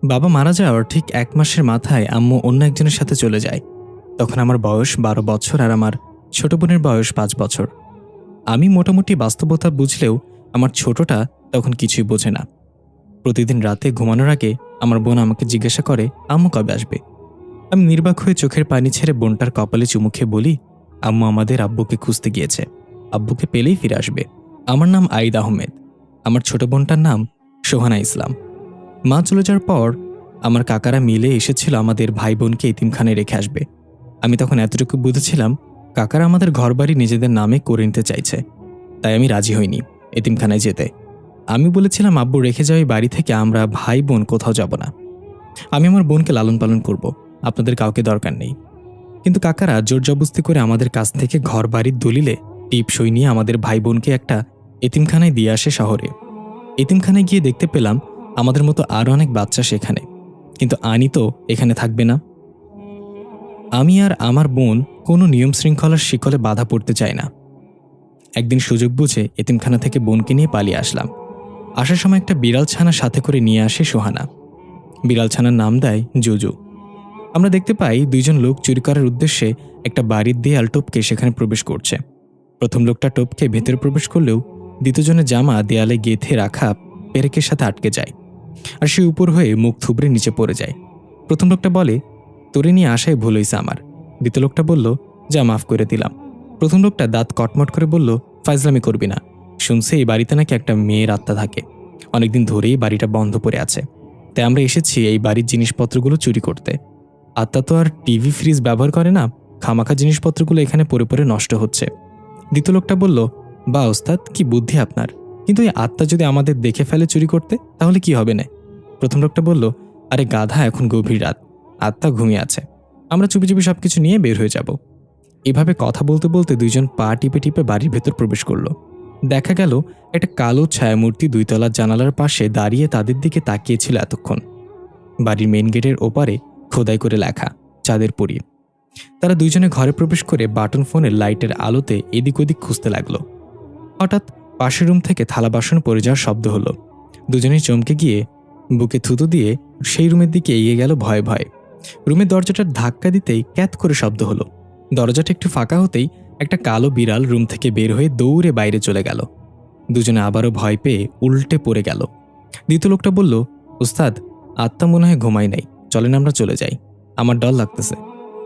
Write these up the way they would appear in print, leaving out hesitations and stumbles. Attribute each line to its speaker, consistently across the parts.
Speaker 1: বাবা মারা যাওয়ার ঠিক ১ মাসের মাথায় আম্মু অন্য একজনের সাথে চলে যায়। তখন আমার বয়স ১২ বছর আর আমার ছোট বোনের বয়স ৫ বছর। আমি মোটামুটি বাস্তবতা বুঝলেও আমার ছোটটা তখন কিছুই বোঝে না। প্রতিদিন রাতে ঘুমানোর আগে আমার বোন আমাকে জিজ্ঞাসা করে, আম্মু কবে আসবে? আমি নির্বাক হয়ে চোখের পানি ছেড়ে বোনটার কপালে চুমু খেয়ে বলি, আম্মু আমাদের আব্বুকে খুঁজতে গিয়েছে, আব্বুকে পেলেই ফিরে আসবে। আমার নাম আইদ আহমেদ, আমার ছোট বোনটার নাম সোহানা ইসলাম। মা চলে যাওয়ার পর আমার কাকারা মিলে এসেছিল আমাদের ভাই বোনকে এতিমখানায় রেখে আসবে। আমি তখন এতটুকু বুঝেছিলাম কাকারা আমাদের ঘরবাড়ি নিজেদের নামে করে নিতে চাইছে, তাই আমি রাজি হইনি এতিমখানায় যেতে। আমি বলেছিলাম আব্বু রেখে যাওয়া এই বাড়ি থেকে আমরা ভাই বোন কোথাও যাব না, আমি আমার বোনকে লালন পালন করব, আপনাদের কাউকে দরকার নেই। কিন্তু কাকারা জোর জবরদস্তি করে আমাদের কাছ থেকে ঘর বাড়ির দলিলে টিপ সই নিয়ে আমাদের ভাই বোনকে একটা এতিমখানায় দিয়ে আসে শহরে। এতিমখানায় গিয়ে দেখতে পেলাম আমাদের মতো আরও অনেক বাচ্চা সেখানে, কিন্তু আনি তো এখানে থাকবে না। আমি আর আমার বোন কোনো নিয়ম শৃঙ্খলার শিকলে বাধা পড়তে চাই না। একদিন সুযোগ বুঝে এতিমখানা থেকে বোনকে নিয়ে পালিয়ে আসলাম। আসার সময় একটা বিড়াল ছানা সাথে করে নিয়ে আসে সোহানা। বিড়াল ছানার নাম দেয় জুজু। আমরা দেখতে পাই দুইজন লোক চুরি করার উদ্দেশ্যে একটা বাড়ির দেয়াল টপকে সেখানে প্রবেশ করছে। প্রথম লোকটা টপকে ভেতরে প্রবেশ করলেও দ্বিতীয়জনের জামা দেয়ালে গেঁথে রাখা পেরেকের সাথে আটকে যায়, আর সে উপর হয়ে মুখ থুবড়ে নিচে পড়ে যায়। প্রথম লোকটা বলে, তোরে নিয়ে আসায় ভুল হয়েছে আমার। দ্বিতীয় লোকটা বলল, যা মাফ করে দিলাম। প্রথম লোকটা দাঁত কটমট করে বলল, ফাইজলামি করবি না, শুনছে এই বাড়িতে নাকি একটা মেয়ের আত্মা থাকে, অনেকদিন ধরেই বাড়িটা বন্ধ পড়ে আছে, তাই আমরা এসেছি এই বাড়ির জিনিসপত্রগুলো চুরি করতে। আত্মা তো আর টিভি ফ্রিজ ব্যবহার করে না, খামাখা জিনিসপত্রগুলো এখানে পড়ে পড়ে নষ্ট হচ্ছে। দ্বিতীয় লোকটা বলল, বা ওস্তাদ কি বুদ্ধি আপনার, কিন্তু এই আত্মা যদি আমাদের দেখে ফেলে চুরি করতে তাহলে কি হবে না? প্রথম লোকটা বলল, আরে গাধা, এখন গভীর রাত, আত্মা ঘুমিয়ে আছে, আমরা চুপি চুপি সবকিছু নিয়ে বের হয়ে যাব। এভাবে কথা বলতে বলতে দুইজন পা টিপে টিপে বাড়ির ভেতর প্রবেশ করলো। দেখা গেল একটা কালো ছায়ামূর্তি ২ তলার জানালার পাশে দাঁড়িয়ে তাদের দিকে তাকিয়েছিল এতক্ষণ। বাড়ির মেইন গেটের ওপারে খোদাই করে লেখা চাঁদের পরি। তারা দুইজনে ঘরে প্রবেশ করে বাটন ফোনের লাইটের আলোতে এদিক ওদিক খুঁজতে লাগলো। হঠাৎ পাশের রুম থেকে থালা বাসন পড়ে যাওয়ার শব্দ হলো। দুজনেই চমকে গিয়ে বুকে থুতু দিয়ে সেই রুমের দিকে এগিয়ে গেল ভয়ে ভয়ে। রুমের দরজাটার ধাক্কা দিতেই ক্যাত করে শব্দ হলো। দরজাটা একটু ফাঁকা হতেই একটা কালো বিড়াল রুম থেকে বের হয়ে দৌড়ে বাইরে চলে গেল। দুজনে আবারও ভয় পেয়ে উল্টে পড়ে গেল। দ্বিতীয় লোকটা বলল, উস্তাদ, আত্মা মনে হয় ঘুমাই নাই, চলেন আমরা চলে যাই, আমার ডর লাগতেছে।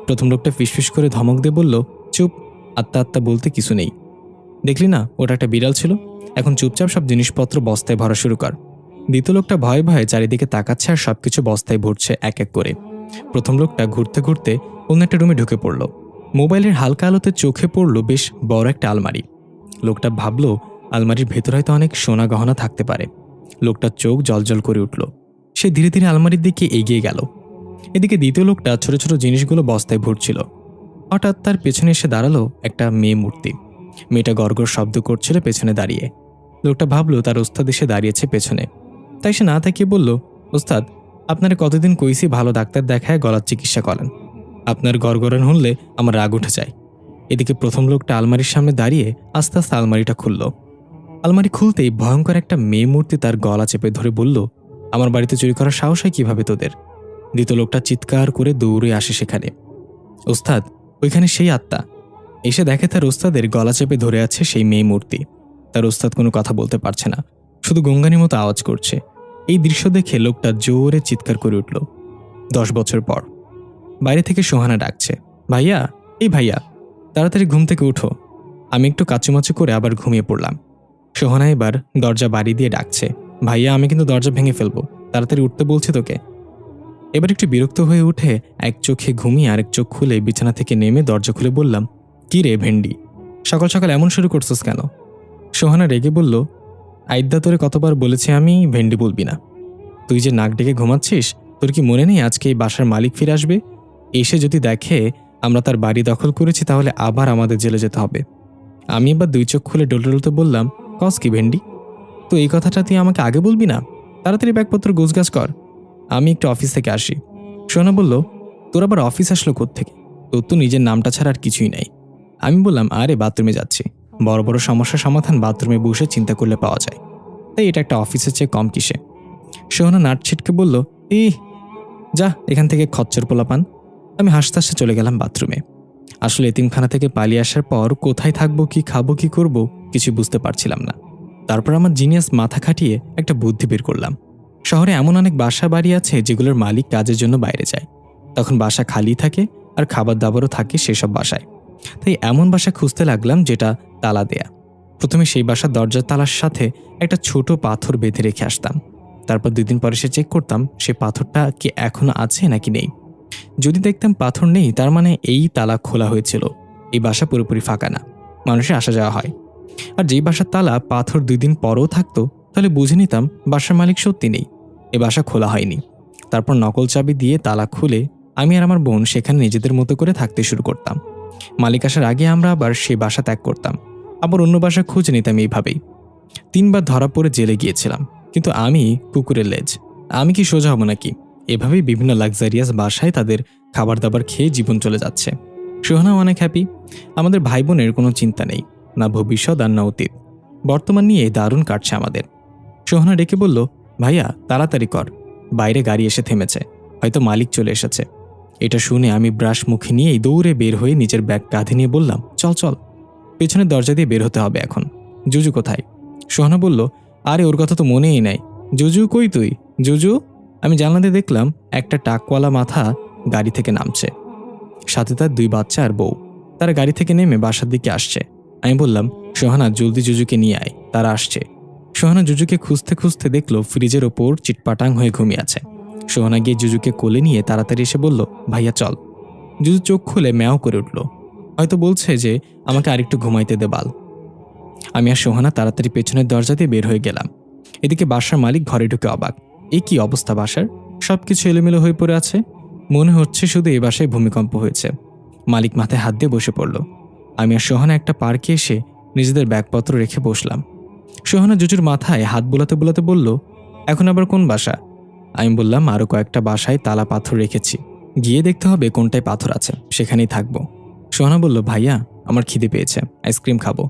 Speaker 1: প্রথম লোকটা ফিসফিস করে ধমক দিয়ে বলল, চুপ, আত্মা আত্মা বলতে কিছু নেই, দেখলি না ওটা একটা বিড়াল ছিল, এখন চুপচাপ সব জিনিসপত্র বস্তায় ভরা শুরু কর। দ্বিতীয় লোকটা ভয়ে ভয়ে চারিদিকে তাকাচ্ছে আর সবকিছু বস্তায় ভরছে এক এক করে। প্রথম লোকটা ঘুরতে ঘুরতে অন্য একটা রুমে ঢুকে পড়ল। মোবাইলের হালকা আলোতে চোখে পড়ল বেশ বড় একটা আলমারি। লোকটা ভাবল আলমারির ভেতর হয়তো অনেক সোনা গহনা থাকতে পারে। লোকটার চোখ জলজল করে উঠল। সে ধীরে ধীরে আলমারির দিকে এগিয়ে গেল। এদিকে দ্বিতীয় লোকটা ছোট ছোট জিনিসগুলো বস্তায় ভরছিল। হঠাৎ তার পেছনে এসে দাঁড়ালো একটা মেয়ে মূর্তি। মেয়েটা গড়গড় শব্দ করছিল পেছনে দাঁড়িয়ে। লোকটা ভাবল তার ওস্তাদ এসে দাঁড়িয়েছে পেছনে, তাই সে না তাকিয়ে বলল, ওস্তাদ, আপনারা কতদিন কইছি ভালো ডাক্তার দেখায় গলার চিকিৎসা করেন, আপনার গড়গড়ান হলে আমার রাগ উঠে যায়। এদিকে প্রথম লোকটা আলমারির সামনে দাঁড়িয়ে আস্তে আস্তে আলমারিটা খুলল। আলমারি খুলতেই ভয়ঙ্কর একটা মেয়ে মূর্তি তার গলা চেপে ধরে বলল, আমার বাড়িতে চুরি করার সাহস হয় কিভাবে তোদের? দ্বিতীয় লোকটা চিৎকার করে দৌড়ে আসে সেখানে। ওস্তাদ, ওইখানে সেই আত্মা। এসে দেখে তার ওস্তাদের গলা চেপে ধরে আছে সেই মেয়ে মূর্তি। তার ওস্তাদ কোনো কথা বলতে পারছে না, শুধু গঙ্গানির মতো আওয়াজ করছে। এই দৃশ্য দেখে লোকটা জোরে চিৎকার করে উঠল। 10 বছর পর বাইরে থেকে সোহানা ডাকছে, ভাইয়া, এই ভাইয়া, তাড়াতাড়ি ঘুম থেকে উঠো। আমি একটু কাচুমাচু করে আবার ঘুমিয়ে পড়লাম। সোহানা এবার দরজা বাড়ি দিয়ে ডাকছে, ভাইয়া, আমি কিন্তু দরজা ভেঙে ফেলবো, তাড়াতাড়ি উঠতে বলছি তোকে। এবার একটু বিরক্ত হয়ে উঠে এক চোখে ঘুমিয়ে আরেক চোখ খুলে বিছানা থেকে নেমে দরজা খুলে বললাম, কি রে ভেন্ডি, সকাল সকাল এমন শুরু করছিস কেন? সোহানা রেগে বলল, আইদ্যা তোরে কতবার বলেছি আমি ভেন্ডি বলবি না। তুই যে নাক ডেকে ঘুমাচ্ছিস, তোর কি মনে নেই আজকে এই বাসার মালিক ফিরে আসবে? এসে যদি দেখে আমরা তার বাড়ি দখল করেছি তাহলে আবার আমাদের জেলে যেতে হবে। আমি এবার 2 চোখ খুলে ডলতে ডলতে বললাম, কস কি ভেন্ডি? তো এই কথাটা তুই আমাকে আগে বলবি না? তাড়াতাড়ি ব্যাগপত্র গোছগাছ কর, আমি একটু অফিস থেকে আসি। সোহানা বলল, তোর আবার অফিস আসলো কোত্থেকে? তোর তো নিজের নামটা ছাড়া আর কিছুই নাই। আমি বললাম, আরে বাথরুমে যাচ্ছি, বড় বড় সমস্যার সমাধান বাথরুমে বসে চিন্তা করলে পাওয়া যায়, তাই এটা একটা অফিসের চেয়ে কম কিসে? সোহানা নাট ছিটকে বলল, ইহ, যা এখান থেকে খচ্চর পোলাপান। আমি হাসতে হাসতে চলে গেলাম বাথরুমে। আসলে এতিমখানা থেকে পালিয়ে আসার পর কোথায় থাকবো, কি খাবো, কি করব কিছু বুঝতে পারছিলাম না। তারপর আমার জিনিয়াস মাথা খাটিয়ে একটা বুদ্ধি বের করলাম। শহরে এমন অনেক বাসা বাড়ি আছে যেগুলোর মালিক কাজের জন্য বাইরে যায়, তখন বাসা খালি থাকে আর খাবার দাবারও থাকে সেসব বাসায়। তাই এমন বাসা খুঁজতে লাগলাম যেটা তালা দেয়া। প্রথমে সেই বাসার দরজার তালার সাথে একটা ছোট পাথর বেঁধে রেখে আসতাম। তারপর 2 দিন পরে চেক করতাম সে পাথরটা কি এখনো আছে নাকি নেই। যদি দেখতাম পাথর নেই, তার মানে এই তালা খোলা হয়েছিল, এই বাসা পুরোপুরি ফাঁকা না, মানুষের আসা যাওয়া হয়। আর যেই বাসার তালা পাথর 2 দিন পরও থাকতো, তাহলে বুঝে নিতাম বাসার মালিক সত্যি নেই, এ বাসা খোলা হয়নি। তারপর নকল চাবি দিয়ে তালা খুলে আমি আর আমার বোন সেখানে নিজেদের মতো করে থাকতে শুরু করতাম। মালিক আসার আগে আমরা আবার সেই বাসা ত্যাগ করতাম, আবার অন্য বাসা খুঁজে নিতাম। এইভাবেই 3 বার ধরা পড়ে জেলে গিয়েছিলাম, কিন্তু আমি কুকুরের লেজ, আমি কি সোজা হব নাকি? এভাবেই বিভিন্ন লাক্সারিয়াস বাসায় তাদের খাবার দাবার খেয়ে জীবন চলে যাচ্ছে। সোহানাও অনেক হ্যাপি। আমাদের ভাই বোনের কোনো চিন্তা নেই, না ভবিষ্যৎ আর না অতীত। বর্তমান নিয়ে দারুণ কাটছে আমাদের। সোহানা ডেকে বলল, ভাইয়া তাড়াতাড়ি কর, বাইরে গাড়ি এসে থেমেছে, হয়তো মালিক চলে এসেছে। এটা শুনে আমি ব্রাশ মুখে নিয়েই দৌড়ে বের হয়ে নিজের ব্যাগ কাঁধে নিয়ে বললাম, চল চল, পেছনের দরজা দিয়ে বের হতে হবে এখন। জুজু কোথায়? সোহানা বলল, আরে ওর কথা তো মনেই নাই। জুজু কই তুই? জুজু? আমি জানলা দিয়ে দেখলাম একটা টাকওয়ালা মাথা গাড়ি থেকে নামছে, সাথে তার 2 বাচ্চা আর বউ। তারা গাড়ি থেকে নেমে বাসার দিকে আসছে। আমি বললাম, সোহানা জলদি জুজুকে নিয়ে আয়, তারা আসছে। সোহানা জুজুকে খুঁজতে খুঁজতে দেখলো ফ্রিজের ওপর চিটপাটাং হয়ে ঘুমিয়ে আছে। সোহানা গিয়ে জুজুকে কোলে নিয়ে তাড়াতাড়ি এসে বলল, ভাইয়া চল। জুজু চোখ খুলে ম্যাও করে উঠল, হয়তো বলছে যে আমাকে আরেকটু ঘুমাইতে দে বাল। আমি আর সোহানা তাড়াতাড়ি পেছনের দরজা দিয়ে বের হয়ে গেলাম। এদিকে বাসার মালিক ঘরে ঢুকে অবাক, এ কি অবস্থা বাসার, সবকিছু এলোমেলো হয়ে পড়ে আছে, মনে হচ্ছে শুধু এই বাসায় ভূমিকম্প হয়েছে। মালিক মাথায় হাত দিয়ে বসে পড়ল। আমি আর সোহানা একটা পার্কে এসে নিজেদের ব্যাগপত্র রেখে বসলাম। সোহানা জুজুর মাথায় হাত বোলাতে বোলাতে বলল, এখন আবার কোন বাসা? আমি বললাম, আরও কয়েকটা বাসায় তালা পাথর রেখেছি, গিয়ে দেখতে হবে কোনটায় পাথর আছে, সেখানেই থাকবো। সোহানা বলল, ভাইয়া আমার খিদে পেয়েছে, আইসক্রিম খাবো।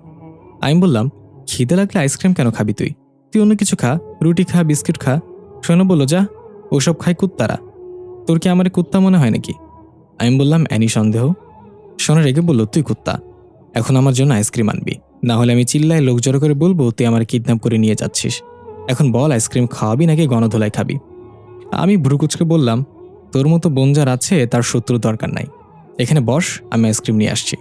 Speaker 1: আমি বললাম, খিদে লাগলে আইসক্রিম কেন খাবি তুই? তুই অন্য কিছু খা, রুটি খা, বিস্কিট খা। সোহানা বলল, যা, ওসব খাই কুত্তারা, তোর কি আমার কুত্তা মনে হয় নাকি? আমি বললাম, অ্যানি সন্দেহ। সোনা রেগে বলল, তুই কুত্তা, এখন আমার জন্য আইসক্রিম আনবি, না হলে আমি চিল্লায় লোক জড়ো করে বলবো তুই আমার কিডন্যাপ করে নিয়ে যাচ্ছিস। এখন বল, আইসক্রিম খাওয়াবি নাকি গণধোলাই খাবি? আমি ভ্রুকুচকে বললাম, তোর মতো বোন যার আছে তার শত্রু দরকার নাই, এখানে বস, আমি আইসক্রিম নিয়ে আসছি।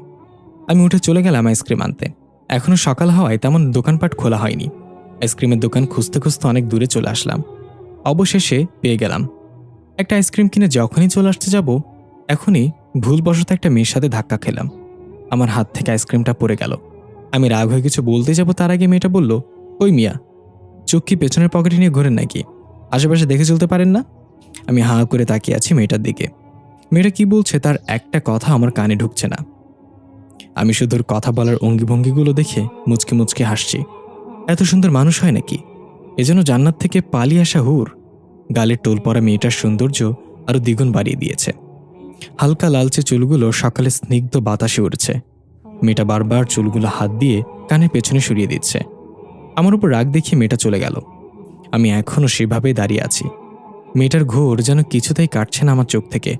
Speaker 1: আমি উঠে চলে গেলাম আইসক্রিম আনতে। এখনও সকাল হওয়ায় তেমন দোকানপাট খোলা হয়নি। আইসক্রিমের দোকান খুঁজতে খুঁজতে অনেক দূরে চলে আসলাম। অবশেষে পেয়ে গেলাম। একটা আইসক্রিম কিনে যখনই চলে আসতে যাব, এখনই ভুলবশত একটা মেয়ের সাথে ধাক্কা খেলাম। আমার হাত থেকে আইসক্রিমটা পড়ে গেল। আমি রাগ হয়ে কিছু বলতে যাব, তার আগে মেয়েটা বলল, ওই মিয়া, চোখ কি পেছনের পকেটে নিয়ে ঘোরেন নাকি? আশেপাশে দেখে চলতে পারেন না? আমি হাঁ করে তাকিয়ে আছি মেয়েটার দিকে। মেয়েটা কি বলছে তার একটা কথা আমার কানে ঢুকছে না। আমি শুধু ওর কথা বলার অঙ্গিভঙ্গিগুলো দেখে মুচকে মুচকে হাসছি। এত সুন্দর মানুষ হয় নাকি? এজন্য জান্নাত থেকে পালিয়ে আসা হুর। গালের টোল পরা মেয়েটার সৌন্দর্য আরো দ্বিগুণ বাড়িয়ে দিয়েছে। হালকা লালচে চুলগুলো সকালে স্নিগ্ধ বাতাসে উড়ছে। মেয়েটা বারবার চুলগুলো হাত দিয়ে কানের পেছনে সরিয়ে দিচ্ছে। আমার উপর রাগ দেখিয়ে মেয়েটা চলে গেল। আমি এখনও সেভাবেই দাঁড়িয়ে আছি। মেয়েটার ঘোর যেন কিছুতেই কাটছে না আমার চোখ থেকে।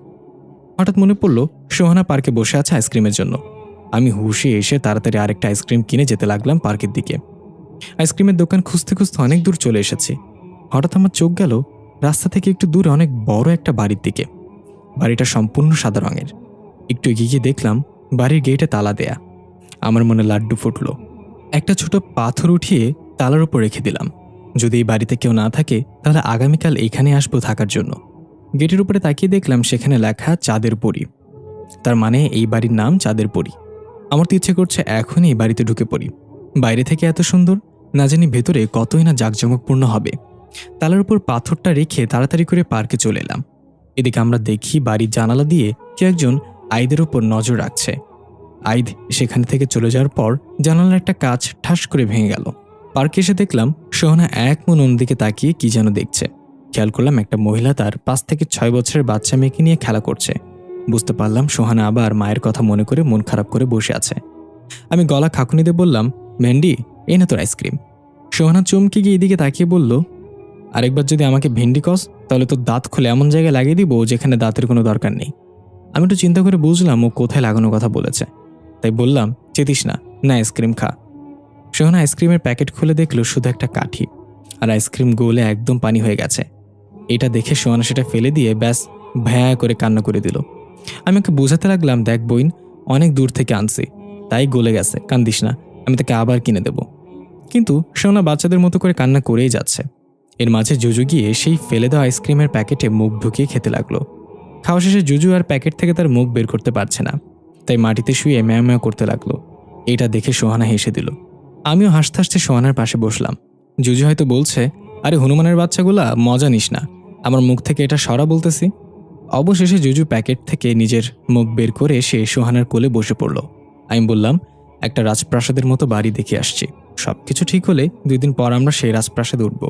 Speaker 1: হঠাৎ মনে পড়ল সোহানা পার্কে বসে আছে আইসক্রিমের জন্য। আমি হুশে এসে তাড়াতাড়ি আরেকটা আইসক্রিম কিনে যেতে লাগলাম পার্কের দিকে। আইসক্রিমের দোকান খুঁজতে খুঁজতে অনেক দূর চলে এসেছি। হঠাৎ আমার চোখ গেল রাস্তা থেকে একটু দূরে অনেক বড় একটা বাড়ির দিকে। বাড়িটা সম্পূর্ণ সাদা রঙের। একটু এগিয়ে গিয়ে দেখলাম বাড়ির গেটে তালা দেয়া। আমার মনে লাড্ডু ফুটল। একটা ছোট পাথর উঠিয়ে তালার উপর রেখে দিলাম। যদি এই বাড়িতে কেউ না থাকে তাহলে আগামীকাল এখানে আসবো থাকার জন্য। গেটের উপরে তাকিয়ে দেখলাম সেখানে লেখা চাঁদের পরী। তার মানে এই বাড়ির নাম চাঁদের পরী। আমার তো ইচ্ছে করছে এখনই এই বাড়িতে ঢুকে পড়ি। বাইরে থেকে এত সুন্দর, না জানি ভেতরে কতই না জাঁকজমকপূর্ণ হবে। তালার উপর পাথরটা রেখে তাড়াতাড়ি করে পার্কে চলে এলাম। এদিকে আমরা দেখি বাড়ির জানালা দিয়ে কেউ একজন আইদের উপর নজর রাখছে। আইদ সেখান থেকে চলে যাওয়ার পর জানালার একটা কাঁচ ঠাস করে ভেঙে গেল। পার্কে এসে দেখলাম সোহানা এক মন অন্যদিকে তাকিয়ে কি যেন দেখছে। খেয়াল করলাম একটা মহিলা তার 5 থেকে 6 বছরের বাচ্চা মেয়েকে নিয়ে খেলা করছে। বুঝতে পারলাম সোহানা আবার মায়ের কথা মনে করে মন খারাপ করে বসে আছে। আমি গলা খাকুনি দিয়ে বললাম, ভেন্ডি, এই না তোর আইসক্রিম। সোহানা চমকে গিয়ে এদিকে তাকিয়ে বলল, আরেকবার যদি আমাকে ভেন্ডি কস তাহলে তোর দাঁত খুলে এমন জায়গায় লাগিয়ে দিব যেখানে দাঁতের কোনো দরকার নেই। আমি একটু চিন্তা করে বুঝলাম ও কোথায় লাগানোর কথা বলেছে, তাই বললাম, চেতিস না, না আইসক্রিম খা। সোহানা আইসক্রিমের প্যাকেট খুলে দেখলো শুধু একটা কাঠি, আর আইসক্রিম গলে একদম পানি হয়ে গেছে। এটা দেখে সোহানা সেটা ফেলে দিয়ে ব্যাস ভ্যা করে কান্না করে দিল। আমি ওকে বোঝাতে লাগলাম, দেখ বইন, অনেক দূর থেকে আনছি, তাই গলে গেছে, কান্দিস না, আমি তাকে আবার কিনে দেব। কিন্তু সোহানা বাচ্চাদের মতো করে কান্না করেই যাচ্ছে। এর মাঝে জুজু গিয়ে সেই ফেলে দেওয়া আইসক্রিমের প্যাকেটে মুখ ঢুকিয়ে খেতে লাগলো। খাওয়া শেষে জুজু আর প্যাকেট থেকে তার মুখ বের করতে পারছে না, তাই মাটিতে শুয়ে ম্যাও ম্যাও করতে লাগলো। এটা দেখে সোহানা হেসে দিল। আমিও হাসতে হাসতে সোহানার পাশে বসলাম। জুজু হয়তো বলছে, আরে হনুমানের বাচ্চাগুলা, মজা নিস না, আমার মুখ থেকে এটা সরা বলতেছি। অবশেষে জুজু প্যাকেট থেকে নিজের মুখ বের করে সে সোহানার কোলে বসে পড়ল। আমি বললাম, একটা রাজপ্রাসাদের মতো বাড়ি দেখে আসছি, সবকিছু ঠিক হলে 2 দিন পর আমরা সেই রাজপ্রাসাদে উঠব।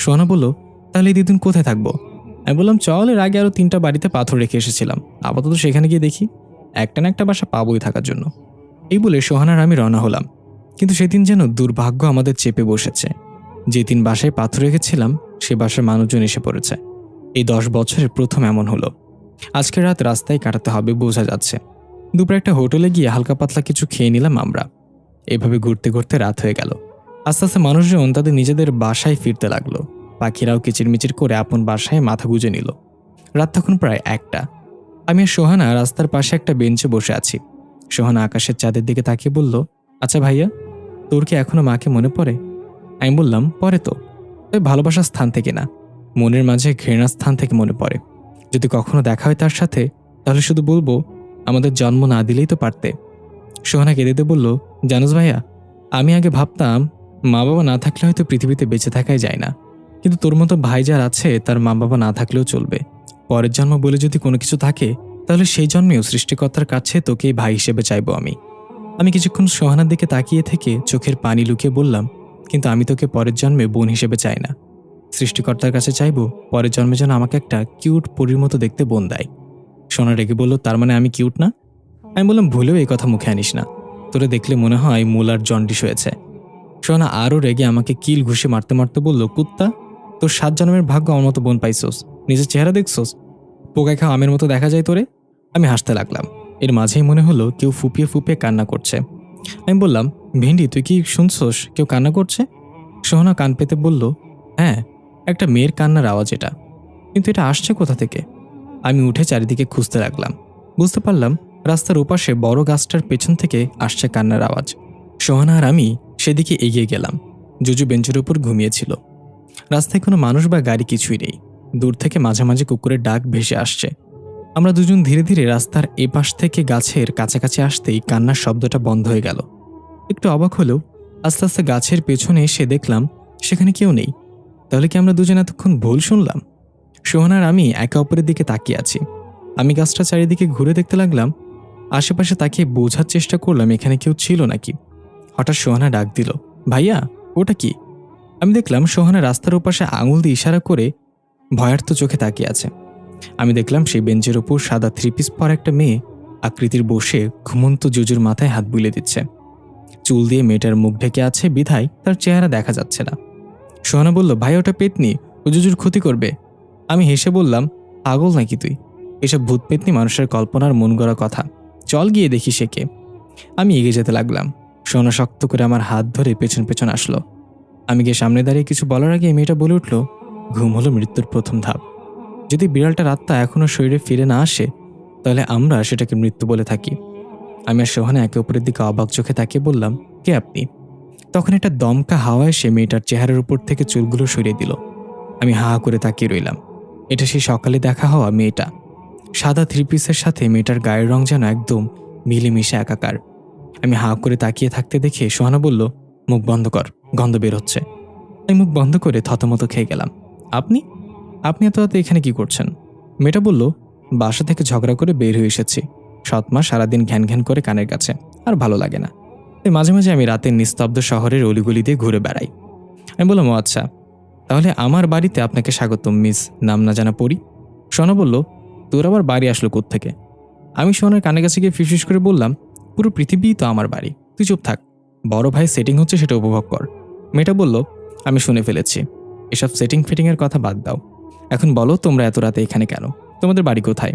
Speaker 1: সোহানা বলল, তাহলে এই 2 দিন কোথায় থাকবো? আমি বললাম, চল, এর আগে আরও 3টা বাড়িতে পাথর রেখে এসেছিলাম, আপাতত সেখানে গিয়ে দেখি, একটা না একটা বাসা পাবোই থাকার জন্য। এই বলে সোহানার আমি রওনা হলাম। কিন্তু সেদিন যেন দুর্ভাগ্য আমাদের চেপে বসেছে। যে 3 বাসায় পাথর রেখেছিলাম সে বাসার মানুষজন এসে পড়েছে। এই 10 বছরের প্রথম এমন হলো। আজকে রাত রাস্তায় কাটাতে হবে বোঝা যাচ্ছে। দুপুরে একটা হোটেলে গিয়ে হালকা পাতলা কিছু খেয়ে নিলাম আমরা। এভাবে ঘুরতে ঘুরতে রাত হয়ে গেল। আস্তে আস্তে মানুষজন তাদের নিজেদের বাসায় ফিরতে লাগলো। পাখিরাও কিচিরমিচির করে আপন বাসায় মাথা গুঁজে নিল। রাত তখন প্রায় 1টা। আমি আর সোহানা রাস্তার পাশে একটা বেঞ্চে বসে আছি। সোহানা আকাশের চাঁদের দিকে তাকিয়ে বলল, আচ্ছা ভাইয়া, তোর কি এখনো মাকে মনে পড়ে? আমি বললাম, পরে তো, তবে ভালোবাসার স্থান থেকে না, মনের মাঝে ঘৃণার স্থান থেকে মনে পড়ে। যদি কখনো দেখা হয় তার সাথে, তাহলে শুধু বলবো, আমাদের জন্ম না দিলেই তো পারতে। সোহানা কেঁদেতে বলল, জানোস ভাইয়া, আমি আগে ভাবতাম মা বাবা না থাকলে হয়তো পৃথিবীতে বেঁচে থাকাই যায় না, কিন্তু তোর মতো ভাই যার আছে তার মা বাবা না থাকলেও চলবে। পরের জন্ম বলে যদি কোনো কিছু থাকে, তাহলে সেই জন্মেও সৃষ্টিকর্তার কাছে তোকেই ভাই হিসেবে চাইবো আমি। আমি কিছুক্ষণ সোহানার দিকে তাকিয়ে থেকে চোখের পানি লুকিয়ে বললাম, কিন্তু আমি তোকে পরের জন্মে বোন হিসেবে চাই না। সৃষ্টিকর্তার কাছে চাইবো পরের জন্মে যেন আমাকে একটা কিউট পরীর মতো দেখতে বোন দেয়। সোনা রেগে বলল, তার মানে আমি কিউট না? আমি বললাম, ভুলেও এই কথা মুখে আনিস না, তোরে দেখলে মনে হয় মূলার জন্ডিস হয়েছে। সোনা আরও রেগে আমাকে কিল ঘুষে মারতে মারতে বলল, কুত্তা, তোর 7 জন্মের ভাগ্য আমার মতো বোন পাইছোস, নিজের চেহারা দেখছোস, পোকায় খাওয়া আমের মতো দেখা যায় তোরে। আমি হাসতে লাগলাম। এর মাঝেই মনে হলো কেউ ফুপিয়ে ফুপিয়ে কান্না করছে। আমি বললাম, ভেন্ডি, তুই কি শুনছোস কেউ কান্না করছে? সোহানা কান পেতে বলল, হ্যাঁ, একটা মেয়ের কান্নার আওয়াজ এটা, কিন্তু এটা আসছে কোথা থেকে? আমি উঠে চারিদিকে খুঁজতে লাগলাম। বুঝতে পারলাম রাস্তার ওপাশে বড় গাছটার পেছন থেকে আসছে কান্নার আওয়াজ। সোহানা আর আমি সেদিকে এগিয়ে গেলাম। জুজু বেঞ্চের উপর ঘুমিয়েছিল। রাস্তায় কোনো মানুষ বা গাড়ি কিছুই নেই। দূর থেকে মাঝে মাঝে কুকুরের ডাক ভেসে আসছে। আমরা দুজন ধীরে ধীরে রাস্তার এপাশ থেকে গাছের কাছাকাছি আসতেই কান্নার শব্দটা বন্ধ হয়ে গেল। একটু অবাক হলেও আস্তে আস্তে গাছের পেছনে এসে দেখলাম সেখানে কেউ নেই। তাহলে কি আমরা দুজন এতক্ষণ ভুল শুনলাম? সোহানার আমি একে অপরের দিকে তাকিয়ে আছি। আমি গাছটা চারিদিকে ঘুরে দেখতে লাগলাম, আশেপাশে তাকিয়ে বোঝার চেষ্টা করলাম এখানে কেউ ছিল নাকি। হঠাৎ সোহানা ডাক দিল, ভাইয়া, ওটা কি? আমি দেখলাম সোহানা রাস্তার ওপাশে আঙুল দিয়ে ইশারা করে ভয়ার্থ চোখে তাকিয়ে আছে। আমি দেখলাম সেই বেঞ্চের ওপর সাদা 3 পিস পরা একটা মেয়ে আকৃতির বসে ঘুমন্ত জুজুর মাথায় হাত বুলিয়ে দিচ্ছে। চুল দিয়ে মেয়েটার মুখ ঢেকে আছে বিধায় তার চেহারা দেখা যাচ্ছে না। সোহানা বলল, ভাই, ওটা পেতনি, ও জুজুর ক্ষতি করবে। আমি হেসে বললাম, পাগল নাকি তুই? এসব ভূত পেতনি মানুষের কল্পনার মন গড়া কথা, চল গিয়ে দেখি সে কে। আমি এগিয়ে যেতে লাগলাম। সোহানা শক্ত করে আমার হাত ধরে পেছন পেছন আসলো। আমি গিয়ে সামনে দাঁড়িয়ে কিছু বলার আগে মেয়েটা বলে উঠল, ঘুম হলো মৃত্যুর প্রথম ধাপ। যদি বিড়ালটার আত্মা এখনো শরীরে ফিরে না আসে, তাহলে আমরা সেটাকে মৃত্যু বলে থাকি। আমি আর সোহানা একে অপরের দিকে অবাক চোখে তাকিয়ে বললাম, কে আপনি? তখন একটা দমকা হাওয়া এসে মেয়েটার চেহারার উপর থেকে চুলগুলো সরিয়ে দিল। আমি হা করে তাকিয়ে রইলাম। এটা সেই সকালে দেখা হওয়া মেয়েটা। সাদা 3 পিসের সাথে মেয়েটার গায়ের রং যেন একদম মিলেমিশে একাকার। আমি হা করে তাকিয়ে থাকতে দেখে সোহানা বলল, মুখ বন্ধ কর, গন্ধ বের হচ্ছে। আমি মুখ বন্ধ করে থতমত খেয়ে গেলাম। আপনি আপনি এত রাতে এখানে কি করছেন? মেয়েটা বলল, বাসা থেকে ঝগড়া করে বের হয়ে এসেছি। 7 মাস সারাদিন ঘ্যান ঘ্যান করে কানের কাছে, আর ভালো লাগে না। তাই মাঝে মাঝে আমি রাতের নিস্তব্ধ শহরের অলিগলি দিয়ে ঘুরে বেড়াই। আমি বললাম, ও আচ্ছা, তাহলে আমার বাড়িতে আপনাকে স্বাগতম মিস নাম না জানা পড়ি। সোনা বলল, তোর আবার বাড়ি আসলো কোত্থেকে? আমি সোনার কানে কাছে গিয়ে ফিসফিস করে বললাম, পুরো পৃথিবীই তো আমার বাড়ি, তুই চুপ থাক, বড় ভাই সেটিং হচ্ছে সেটা উপভোগ কর। মেয়েটা বলল, আমি শুনে ফেলেছি, এসব সেটিং ফিটিংয়ের কথা বাদ দাও। এখন বলো তোমরা এত রাতে এখানে কেন? তোমাদের বাড়ি কোথায়?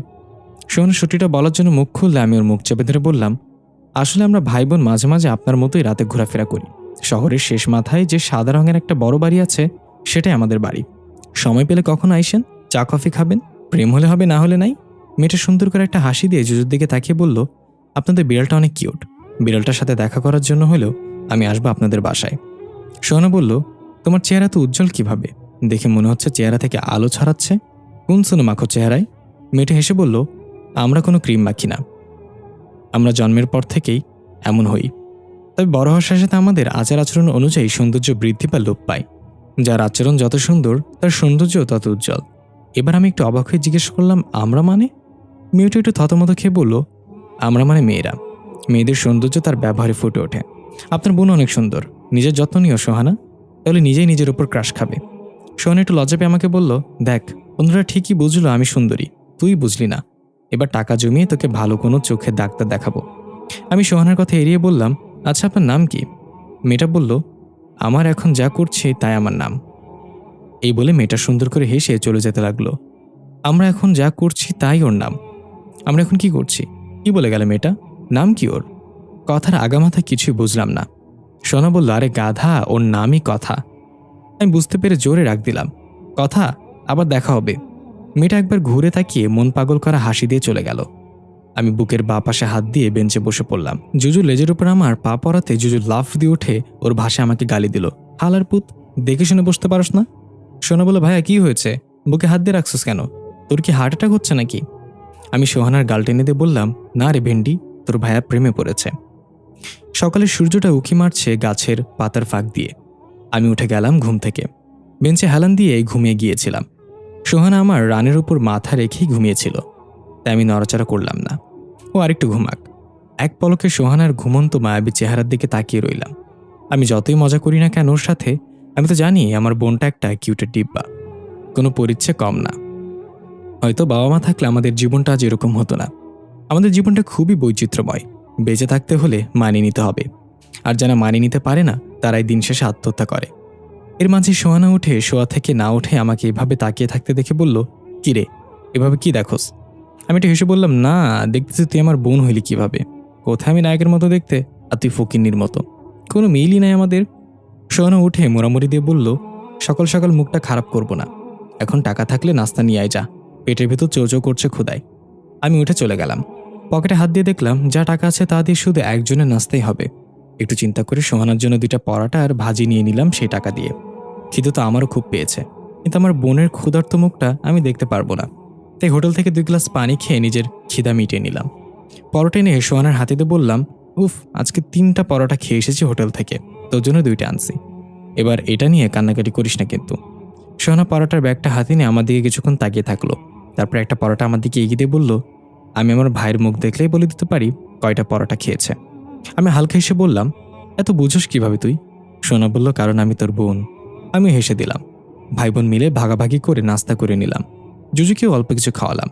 Speaker 1: সোহানা সত্যিটা বলার জন্য মুখ খুললে আমি ওর মুখ চেপে ধরে বললাম, আসলে আমরা ভাই বোন মাঝে মাঝে আপনার মতোই রাতে ঘোরাফেরা করি। শহরের শেষ মাথায় যে সাদা রঙের একটা বড় বাড়ি আছে, সেটাই আমাদের বাড়ি। সময় পেলে কখনো আইসেন, চা কফি খাবেন, প্রেম হলে হবে, না হলে নাই। মেয়েটা সুন্দর করে একটা হাসি দিয়ে জুজুর দিকে তাকিয়ে বলল, আপনাদের বিড়ালটা অনেক কিউট। বিড়ালটার সাথে দেখা করার জন্য হলেও আমি আসবো আপনাদের বাসায়। সোহানা বলল, তোমার চেহারা তো উজ্জ্বল কিভাবে? দেখে মনে হচ্ছে চেহারা থেকে আলো ছড়াচ্ছে। কোন সোনো মাখো চেহারায়? মেয়েটা হেসে বলল, আমরা কোনো ক্রিম মাখি না, আমরা জন্মের পর থেকেই এমন হই। তবে বড় হওয়ার সাথে সাথে আমাদের আচার আচরণ অনুযায়ী সৌন্দর্য বৃদ্ধি বা লোপ পায়। যার আচরণ যত সুন্দর, তার সৌন্দর্য তত উজ্জ্বল। এবার আমি একটু অবাক হয়ে জিজ্ঞেস করলাম, আমরা মানে? মেয়েটা একটু থতমত খেয়ে বলল, আমরা মানে মেয়েরা। মেয়েদের সৌন্দর্য তার ব্যবহারে ফুটে ওঠে। আপনার বোন অনেক সুন্দর, নিজের যত্ন নিও সোহানা, তাহলে নিজেই নিজের উপর ক্রাশ খাবে। সোহানা একটু লজ্জা পেয়ে আমাকে বলল, দেখ, অন্যরা ঠিকই বুঝলো আমি সুন্দরী, তুই বুঝলি না। এবার টাকা জমিয়ে তোকে ভালো কোনো চোখের ডাক্তার দেখাবো। আমি সোহানার কথা এড়িয়ে বললাম, আচ্ছা আপনার নাম কি? মেয়েটা বলল, আমার এখন যা করছি তাই আমার নাম। এই বলে মেয়েটা সুন্দর করে হেসে চলে যেতে লাগলো। আমরা এখন যা করছি তাই ওর নাম। আমরা এখন কি করছি? কি বলে গেল মেয়েটা? নাম কি ওর? কথার আগামাথা কিছুই বুঝলাম না। সোনা বলল, আরে গাধা, ওর নামই কথা। আমি বুঝতে পেরে জোরে রাগ দিলাম, কথা? আবার দেখা হবে। মেয়েটা একবার ঘুরে তাকিয়ে মন পাগল করা হাসি দিয়ে চলে গেল। আমি বুকের বাঁ পাশে হাত দিয়ে বেঞ্চে বসে পড়লাম। জুজু লেজের উপর আমার পা পড়াতে জুজু লাফ দিয়ে উঠে ওর ভাষায় আমাকে গালি দিল, হালার পুত, দেখে শুনে বসতে পারস না? সোনা বলল, ভাইয়া কি হয়েছে? বুকে হাত দিয়ে রাখছিস কেন? তোর কি হার্ট অ্যাটাক হচ্ছে নাকি? আমি সোহানার গাল টেনে দিয়ে বললাম, না রে ভেন্ডি, তোর ভাইয়া প্রেমে পড়েছে। সকালে সূর্যটা উঁকি মারছে গাছের পাতার ফাঁক দিয়ে। আমি উঠে গেলাম ঘুম থেকে। বেঞ্চে হেলান দিয়ে ঘুমিয়ে গিয়েছিলাম। সোহানা আমার রানের উপর মাথা রেখেই ঘুমিয়েছিল, তাই আমি নড়াচড়া করলাম না। ও আরেকটু ঘুমাক। এক পলকে সোহানার ঘুমন্ত মায়াবী চেহারার দিকে তাকিয়ে রইলাম। আমি যতই মজা করি না কেন ওর সাথে, আমি তো জানি আমার বোনটা একটা কিউটের ডিব্বা, কোনো পরিচ্ছে কম না। হয়তো বাবা মা থাকলে আমাদের জীবনটা আজ এরকম হতো না। আমাদের জীবনটা খুবই বৈচিত্র্যময়। বেঁচে থাকতে হলে মানিয়ে নিতে হবে, আর যারা মানিয়ে নিতে পারে না তারাই দিন শেষে আত্মহত্যা করে। এর মাঝে সোহানা উঠে শোয়া থেকে না উঠে আমাকে এভাবে তাকিয়ে থাকতে দেখে বলল, কিরে, এভাবে কি দেখোস? আমি একটু হেসে বললাম, না, দেখতেছি তুই আমার বোন হইলি কিভাবে। কোথায় আমি নায়কের মতো দেখতে, আর তুই ফকিন্নির মতো, কোনো মিলই নাই আমাদের। সোহানা উঠে মোড়ামুড়ি দিয়ে বলল, সকাল সকাল মুখটা খারাপ করব না, এখন টাকা থাকলে নাস্তা নিয়ে আয় যা, পেটের ভেতর চৌচৌ করছে ক্ষুধায়। আমি উঠে চলে গেলাম। পকেটে হাত দিয়ে দেখলাম যা টাকা আছে তা দিয়ে শুধু একজনের নাস্তাই হবে। একটু চিন্তা করে সোহানার জন্য 2টা পরাটা আর ভাজি নিয়ে নিলাম সেই টাকা দিয়ে। খিদে তো আমারও খুব পেয়েছে, কিন্তু আমার বোনের ক্ষুধার্ত মুখটা আমি দেখতে পারবো না, তাই হোটেল থেকে 2 গ্লাস পানি খেয়ে নিজের খিদা মিটিয়ে নিলাম। পরোটা এনে সোহানার হাতে দিয়ে বললাম, উফ, আজকে 3টা পরোটা খেয়ে এসেছি হোটেল থেকে, তোর জন্য 2টা আনছি, এবার এটা নিয়ে কান্নাকাটি করিস না কিন্তু। সোহানা পরোটার ব্যাগটা হাতে নিয়ে আমার দিকে কিছুক্ষণ তাকিয়ে থাকলো। তারপর একটা পরোটা আমার দিকে এগিয়ে দিয়ে বলল, আমি আমার ভাইয়ের মুখ দেখলেই বলে দিতে পারি কয়টা পরোটা খেয়েছে। আমি হালকা হেসে বললাম, এত বুঝোস কিভাবে তুই? সোনা বলল, কারণ আমি তোর বোন। আমি হেসে দিলাম। ভাই বোন মিলে ভাগাভাগি করে নাস্তা করে নিলাম। জুজুকেও অল্প কিছু খাওয়ালাম।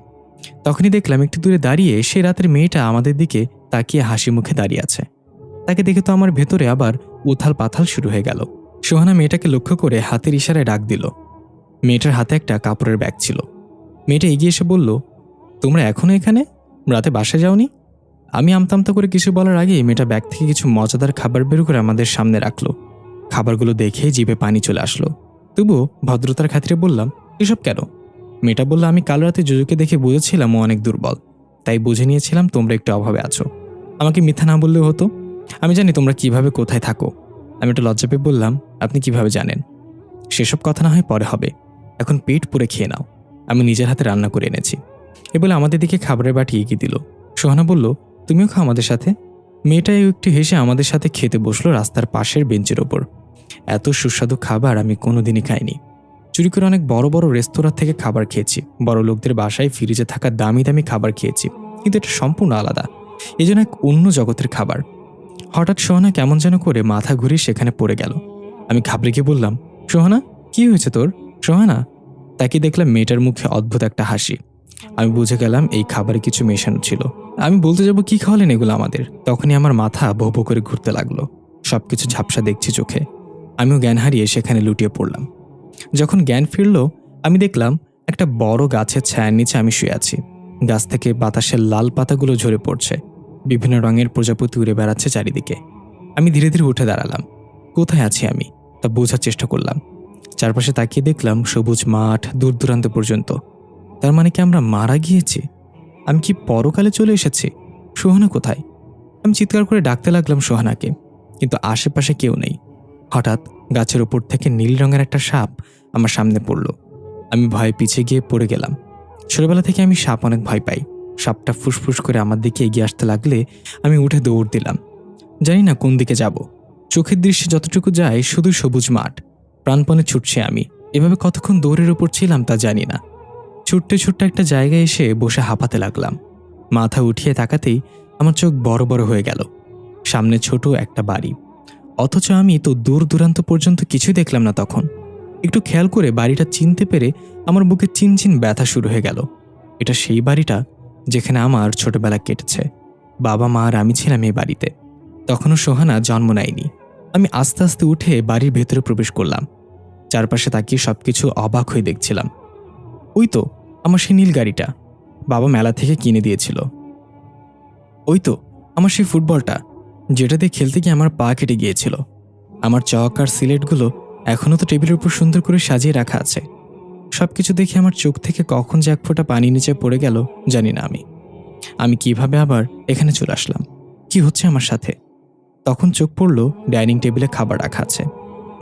Speaker 1: তখনই দেখলাম একটু দূরে দাঁড়িয়ে সে রাতের মেয়েটা আমাদের দিকে তাকিয়ে হাসি মুখে দাঁড়িয়ে আছে। তাকে দেখে তো আমার ভেতরে আবার উথাল পাথাল শুরু হয়ে গেল। সোহানা মেয়েটাকে লক্ষ্য করে হাতের ইশারায় ডাক দিল। মেয়েটার হাতে একটা কাপড়ের ব্যাগ ছিল। মেয়েটা এগিয়ে এসে বলল, তোমরা এখনো এখানে? রাতে বাসায় যাওনি? আমি আমতামতা করে কিছু বলার আগেই মেয়েটা ব্যাগ থেকে কিছু মজাদার খাবার বের করে আমাদের সামনে রাখলো। খাবারগুলো দেখে জিভে পানি চলে আসলো। তবুও ভদ্রতার খাতিরে বললাম, এসব কেন? মেয়েটা বলল, আমি কাল রাতে জুজুকে দেখে বুঝেছিলাম ও অনেক দুর্বল, তাই বুঝে নিয়েছিলাম তোমরা একটু অভাবে আছো। আমাকে মিথ্যা না বললেও হতো, আমি জানি তোমরা কিভাবে কোথায় থাকো। আমি একটু লজ্জা পেয়ে বললাম, আপনি কিভাবে জানেন? সেসব কথা না হয় পরে হবে, এখন পেট পুরে খেয়ে নাও, আমি নিজের হাতে রান্না করে এনেছি। এ বলে আমাদের দিকে খাবারের বাটি এগিয়ে দিল। সোহানা বলল, তুমিও খাও আমাদের সাথে। মেয়েটাই একটু হেসে আমাদের সাথে খেতে বসলো রাস্তার পাশের বেঞ্চের ওপর। এত সুস্বাদু খাবার আমি কোনোদিনই খাইনি। চুরি করে অনেক বড় বড় রেস্তোরাঁ থেকে খাবার খেয়েছি, বড় লোকদের বাসায় ফ্রিজে থাকা দামি দামি খাবার খেয়েছি, কিন্তু এটা সম্পূর্ণ আলাদা, এই জন্য এক অন্য জগতের খাবার। হঠাৎ সোহানা কেমন যেন করে মাথা ঘুরিয়ে সেখানে পড়ে গেল। আমি ঘাবড়ে গিয়ে বললাম, সোহানা, কি হয়েছে তোর? সোহানা। তাকে দেখলাম মেয়েটার মুখে অদ্ভুত একটা হাসি। আমি বুঝে গেলাম এই খাবারে কিছু মেশানো ছিল। আমি বলতে যাব, কি খাওয়ালেন এগুলো আমাদের? তখনই আমার মাথা ভো ভো করে ঘুরতে লাগলো। সবকিছু ঝাপসা দেখছি চোখে। আমিও জ্ঞান হারিয়ে সেখানে লুটিয়ে পড়লাম। যখন জ্ঞান ফিরল, আমি দেখলাম একটা বড় গাছের ছায়ার নিচে আমি শুয়ে আছি। গাছ থেকে বাতাসের লাল পাতাগুলো ঝরে পড়ছে, বিভিন্ন রঙের প্রজাপতি উড়ে বেড়াচ্ছে চারিদিকে। আমি ধীরে ধীরে উঠে দাঁড়ালাম। কোথায় আছি আমি তা বোঝার চেষ্টা করলাম। চারপাশে তাকিয়ে দেখলাম সবুজ মাঠ দূর দূরান্ত পর্যন্ত। তার মানে কি আমরা মারা গিয়েছি? আমি কি পরকালে চলে এসেছি? সোহানা কোথায়? আমি চিৎকার করে ডাকতে লাগলাম সোহানাকে, কিন্তু আশেপাশে কেউ নেই। হঠাৎ গাছের ওপর থেকে নীল রঙের একটা সাপ আমার সামনে পড়ল। আমি ভয়ে পিছিয়ে গিয়ে পড়ে গেলাম। ছোটবেলা থেকে আমি সাপ অনেক ভয় পাই। সাপটা ফুসফুস করে আমার দিকে এগিয়ে আসতে লাগলে আমি উঠে দৌড় দিলাম। জানি না কোন দিকে যাব। চোখের দৃশ্যে যতটুকু যায় শুধু সবুজ মাঠ। প্রাণপণে ছুটছে আমি। এভাবে কতক্ষণ দৌড়ের ওপর ছিলাম তা জানি না। ছুটতে ছুটতে একটা জায়গায় এসে বসে হাঁপাতে লাগলাম। মাথা উঠিয়ে তাকাতেই আমার চোখ বড় বড় হয়ে গেল। সামনে ছোট একটা বাড়ি, অথচ আমি তো দূর দূরান্ত পর্যন্ত কিছুই দেখলাম না। তখন একটু খেয়াল করে বাড়িটা চিনতে পেরে আমার বুকে চিনচিন ব্যথা শুরু হয়ে গেল। এটা সেই বাড়িটা যেখানে আমার ছোটবেলা কেটেছে। বাবা মা আর আমি ছিলাম এই বাড়িতে। তখনও সোহানা জন্ম নেয়নি। আমি আস্তে আস্তে উঠে বাড়ির ভেতরে প্রবেশ করলাম। চারপাশে তাকিয়ে সবকিছু অবাক হয়ে দেখছিলাম। ওই তো আমার সেই নীল গাড়িটা বাবা মেলা থেকে কিনে দিয়েছিল। ওই তো আমার সেই ফুটবলটা যেটাতে খেলতে গিয়ে আমার পা কেটে গিয়েছিল। আমার চক আর সিলেটগুলো এখনও তো টেবিলের উপর সুন্দর করে সাজিয়ে রাখা আছে। সবকিছু দেখে আমার চোখ থেকে কখন যে এক ফোঁটা পানি নিচে পড়ে গেল জানি না। আমি কিভাবে আবার এখানে চলে আসলাম? কি হচ্ছে আমার সাথে? তখন চোখ পড়ল ডাইনিং টেবিলে খাবার রাখা আছে।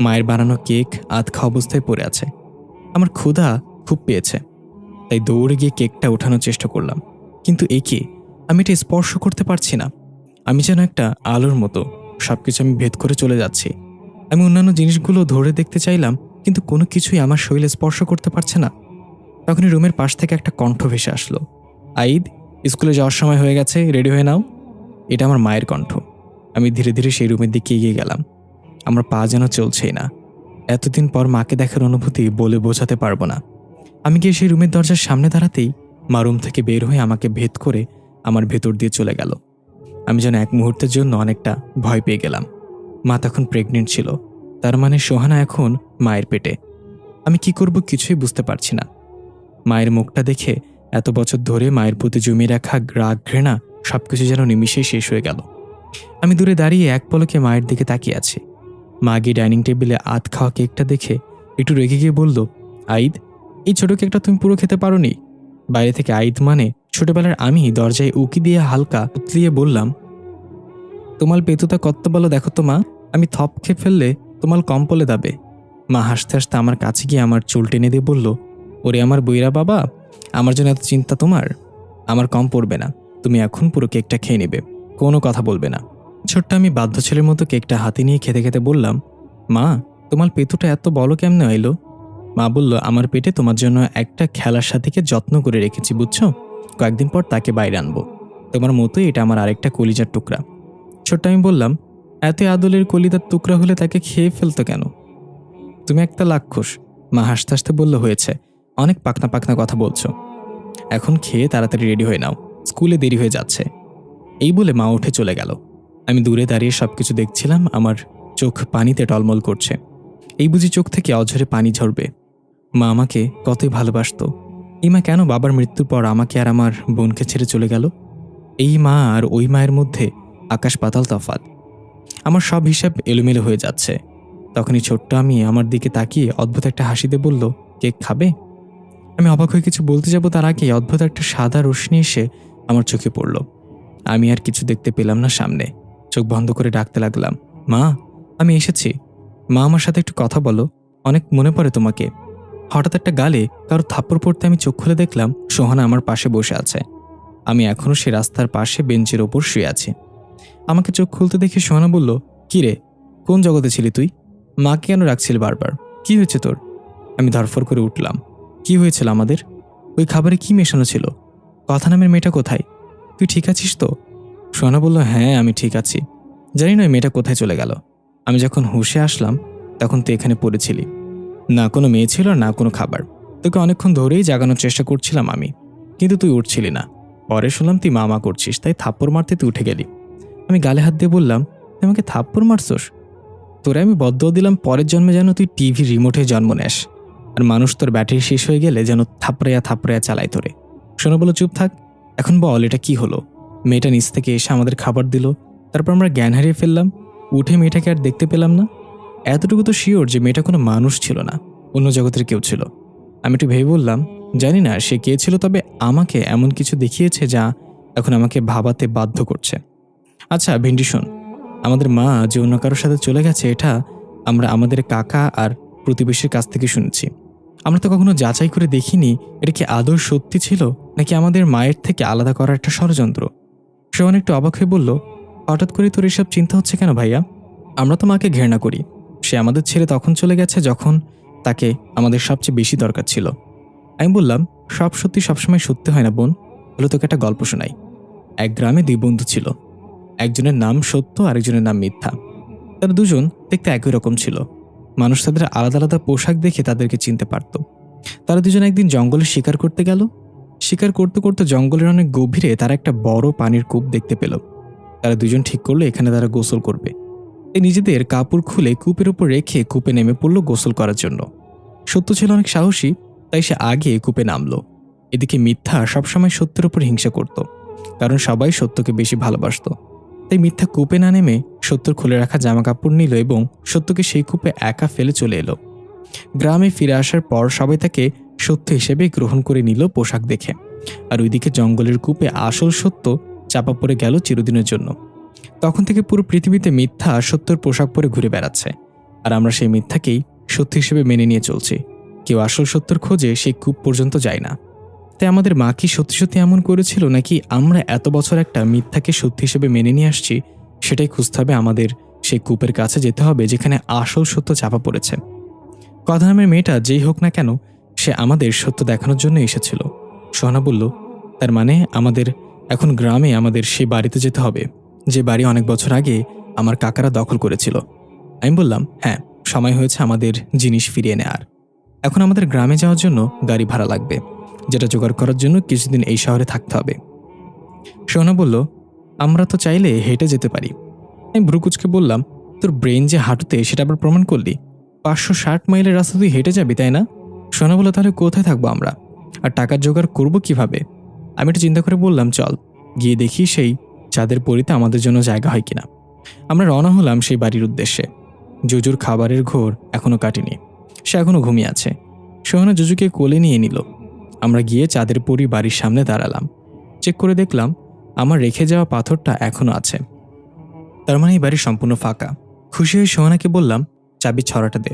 Speaker 1: মায়ের বানানো কেক আধ খাওয়া অবস্থায় পড়ে আছে। আমার ক্ষুধা খুব পেয়েছে, তাই দৌড়ে গিয়ে কেকটা ওঠানোর চেষ্টা করলাম। কিন্তু একে আমি এটা স্পর্শ করতে পারছি না। আমি যেন একটা আলোর মতো সবকিছু আমি ভেদ করে চলে যাচ্ছি। আমি অন্যান্য জিনিসগুলো ধরে দেখতে চাইলাম, কিন্তু কোনো কিছুই আমার শরীরে স্পর্শ করতে পারছে না। তখনই রুমের পাশ থেকে একটা কণ্ঠ ভেসে আসলো। আইদ, স্কুলে যাওয়ার সময় হয়ে গেছে, রেডি হয়ে নাও। এটা আমার মায়ের কণ্ঠ। আমি ধীরে ধীরে সেই রুমের দিকে এগিয়ে গেলাম। আমার পা যেন চলছেই না। এতদিন পর মাকে দেখার অনুভূতি বলে বোঝাতে পারবো না। আমি গিয়ে সেই রুমের দরজার সামনে দাঁড়াতেই মা রুম থেকে বের হয়ে আমাকে ভেদ করে আমার ভেতর দিয়ে চলে গেল। আমি যেন এক মুহূর্তের জন্য অনেকটা ভয় পেয়ে গেলাম। মা তখন প্রেগনেন্ট ছিল, তার মানে সোহানা এখন মায়ের পেটে। আমি কি করব কিছুই বুঝতে পারছি না। মায়ের মুখটা দেখে এত বছর ধরে মায়ের প্রতি জমিয়ে রাখা রাগ ঘৃণা সবকিছু যেন নিমিষেই শেষ হয়ে গেল। আমি দূরে দাঁড়িয়ে এক পলকে মায়ের দিকে তাকিয়ে আছি। মা গিয়ে ডাইনিং টেবিলে আধ খাওয়া কেকটা দেখে একটু রেগে গিয়ে বলল, আইদ, এই ছোট কেকটা তুমি পুরো খেতে পারোনি। বাইরে থেকে আইদ মানে ছোটবেলার আমি দরজায় উকি দিয়ে হালকা উতলিয়ে বললাম, তোমার পেতুতা কত বলো দেখো তো মা, আমি থপ খেয়ে ফেললে তোমার কম পলে দাবে। মা হাসতে হাসতে আমার কাছে গিয়ে আমার চুল টেনে দিয়ে বলল, ওরে আমার বইরা বাবা, আমার জন্য এত চিন্তা তোমার? আমার কম পড়বে না, তুমি এখন পুরো কেকটা খেয়ে নেবে, কোনো কথা বলবে না। ছোট্ট আমি বাধ্য ছেলের মতো কেকটা হাতে নিয়ে খেতে খেতে বললাম, মা, তোমার পেতুটা এত বড় কেমনে এলো? মা বলল, আমার পেটে তোমার জন্য একটা খেলার সাথীকে যত্ন করে রেখেছি, বুঝছো? কয়েকদিন পর তাকে বাইরে আনবো। তোমার মতোই এটা আমার আরেকটা কলিজার টুকরা। ছোট্ট আমি বললাম, এত আদলের কলিজার টুকরা হলে তাকে খেয়ে ফেলতো কেন? তুমি একটা লাক্ষুস। মা হাসতে হাসতে বলল, হয়েছে, অনেক পাকনা পাকনা কথা বলছো। এখন খেয়ে তাড়াতাড়ি রেডি হয়ে নাও, স্কুলে দেরি হয়ে যাচ্ছে। এই বলে মা উঠে চলে গেল। আমি দূরে দাঁড়িয়ে সবকিছু দেখছিলাম। আমার চোখ পানিতে টলমল করছে। এই বুঝি চোখ থেকে অঝরে পানি ঝরবে। মা আমাকে কতই ভালোবাসতো। এই মা কেন বাবার মৃত্যুর পর আমাকে আর আমার বোনকে ছেড়ে চলে গেল? এই মা আর ওই মায়ের মধ্যে আকাশ পাতাল তফাৎ। আমার সব হিসাব এলোমেলো হয়ে যাচ্ছে। তখনই ছোট্ট আমি আমার দিকে তাকিয়ে অদ্ভুত একটা হাসিতে বলল, কেক খাবে? আমি অবাক হয়ে কিছু বলতে যাব, তার আগে অদ্ভুত একটা সাদা রশ্মি এসে আমার চোখে পড়ল। আমি আর কিছু দেখতে পেলাম না সামনে। চোখ বন্ধ করে ডাকতে লাগলাম, মা, আমি এসেছি। মা, আমার সাথে একটু কথা বলো, অনেক মনে পড়ে তোমাকে। হঠাৎ একটা গালে কারো থাপ্পড় পড়তে আমি চোখ খুলে দেখলাম সোহানা আমার পাশে বসে আছে। আমি এখনও সে রাস্তার পাশে বেঞ্চের ওপর শুয়ে আছি। আমাকে চোখ খুলতে দেখে সোহানা বলল, কি রে, কোন জগতে ছিলি তুই? মাকে কেন রাখছিলি বারবার? কি হয়েছে তোর? আমি ধরফর করে উঠলাম। কি হয়েছিল আমাদের? ওই খাবারে কি মেশানো ছিল? কথা নামের মেয়েটা কোথায়? তুই ঠিক আছিস তো? সোহানা বলল, হ্যাঁ, আমি ঠিক আছি। জানি না ওই মেয়েটা কোথায় চলে গেল। আমি যখন হুঁশে আসলাম তখন তুই এখানে পড়েছিলি। না কোনো মেয়ে ছিল না কোনো খাবার। তোকে অনেকক্ষণ ধরেই জাগানোর চেষ্টা করছিলাম আমি, কিন্তু তুই উঠছিলি না। পরে শুনলাম তুই মা করছিস, তাই থাপ্পড় মারতে তুই উঠে গেলি। আমি গালে হাত দিয়ে বললাম, তুই আমাকে থাপ্পড় মারছোস? তোরে আমি বদদোয়া দিলাম পরের জন্মে যেন তুই টিভি রিমোটে জন্ম নেস। আর মানুষ তোর ব্যাটারি শেষ হয়ে গেলে যেন থাপড়াইয়া থাপড়াইয়া চালায় তোরে। সোনা বলল, চুপ থাক, এখন বল এটা কি হলো? মেয়েটা নিচ থেকে এসে আমাদের খাবার দিল, তারপর আমরা জ্ঞান হারিয়ে ফেললাম। উঠে মেয়েটাকে আর দেখতে পেলাম না। এতটুকু তো শিওর যে মেয়েটা কোনো মানুষ ছিল না, অন্য জগতের কেউ ছিল। আমি একটু ভেবে বললাম, জানি না সে কে ছিল, তবে আমাকে এমন কিছু দেখিয়েছে যা এখন আমাকে ভাবাতে বাধ্য করছে। আচ্ছা ভিন্ডি শোন, আমাদের মা যে অন্য কারোর সাথে চলে গেছে এটা আমরা আমাদের কাকা আর প্রতিবেশীর কাছ থেকে শুনেছি। আমরা তো কখনো যাচাই করে দেখিনি এটা কি আদৌ সত্যি ছিল নাকি আমাদের মায়ের থেকে আলাদা করার একটা ষড়যন্ত্র। সোহান একটু অবাক হয়ে বলল, হঠাৎ করে তোর এসব চিন্তা হচ্ছে কেন ভাইয়া? আমরা তো মাকে ঘৃণা করি। সে আমাদের ছেড়ে তখন চলে গেছে যখন তাকে আমাদের সবচেয়ে বেশি দরকার ছিল। আমি বললাম, সব সত্যি সবসময় সত্যি হয় না বোন। হলো তোকে একটা গল্প শোনাই। এক গ্রামে দুই বন্ধু ছিল। একজনের নাম সত্য, আরেকজনের নাম মিথ্যা। তারা দুজন দেখতে একই রকম ছিল। মানুষ তাদের আলাদা আলাদা পোশাক দেখে তাদেরকে চিনতে পারত। তারা দুজন একদিন জঙ্গলে শিকার করতে গেল। শিকার করতে করতে জঙ্গলের অনেক গভীরে তারা একটা বড় পানির কূপ দেখতে পেল। তারা দুজন ঠিক করলো এখানে তারা গোসল করবে। তাই নিজেদের কাপড় খুলে কূপের উপর রেখে কূপে নেমে পড়লো গোসল করার জন্য। সত্য ছিল অনেক সাহসী, তাই সে আগে কূপে নামলো। এদিকে মিথ্যা সবসময় সত্যের উপর হিংসা করত, কারণ সবাই সত্যকে বেশি ভালোবাসত। তাই মিথ্যা কূপে না নেমে সত্যর খুলে রাখা জামা কাপড় নিল এবং সত্যকে সেই কূপে একা ফেলে চলে এলো। গ্রামে ফিরে আসার পর সবাই তাকে সত্য হিসেবে গ্রহণ করে নিল পোশাক দেখে। আর ওইদিকে জঙ্গলের কূপে আসল সত্য চাপা পড়ে গেল চিরদিনের জন্য। তখন থেকে পুরো পৃথিবীতে মিথ্যা সত্যর পোশাক পরে ঘুরে বেড়াচ্ছে, আর আমরা সেই মিথ্যাকেই সত্য হিসেবে মেনে নিয়ে চলছি। কেউ আসল সত্যর খোঁজে সেই কূপ পর্যন্ত যায় না। তাই আমাদের মা কি সত্যি সত্যি এমন করেছিল, নাকি আমরা এত বছর একটা মিথ্যাকে সত্যি হিসেবে মেনে নিয়ে আসছি? সেটাই খুঁজতে হবে। আমাদের সেই কূপের কাছে যেতে হবে যেখানে আসল সত্য চাপা পড়েছে। কথা নামের মেয়েটা যেই হোক না কেন, সে আমাদের সত্য দেখানোর জন্য এসেছিল। সোহানা বলল, তার মানে আমাদের এখন গ্রামে আমাদের সেই বাড়িতে যেতে হবে, যে বাড়ি অনেক বছর আগে আমার কাকারা দখল করেছিল। আমি বললাম, হ্যাঁ, সময় হয়েছে আমাদের জিনিস ফিরিয়ে নেওয়ার। এখন আমাদের গ্রামে যাওয়ার জন্য গাড়ি ভাড়া লাগবে, যেটা জোগাড় করার জন্য কিছুদিন এই শহরে থাকতে হবে। সোহানা বলল, আমরা তো চাইলে হেঁটে যেতে পারি। আমি ভ্রুকুচকে বললাম, তোর ব্রেন যে হাঁটুতে সেটা আবার প্রমাণ করলি? 560 মাইলের রাস্তা তুই হেঁটে যাবি, তাই না? সোহানা বলল, তাহলে কোথায় থাকবো আমরা, আর টাকার জোগাড় করবো কিভাবে? আমি একটু চিন্তা করে বললাম, চল গিয়ে দেখি সেই চাঁদের পরিতে আমাদের জন্য জায়গা হয় কিনা। আমরা রওনা হলাম সেই বাড়ির উদ্দেশ্যে। জুজুর খাবারের ঘোর এখনো কাটেনি, সে এখনো ঘুমিয়ে আছে। সোহানা জুজুকে কোলে নিয়ে নিল। আমরা গিয়ে চাঁদের পরি বাড়ির সামনে দাঁড়ালাম। চেক করে দেখলাম আমার রেখে যাওয়া পাথরটা এখনো আছে। তার মানে এই বাড়ি সম্পূর্ণ ফাঁকা। খুশি হয়ে সোহানাকে বললাম, চাবির ছড়াটা দে।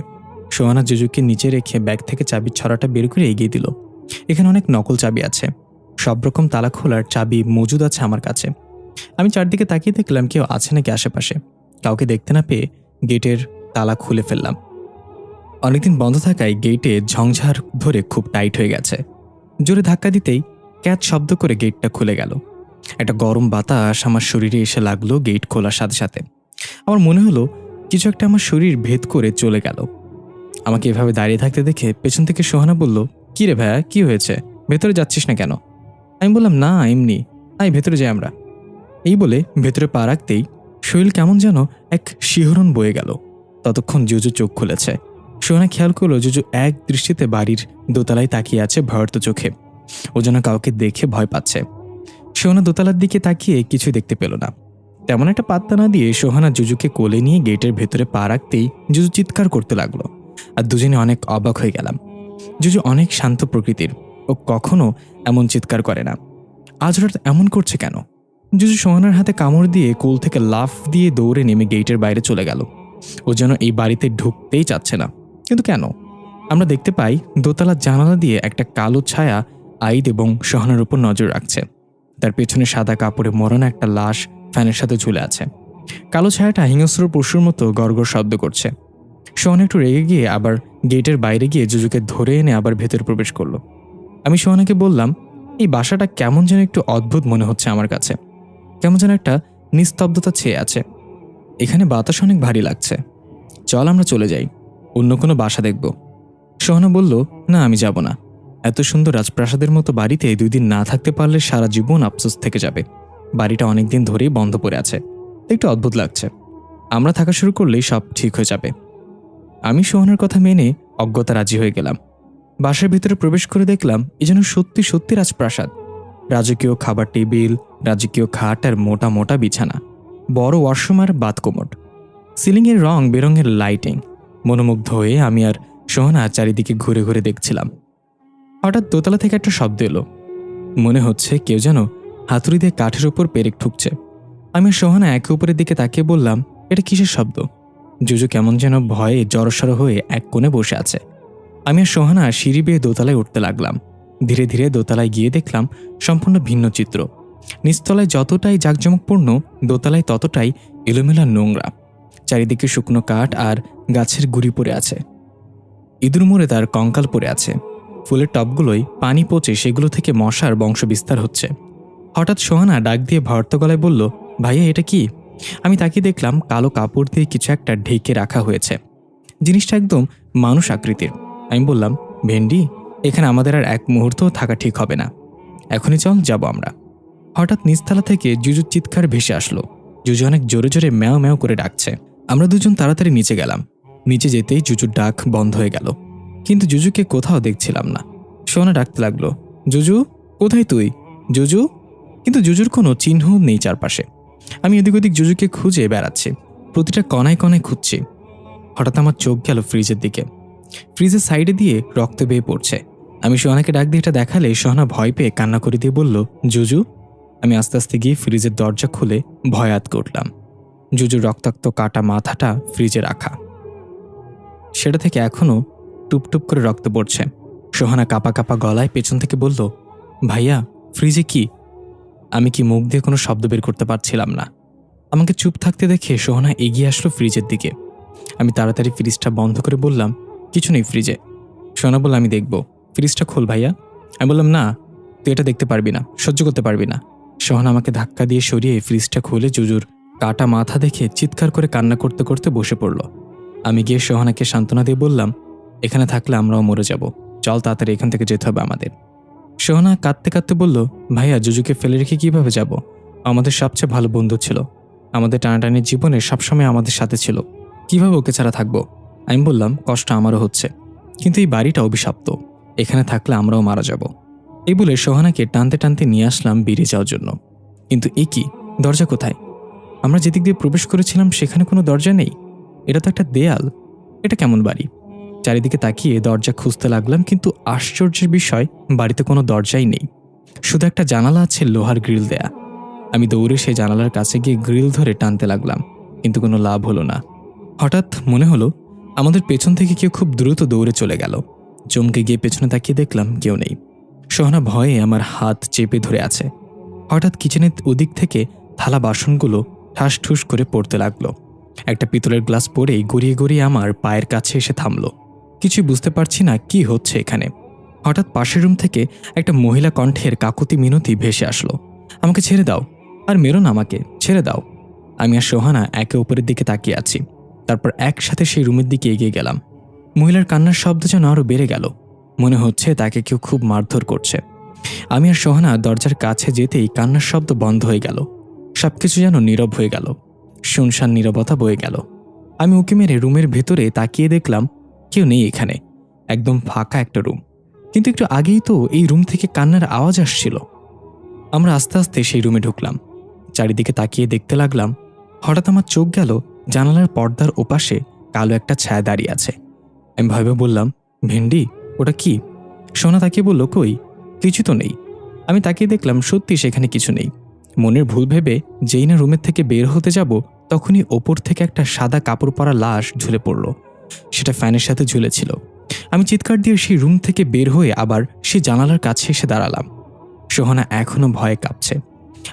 Speaker 1: সোহানা জুজুকে নিচে রেখে ব্যাগ থেকে চাবির ছড়াটা বের করে এগিয়ে দিল। এখানে অনেক নকল চাবি আছে, সব রকম তালা খোলার চাবি মজুদ আছে আমার কাছে। আমি চারদিকে তাকিয়ে দেখলাম কেউ আছে নাকি আশেপাশে। কাউকে দেখতে না পেয়ে গেটের তালা খুলে ফেললাম। অনেকদিন বন্ধ থাকায় গেটে ঝংঝার ধরে খুব টাইট হয়ে গেছে। জোরে ধাক্কা দিতেই ক্যাচ শব্দ করে গেটটা খুলে গেল। একটা গরম বাতাস আমার শরীরে এসে লাগলো গেট খোলার সাথে সাথে। আমার মনে হলো কিছু একটা আমার শরীর ভেদ করে চলে গেল। আমাকে এভাবে দাঁড়িয়ে থাকতে দেখে পেছন থেকে সোহানা বলল, কি রে ভাইয়া, কি হয়েছে? ভেতরে যাচ্ছিস না কেন? আমি বললাম, না এমনি, আই ভেতরে যাই আমরা। এই বলে ভেতরে পা রাখতেই শরীর কেমন যেন এক শিহরণ বয়ে গেল। ততক্ষণ জুজু চোখ খুলেছে। সোহানা খেয়াল করলো জুজু এক দৃষ্টিতে বাড়ির দোতলায় তাকিয়ে আছে ভয়ার্ত চোখে। ও যেন কাউকে দেখে ভয় পাচ্ছে। সোহানা দোতলার দিকে তাকিয়ে কিছু দেখতে পেল না। তেমন একটা পাত্তা না দিয়ে সোহানা জুজুকে কোলে নিয়ে গেটের ভেতরে পা রাখতেই জুজু চিৎকার করতে লাগলো। আর দুজনে অনেক অবাক হয়ে গেলাম। জুজু অনেক শান্ত প্রকৃতির, ও কখনো এমন চিৎকার করে না। আজ হঠাৎ এমন করছে কেন? জুজু সোহানার হাতে কামড় দিয়ে কোল থেকে লাফ দিয়ে দৌড়ে নেমে গেটের বাইরে চলে গেল। ও যেন এই বাড়িতে ঢুকতেই চাচ্ছে না। কিন্তু কেন? আমরা দেখতে পাই দোতলার জানালা দিয়ে একটা কালো ছায়া আইদ এবং সোহানার উপর নজর রাখছে। তার পেছনে সাদা কাপড়ে মোড়ানো একটা লাশ ফ্যানের সাথে ঝুলে আছে। কালো ছায়াটা হিংস্র পশুর মতো গড়গড় শব্দ করছে। সোহানা একটু রেগে গিয়ে আবার গেটের বাইরে গিয়ে জুজুকে ধরে এনে আবার ভেতরে প্রবেশ করলো। আমি সোহানাকে বললাম, এই বাসাটা কেমন যেন একটু অদ্ভুত মনে হচ্ছে আমার কাছে। কেমন যেন একটা নিস্তব্ধতা ছেয়ে আছে। এখানে বাতাস অনেক ভারী লাগছে। চল আমরা চলে যাই, অন্য কোনো বাসা দেখব। সোহানা বলল, না আমি যাব না। এত সুন্দর রাজপ্রাসাদের মতো বাড়িতে 2 দিন না থাকতে পারলে সারা জীবন আফসোস থেকে যাবে। বাড়িটা অনেকদিন ধরেই বন্ধ পড়ে আছে, একটু অদ্ভুত লাগছে। আমরা থাকা শুরু করলেই সব ঠিক হয়ে যাবে। আমি সোহানার কথা মেনে অজ্ঞতা রাজি হয়ে গেলাম। বাসার ভিতরে প্রবেশ করে দেখলাম এ যেন সত্যি সত্যি রাজপ্রাসাদ। রাজকীয় খাবার টেবিল, রাজকীয় খাট আর মোটা মোটা বিছানা, বড় ওয়াশরুম আর বাথকোমোড, সিলিংয়ের রং বেরঙের লাইটিং। মনোমুগ্ধ হয়ে আমি আর সোহানা চারিদিকে ঘুরে ঘুরে দেখছিলাম। হঠাৎ দোতলা থেকে একটা শব্দ এলো। মনে হচ্ছে কেউ যেন হাতুড়ি দিয়ে কাঠের উপর পেরেক ঠুকছে। আমি আর সোহানা একে অপরের দিকে তাকিয়ে বললাম, এটা কিসের শব্দ? জুজু কেমন যেন ভয়ে জড়সড় হয়ে এক কোণে বসে আছে। আমি আর সোহানা সিঁড়ি বেয়ে দোতলায় উঠতে লাগলাম। ধীরে ধীরে দোতলায় গিয়ে দেখলাম সম্পূর্ণ ভিন্ন চিত্র। নিচতলায় যতটাই জাঁকজমকপূর্ণ, দোতলায় ততটাই এলোমেলা নোংরা। চারিদিকে শুকনো কাঠ আর গাছের গুঁড়ি পড়ে আছে। ইঁদুর মরে তার কঙ্কাল পড়ে আছে। ফুলের টবগুলোয় পানি পচে সেগুলো থেকে মশার বংশ বিস্তার হচ্ছে। হঠাৎ সোহানা ডাক দিয়ে ভর্ত গলায় বলল, ভাইয়া এটা কি? আমি তাকিয়ে দেখলাম কালো কাপড় দিয়ে কিছু একটা ঢেকে রাখা হয়েছে। জিনিসটা একদম মানুষ আকৃতির। আমি বললাম, ভেন্ডি, এখানে আমাদের আর এক মুহূর্তও থাকা ঠিক হবে না, এখনই চল যাব আমরা। হঠাৎ নিচতলা থেকে জুজুর চিৎকার ভেসে আসলো। জুজু অনেক জোরে জোরে ম্যাও ম্যাও করে ডাকছে। আমরা দুজন তাড়াতাড়ি নিচে গেলাম। নিচে যেতেই জুজুর ডাক বন্ধ হয়ে গেল, কিন্তু জুজুকে কোথাও দেখছিলাম না। সোনা ডাকতে লাগলো, জুজু কোথায় তুই? জুজু, কিন্তু জুজুর কোনো চিহ্ন নেই চারপাশে। আমি এদিক ওদিক জুজুকে খুঁজে বেড়াচ্ছি, প্রতিটা কণায় কণায় খুঁজছি। হঠাৎ আমার চোখ গেল ফ্রিজের দিকে। ফ্রিজের সাইডে দিয়ে রক্ত বেয়ে পড়ছে। আমি সোহানাকে ডাক দিয়ে এটা দেখালে সোহানা ভয় পেয়ে কান্না করে দিয়ে বলল, জুজু। আমি আস্তে আস্তে গিয়ে ফ্রিজের দরজা খুলে ভয় আঁতকে উঠলাম। জুজুর রক্তাক্ত কাটা মাথাটা ফ্রিজে রাখা, সেটা থেকে এখনও টুপটুপ করে রক্ত পড়ছে। সোহানা কাঁপা কাঁপা গলায় পেছন থেকে বলল, ভাইয়া ফ্রিজে কি? আমি কি মুখ দিয়ে কোনো শব্দ বের করতে পারছিলাম না। আমাকে চুপ থাকতে দেখে সোহানা এগিয়ে আসলো ফ্রিজের দিকে। আমি তাড়াতাড়ি ফ্রিজটা বন্ধ করে বললাম, কিছু নেই ফ্রিজে। সোহানা বলল, আমি দেখব। ফ্রিজটা খোল ভাইয়া। আমি বললাম, না, তুই এটা দেখতে পারবি না, সহ্য করতে পারবি না। সোহানা আমাকে ধাক্কা দিয়ে সরিয়ে ফ্রিজটা খুলে জুজুর কাটা মাথা দেখে চিৎকার করে কান্না করতে করতে বসে পড়ল। আমি গিয়ে সোহানাকে সান্ত্বনা দিয়ে বললাম, এখানে থাকলে আমরাও মরে যাব, চল তাড়াতাড়ি এখান থেকে যেতে হবে আমাদের। সোহানা কাঁদতে কাঁদতে বলল, ভাইয়া জুজুকে ফেলে রেখে কিভাবে যাব? আমাদের সবচেয়ে ভালো বন্ধু ছিল, আমাদের টানাটানির জীবনে সবসময় আমাদের সাথে ছিল, কিভাবে ওকে ছাড়া থাকবো? আমি বললাম, কষ্ট আমারও হচ্ছে, কিন্তু এই বাড়িটা অভিশপ্ত, এখানে থাকলে আমরাও মারা যাব। এই বলে সোহানাকে টানতে টানতে নিয়ে আসলাম বেরিয়ে যাওয়ার জন্য। কিন্তু এ কি, দরজা কোথায়? আমরা যেদিক দিয়ে প্রবেশ করেছিলাম সেখানে কোনো দরজা নেই। এটা তো একটা দেয়াল, এটা কেমন বাড়ি? চারিদিকে তাকিয়ে দরজা খুঁজতে লাগলাম, কিন্তু আশ্চর্যের বিষয়, বাড়িতে কোনো দরজাই নেই, শুধু একটা জানালা আছে লোহার গ্রিল দেয়া। আমি দৌড়ে সেই জানালার কাছে গিয়ে গ্রিল ধরে টানতে লাগলাম, কিন্তু কোনো লাভ হলো না। হঠাৎ মনে হলো আমাদের পেছন থেকে কেউ খুব দ্রুত দৌড়ে চলে গেল। চমকে গিয়ে পেছনে তাকিয়ে দেখলাম কেউ নেই। সোহানা ভয়ে আমার হাত চেপে ধরে আছে। হঠাৎ কিচেনের ওদিক থেকে থালা বাসনগুলো ঠাস ঠুস করে পড়তে লাগলো। একটা পিতলের গ্লাস পড়েই গড়িয়ে গড়িয়ে আমার পায়ের কাছে এসে থামলো। কিছুই বুঝতে পারছি না কি হচ্ছে এখানে। হঠাৎ পাশের রুম থেকে একটা মহিলা কণ্ঠের কাকুতি মিনতি ভেসে আসলো, আমাকে ছেড়ে দাও, আর মেরো না, আমাকে ছেড়ে দাও। আমি আর সোহানা একে অপরের দিকে তাকিয়ে আছি। তারপর একসাথে সেই রুমের দিকে এগিয়ে গেলাম। মহিলার কান্নার শব্দ যেন আরও বেড়ে গেল, মনে হচ্ছে তাকে কেউ খুব মারধর করছে। আমি আর সোহানা দরজার কাছে যেতেই কান্নার শব্দ বন্ধ হয়ে গেল। সবকিছু যেন নীরব হয়ে গেল, শুনশান নীরবতা বয়ে গেল। আমি উঁকি মেরে রুমের ভেতরে তাকিয়ে দেখলাম কেউ নেই এখানে, একদম ফাঁকা একটা রুম। কিন্তু একটু আগেই তো এই রুম থেকে কান্নার আওয়াজ আসছিল। আমরা আস্তে আস্তে সেই রুমে ঢুকলাম, চারিদিকে তাকিয়ে দেখতে লাগলাম। হঠাৎ আমার চোখ গেল জানালার পর্দার ওপাশে কালো একটা ছায়া দাঁড়িয়ে আছে। আমি ভেবে বললাম, ভেন্ডি, ওটা কি? সোনা তাকিয়ে বলল, কই, কিছু তো নেই। আমি তাকিয়ে দেখলাম সত্যি সেখানে কিছু নেই। মনের ভুল ভেবে যেই না রুমের থেকে বের হতে যাব, তখনই ওপর থেকে একটা সাদা কাপড় পরা লাশ ঝুলে পড়ল। সেটা ফ্যানের সাথে ঝুলেছিল। আমি চিৎকার দিয়ে সেই রুম থেকে বের হয়ে আবার সেই জানালার কাছে এসে দাঁড়ালাম। সোহানা এখনো ভয়ে কাঁপছে।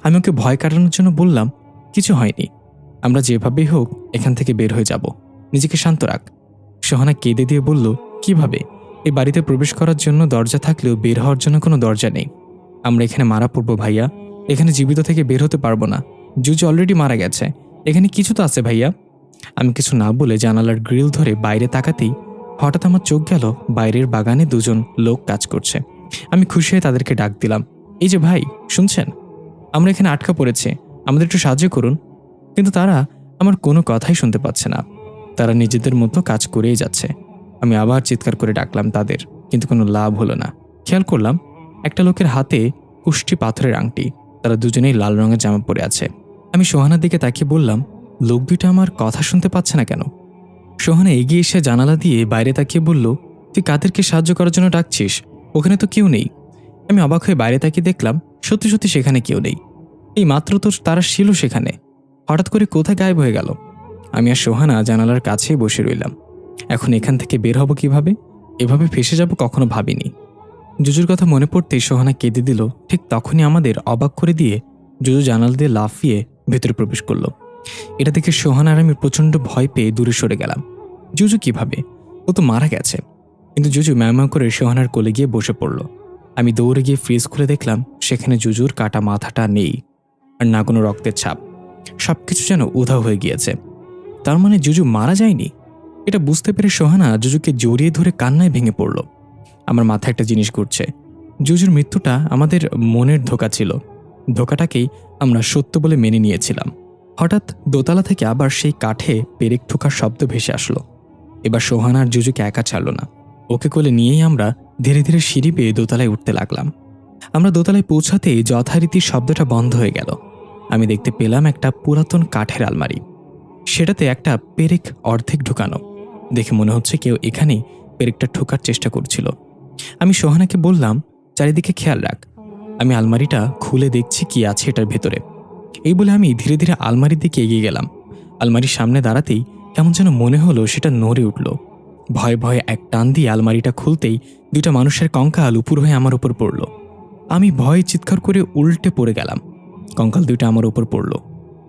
Speaker 1: আমি ওকে ভয় কাটানোর জন্য বললাম, কিছু হয়নি, আমরা যেভাবেই হোক এখান থেকে বের হয়ে যাব, নিজেকে শান্ত রাখ। সোহানা কেঁদে দিয়ে বলল, কিভাবে? এই বাড়িতে প্রবেশ করার জন্য দরজা থাকলেও বের হওয়ার জন্য কোনো দরজা নেই। আমরা এখানে মারা পড়বো ভাইয়া, এখানে জীবিত থেকে বের হতে পারবো না। জুজু অলরেডি মারা গেছে, এখানে কিছু তো আছে ভাইয়া। আমি কিছু না বলে জানালার গ্রিল ধরে বাইরে তাকাতেই হঠাৎ আমার চোখ গেল বাইরের বাগানে দুজন লোক কাজ করছে। আমি খুশি হয়ে তাদেরকে ডাক দিলাম, এই যে ভাই, শুনছেন? আমরা এখানে আটকা পড়েছি, আমাদের একটু সাহায্য করুন। কিন্তু তারা আমার কোনো কথাই শুনতে পাচ্ছে না, তারা নিজেদের মতো কাজ করেই যাচ্ছে। আমি আবার চিৎকার করে ডাকলাম তাদের, কিন্তু কোনো লাভ হলো না। খেয়াল করলাম একটা লোকের হাতে কুষ্টি পাথরের আংটি। তারা দুজনেই লাল রঙের জামা পরে আছে। আমি সোহানার দিকে তাকিয়ে বললাম, লোক দুইটা আমার কথা শুনতে পাচ্ছে না কেন? সোহানা এগিয়ে এসে জানালা দিয়ে বাইরে তাকিয়ে বলল, তুই কাদেরকে সাহায্য করার জন্য ডাকছিস? ওখানে তো কেউ নেই। আমি অবাক হয়ে বাইরে তাকিয়ে দেখলাম সত্যি সত্যি সেখানে কেউ নেই। এই মাত্র তো তারা ছিল সেখানে, হঠাৎ করে কোথায় গায়েব হয়ে গেল? আমি আর সোহানা জানালার কাছেই বসে রইলাম। এখন এখান থেকে বের হব কিভাবে? এভাবে ফেসে যাব কখনো ভাবিনি। জুজুর কথা মনে পড়তেই সোহানা কেঁদে দিল। ঠিক তখনই আমাদের অবাক করে দিয়ে জুজু জানালা দিয়ে লাফিয়ে ভেতরে প্রবেশ করলো। এটা দেখে সোহানা আর আমি প্রচণ্ড ভয় পেয়ে দূরে সরে গেলাম। জুজু কিভাবে? ও তো মারা গেছে। কিন্তু জুজু ম্যাও করে সোহানার কোলে গিয়ে বসে পড়ল। আমি দৌড়ে গিয়ে ফ্রিজ খুলে দেখলাম সেখানে জুজুর কাটা মাথাটা নেই, আর না কোনো রক্তের ছাপ। সবকিছু যেন উধাও হয়ে গিয়েছে। তার মানে জুজু মারা যায়নি। এটা বুঝতে পেরে সোহানা জুজুকে জড়িয়ে ধরে কান্নায় ভেঙে পড়ল। আমার মাথায় একটা জিনিস ঘুরছে, জুজুর মৃত্যুটা আমাদের মনের ধোঁকা ছিল। ধোঁকাটাকেই আমরা সত্য বলে মেনে নিয়েছিলাম। হঠাৎ দোতলা থেকে আবার সেই কাঠে পেরেক ঠোকার শব্দ ভেসে আসলো। এবার সোহানা আর জুজুকে একা ছাড়ল না। ওকে কোলে নিয়েই আমরা ধীরে ধীরে সিঁড়ি বেয়ে দোতলায় উঠতে লাগলাম। আমরা দোতলায় পৌঁছাতেই যথারীতি শব্দটা বন্ধ হয়ে গেল। আমি দেখতে পেলাম একটা পুরাতন কাঠের আলমারি। সেটাতে একটা পেরেক অর্ধেক ঢুকানো। দেখে মনে হচ্ছে কেউ এখানেই পেরেকটা ঠোকার চেষ্টা করছিল। আমি সোহানাকে বললাম, চারিদিকে খেয়াল রাখ। আমি আলমারিটা খুলে দেখছি কি আছে এটার ভেতরে। এই বলে আমি ধীরে ধীরে আলমারির দিকে এগিয়ে গেলাম। আলমারির সামনে দাঁড়াতেই কেমন যেন মনে হলো সেটা নড়ে উঠল। ভয়ে ভয়ে এক টান দিয়ে আলমারিটা খুলতেই দুইটা মানুষের কঙ্কাল উপর হয়ে আমার উপর পড়ল। আমি ভয়ে চিৎকার করে উল্টে পড়ে গেলাম। কঙ্কাল দুইটা আমার উপর পড়ল।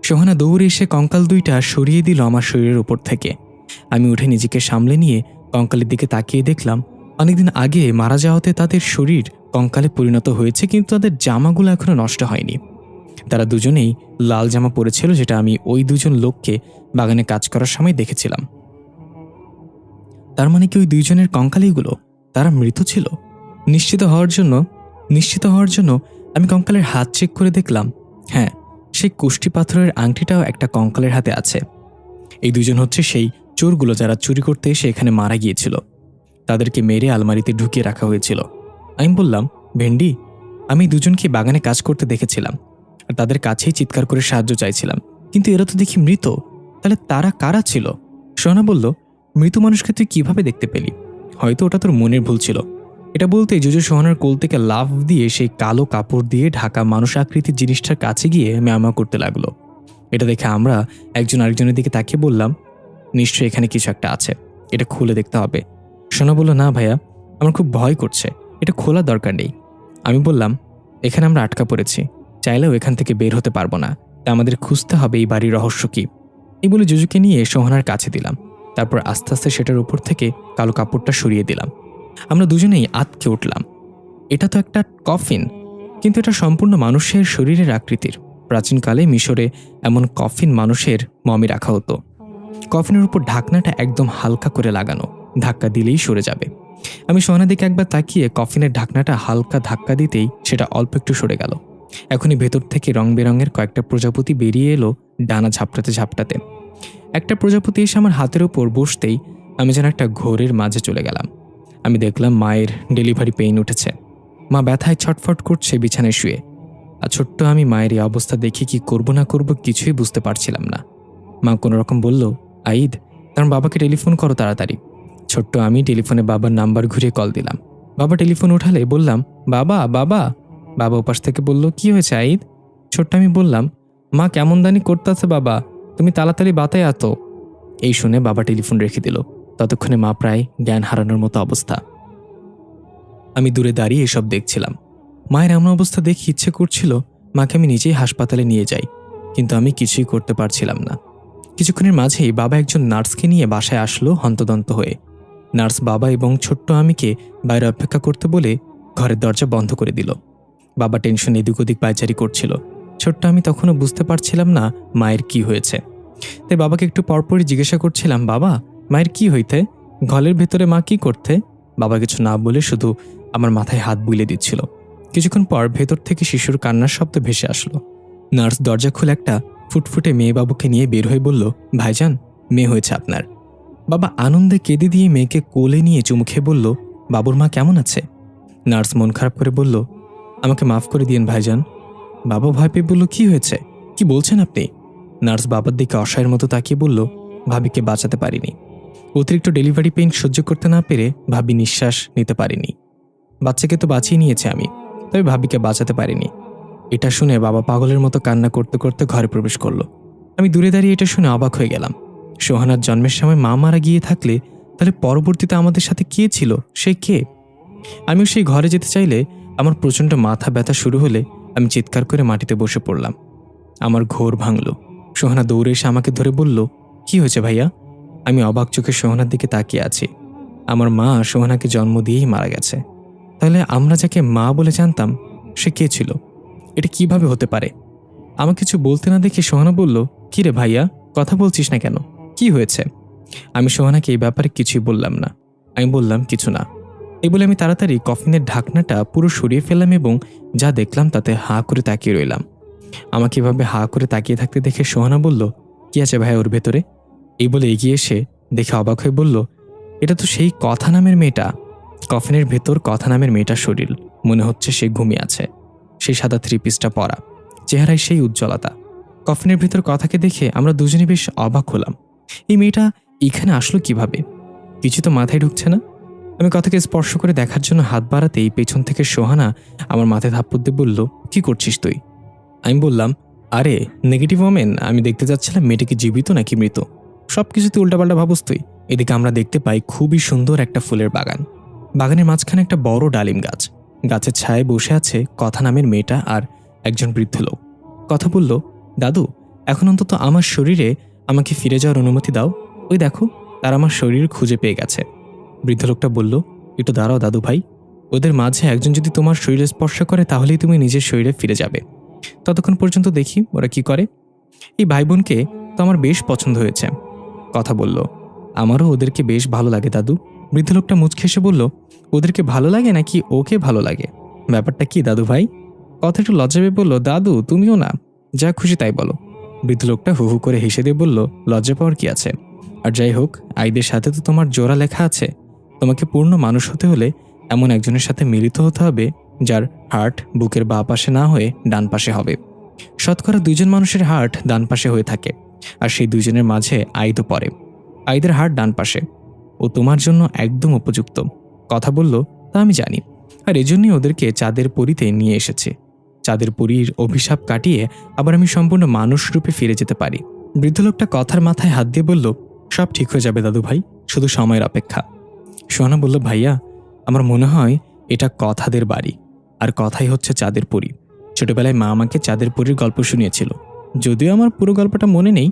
Speaker 1: সোহানা দৌড়ে এসে কঙ্কাল দুইটা সরিয়ে দিল আমার শরীরের উপর থেকে। আমি উঠে নিজেকে সামলে নিয়ে কঙ্কালের দিকে তাকিয়ে দেখলাম অনেকদিন আগে মারা যাওয়াতে তাদের শরীর কঙ্কালে পরিণত হয়েছে, কিন্তু তাদের জামাগুলো এখনো নষ্ট হয়নি। তারা দুজনেই লাল জামা পরেছিল, যেটা আমি ওই দুজন লোককে বাগানে কাজ করার সময় দেখেছিলাম। তার মানে কি ওই দুইজনের কঙ্কালইগুলো? তারা মৃত ছিল? নিশ্চিত হওয়ার জন্য আমি কঙ্কালের হাত চেক করে দেখলাম, হ্যাঁ, সেই কুষ্টি পাথরের আংটিটাও একটা কঙ্কালের হাতে আছে। এই দুজন হচ্ছে সেই চোরগুলো যারা চুরি করতে এসে এখানে মারা গিয়েছিল। তাদেরকে মেরে আলমারিতে ঢুকিয়ে রাখা হয়েছিল। আমি বললাম, ভেন্ডি, আমি দুজনকে বাগানে কাজ করতে দেখেছিলাম আর তাদের কাছেই চিৎকার করে সাহায্য চাইছিলাম, কিন্তু এরা তো দেখি মৃত। তাহলে তারা কারা ছিল? সোনা বলল, মৃত মানুষকে তুই কিভাবে দেখতে পেলি? হয়তো ওটা তোর মনের ভুল ছিল। এটা বলতে জুজু সোহানার কোল থেকে লাফ দিয়ে সেই কালো কাপড় দিয়ে ঢাকা মানুষ আকৃতির জিনিসটার কাছে গিয়ে ম্যামা করতে লাগলো। এটা দেখে আমরা একজন আরেকজনের দিকে তাকিয়ে বললাম, নিশ্চয়ই এখানে কিছু একটা আছে, এটা খুলে দেখতে হবে। সোনা বলল, না ভাইয়া, আমার খুব ভয় করছে, এটা খোলার দরকার নেই। আমি বললাম, এখানে আমরা আটকা পড়েছি, চাইলেও এখান থেকে বের হতে পারবো না, তা আমাদের খুঁজতে হবে এই বাড়ির রহস্য কি। এই বলে জুজুকে নিয়ে সোহানার কাছে দিলাম। তারপর আস্তে আস্তে সেটার উপর থেকে কালো কাপড়টা সরিয়ে দিলাম। আমরা দুজনেই আতকে উঠলাম। এটা তো একটা কফিন, কিন্তু এটা সম্পূর্ণ মানুষের শরীরের আকৃতির। প্রাচীনকালে মিশরে এমন কফিন মানুষের মমি রাখা হতো। কফিনের উপর ঢাকনাটা একদম হালকা করে লাগানো, ধাক্কা দিলেই সরে যাবে। আমি সোহানার দিকে একবার তাকিয়ে কফিনের ঢাকনাটা হালকা ধাক্কা দিতেই সেটা অল্প একটু সরে গেল। এখনই ভেতর থেকে রং বেরঙের কয়েকটা প্রজাপতি বেরিয়ে এলো ডানা ঝাপটাতে ঝাপটাতে। একটা প্রজাপতি এসে আমার হাতের ওপর বসতেই আমি যেন একটা ঘোরের মাঝে চলে গেলাম। আমি দেখলাম মায়ের ডেলিভারি পেইন উঠেছে। মা ব্যথায় ছটফট করছে বিছানায় শুয়ে। আর ছোট্ট আমি মায়ের এই অবস্থা দেখে কি করব না করব কিছুই বুঝতে পারছিলাম না। মা কোনো রকম বলল, আইদ, তার বাবাকে টেলিফোন করো তাড়াতাড়ি। ছোট্ট আমি টেলিফোনে বাবার নাম্বার ঘুরিয়ে কল দিলাম। বাবা টেলিফোন উঠালে বললাম, বাবা বাবা। বাবা ওপাশ থেকে বলল, কি হয়েছে আইদ? ছোট্ট আমি বললাম, মা কেমন দানি করতেছে বাবা, তুমি তাড়াতাড়ি বাতায় আতো। এই শুনে বাবা টেলিফোন রেখে দিল। ততক্ষণে মা প্রায় জ্ঞান হারানোর মতো অবস্থা। আমি দূরে দাঁড়িয়ে এসব দেখছিলাম। মায়ের এমন অবস্থা দেখে ইচ্ছে করছিল মাকে আমি নিজেই হাসপাতালে নিয়ে যাই, কিন্তু আমি কিছুই করতে পারছিলাম না। কিছুক্ষণের মাঝেই বাবা একজন নার্সকে নিয়ে বাসায় আসলো হন্তদন্ত হয়ে। নার্স বাবা এবং ছোট্ট আমিকে বাইরে অপেক্ষা করতে বলে ঘরের দরজা বন্ধ করে দিল। বাবা টেনশন এদিক ওদিক পায়চারি করছিল। ছোট্ট আমি তখনও বুঝতে পারছিলাম না মায়ের কি হয়েছে। তাই বাবাকে একটু পরপরই জিজ্ঞাসা করছিলাম, বাবা, মায়ের কি হইতে? ঘরের ভেতরে মা কি করতে? বাবা কিছু না বলে শুধু আমার মাথায় হাত বুলিয়ে দিচ্ছিল। কিছুক্ষণ পর ভেতর থেকে শিশুর কান্নার শব্দ ভেসে আসলো। নার্স দরজা খুলে একটা ফুটফুটে মেয়ে বাবুকে নিয়ে বের হয়ে বলল, ভাইজান, মেয়ে হয়েছে আপনার। বাবা আনন্দে কেঁদে দিয়ে মেয়েকে কোলে নিয়ে চুমু খেয়ে বলল, বাবুর মা কেমন আছে? নার্স মন খারাপ করে বলল, আমাকে মাফ করে দিন ভাইজান। বাবা ভয় পেয়ে বলল, কি হয়েছে, কি বলছেন আপনি? নার্স বাবার দিকে অসহায়ের মতো তাকিয়ে বলল, ভাবিকে বাঁচাতে পারিনি। অতিরিক্ত ডেলিভারি পেইন সহ্য করতে না পেরে ভাবি নিঃশ্বাস নিতে পারিনি। বাচ্চাকে তো বাঁচিয়ে নিয়েছে আমি, তবে ভাবিকে বাঁচাতে পারিনি। এটা শুনে বাবা পাগলের মতো কান্না করতে করতে ঘরে প্রবেশ করলো। আমি দূরে দাঁড়িয়ে এটা শুনে অবাক হয়ে গেলাম। সোহানার জন্মের সময় মা মারা গিয়ে থাকলে তাহলে পরবর্তীতে আমাদের সাথে কে ছিল, সে কে? আমিও সেই ঘরে যেতে চাইলে আমার প্রচণ্ড মাথা ব্যথা শুরু হলে আমি চিৎকার করে মাটিতে বসে পড়লাম। আমার ঘোর ভাঙল। সোহানা দৌড়ে এসে আমাকে ধরে বলল, কি হয়েছে ভাইয়া? আমি অবাক চোখে সোহানার দিকে তাকিয়ে আছি। আমার মা সোহানাকে জন্ম দিয়েই মারা গেছে। তাহলে আমরা যাকে মা বলে জানতাম সে কে ছিল? এটা কিভাবে হতে পারে? আমাকে কিছু বলতে না দেখে সোহানা বলল, কি রে ভাইয়া, কথা বলছিস না কেন, কি হয়েছে? আমি সোহানাকে এই ব্যাপারে কিছুই বললাম না। আমি বললাম, কিছু না। এই বলে আমি তাড়াতাড়ি কফিনের ঢাকনাটা পুরো সরিয়ে ফেললাম এবং যা দেখলাম তাতে হাঁ করে তাকিয়ে রইলাম। আমাকে এভাবে হাঁ করে তাকিয়ে থাকতে দেখে সোহানা বলল, কি আছে ভাইয়া ওর ভেতরে? এই বলে এগিয়ে এসে দেখে অবাক হয়ে বলল, এটা তো সেই কথা নামের মেয়েটা। কফিনের ভেতর কথা নামের মেয়েটার শরীর, মনে হচ্ছে সে ঘুমিয়ে আছে। সেই সাদা থ্রি পিসটা পরা, চেহারায় সেই উজ্জ্বলতা। কফিনের ভেতর কথাকে দেখে আমরা দুজনে বেশ অবাক হলাম। এই মেয়েটা এখানে আসলো কিভাবে? কিছু তো মাথায় ঢুকছে না। আমি কথাকে স্পর্শ করে দেখার জন্য হাত বাড়াতেই পেছন থেকে সোহানা আমার মাথায় থাপ্পড় দিয়ে বলল, কি করছিস তুই? আমি বললাম, আরে নেগেটিভ ওমেন, আমি দেখতে যাচ্ছিলাম মেয়েটা কি জীবিত নাকি মৃত। সব কিছুতে উল্টাপাল্টা ভাবস তুই। এদিকে আমরা দেখতে পাই খুবই সুন্দর একটা ফুলের বাগান। বাগানের মাঝখানে একটা বড় ডালিম গাছ। গাছের ছায়ায় বসে আছে কথা নামের মেয়েটা আর একজন বৃদ্ধ লোক। কথা বলল, দাদু, এখন অন্তত আমার শরীরে আমাকে ফিরে যাওয়ার অনুমতি দাও। ওই দেখো, তার আমার শরীর খুঁজে পেয়ে গেছে। বৃদ্ধ লোকটা বলল, একটু দাঁড়াও দাদু ভাই, ওদের মাঝে একজন যদি তোমার শরীরে স্পর্শ করে তাহলেই তুমি নিজের শরীরে ফিরে যাবে। ততক্ষণ পর্যন্ত দেখি ওরা কি করে। এই ভাই বোনকে তো আমার বেশ পছন্দ হয়েছে। কথা বলল, আমারও ওদেরকে বেশ ভালো লাগে দাদু। বৃদ্ধ লোকটা মুচকে এসে বলল, ওদেরকে ভালো লাগে নাকি ওকে ভালো লাগে? ব্যাপারটা কি দাদু ভাই? কথা একটু লজ্জা পেয়ে বলল, দাদু তুমিও না, যা খুশি তাই বলো। বৃদ্ধ লোকটা হু হু করে হেসে দিয়ে বলল, লজ্জা পাওয়ার কি আছে? আর যাই হোক, আইদের সাথে তো তোমার জোড়া লেখা আছে। তোমাকে পূর্ণ মানুষ হতে হলে এমন একজনের সাথে মিলিত হতে হবে যার হার্ট বুকের বাঁ পাশে না হয়ে ডান পাশে হবে। শতকরা 2 জন মানুষের হার্ট ডান পাশে হয়ে থাকে, আর সেই 2 জনের মাঝে আইদও পড়ে। আইদের হার্ট ডান পাশে। ও তোমার জন্য একদম উপযুক্ত। কথা বলল, তা আমি জানি, আর এজন্যই ওদেরকে চাঁদের পরীতে নিয়ে এসেছে। চাঁদের পরীর অভিশাপ কাটিয়ে আবার আমি সম্পূর্ণ মানুষ রূপে ফিরে যেতে পারি। বৃদ্ধ লোকটা কথার মাথায় হাত দিয়ে বলল, সব ঠিক হয়ে যাবে দাদু ভাই, শুধু সময়ের অপেক্ষা। সোহানা বলল, ভাইয়া, আমার মনে হয় এটা কথাদের বাড়ি, আর কথাই হচ্ছে চাঁদের পরী। ছোটবেলায় মা আমাকে চাঁদের পরীর গল্প শুনিয়েছিল। যদিও আমার পুরো গল্পটা মনে নেই,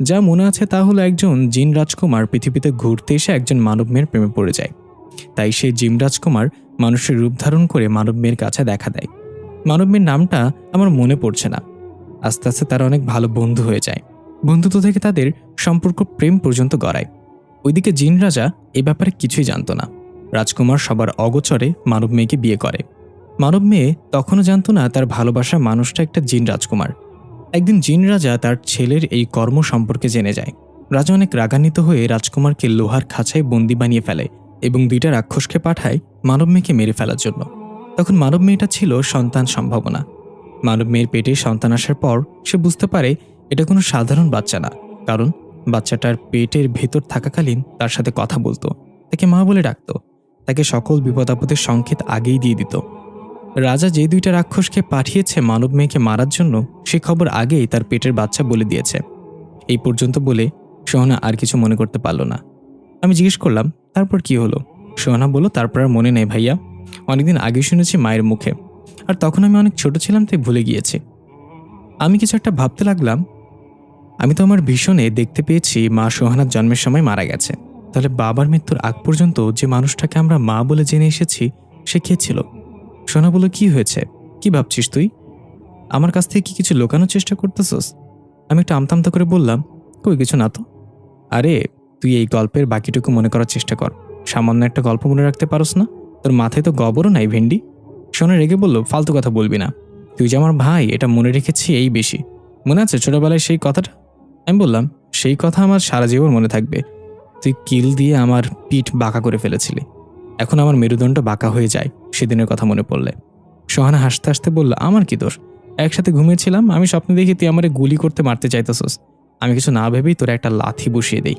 Speaker 1: যা মনে আছে তা হলো একজন জিন রাজকুমার পৃথিবীতে ঘুরতে এসে একজন মানব মেয়ের প্রেমে পড়ে যায়। তাই সেই জিন রাজকুমার মানুষের রূপ ধারণ করে মানব মেয়ের কাছে দেখা দেয়। মানব মেয়ের নামটা আমার মনে পড়ছে না। আস্তে আস্তে তারা অনেক ভালো বন্ধু হয়ে যায়। বন্ধুত্ব থেকে তাদের সম্পর্ক প্রেম পর্যন্ত গড়ায়। ওইদিকে জিন রাজা এ ব্যাপারে কিছুই জানত না। রাজকুমার সবার অগোচরে মানব মেয়েকে বিয়ে করে। মানব মেয়ে তখনও জানত না তার ভালোবাসার মানুষটা একটা জিন রাজকুমার। একদিন জিন রাজা তার ছেলের এই কর্ম সম্পর্কে জেনে যায়। রাজা অনেক রাগান্বিত হয়ে রাজকুমারকে লোহার খাঁচায় বন্দি বানিয়ে ফেলে এবং 2টা রাক্ষসকে পাঠায় মানব মেয়েকে মেরে ফেলার জন্য। তখন মানব মেয়েটা ছিল সন্তান সম্ভাবনা। মানব মেয়ের পেটে সন্তান আসার পর সে বুঝতে পারে এটা কোনো সাধারণ বাচ্চা না, কারণ বাচ্চাটার পেটের ভেতর থাকাকালীন তার সাথে কথা বলতো, তাকে মা বলে ডাকতো, তাকে সকল বিপদ আপদের সংকেত আগেই দিয়ে দিত। রাজা যে 2টা রাক্ষসকে পাঠিয়েছে মানব মেয়েকে মারার জন্য সে খবর আগেই তার পেটের বাচ্চা বলে দিয়েছে। এই পর্যন্ত বলে সোহানা আর কিছু মনে করতে পারল না। আমি জিজ্ঞেস করলাম, তারপর কি হলো? সোহানা বলল, তারপর আর মনে নেই ভাইয়া, অনেকদিন আগে শুনেছি মায়ের মুখে, আর তখন আমি অনেক ছোট ছিলাম তাই ভুলে গিয়েছি। আমি কিছু একটা ভাবতে লাগলাম, আমি তো আমার ভীষণে দেখতে পেয়েছি মা সোহানার জন্মের সময় মারা গেছে। তাহলে বাবার মৃত্যুর আগ পর্যন্ত যে মানুষটাকে আমরা মা বলে জেনে এসেছি সে কে ছিল? সোহানা বলল, কি হয়েছে, কি ভাবছিস তুই? আমার কাছ থেকে কি কিছু লুকানোর চেষ্টা করতেছস? আমি একটু আমতামতা করে বললাম, কই কিছু না তো। আরে তুই এই গল্পের বাকিটুকু মনে করার চেষ্টা কর। সামান্য একটা গল্প মনে রাখতে পারস না? তোর মাথায় তো গবরও নাই ভেন্ডি। সোনা রেগে বলল, ফালতু কথা বলবি না। তুই যে আমার ভাই এটা মনে রেখেছি এই বেশি। মনে আছে ছোটবেলায় সেই কথাটা? আমি বললাম, সেই কথা আমার সারা জীবন মনে থাকবে। তুই কিল দিয়ে আমার পিঠ বাঁকা করে ফেলেছিলি। এখন আমার মেরুদণ্ড বাঁকা হয়ে যায় সেদিনের কথা মনে পড়লে। সোহানা হাসতে হাসতে বলল, আমার কি দোষ? একসাথে ঘুমিয়েছিলাম, আমি স্বপ্নে দেখি তুই আমারে গুলি করতে মারতে চাইতেছস। আমি কিছু না ভেবেই তোরা একটা লাথি বসিয়ে দেই।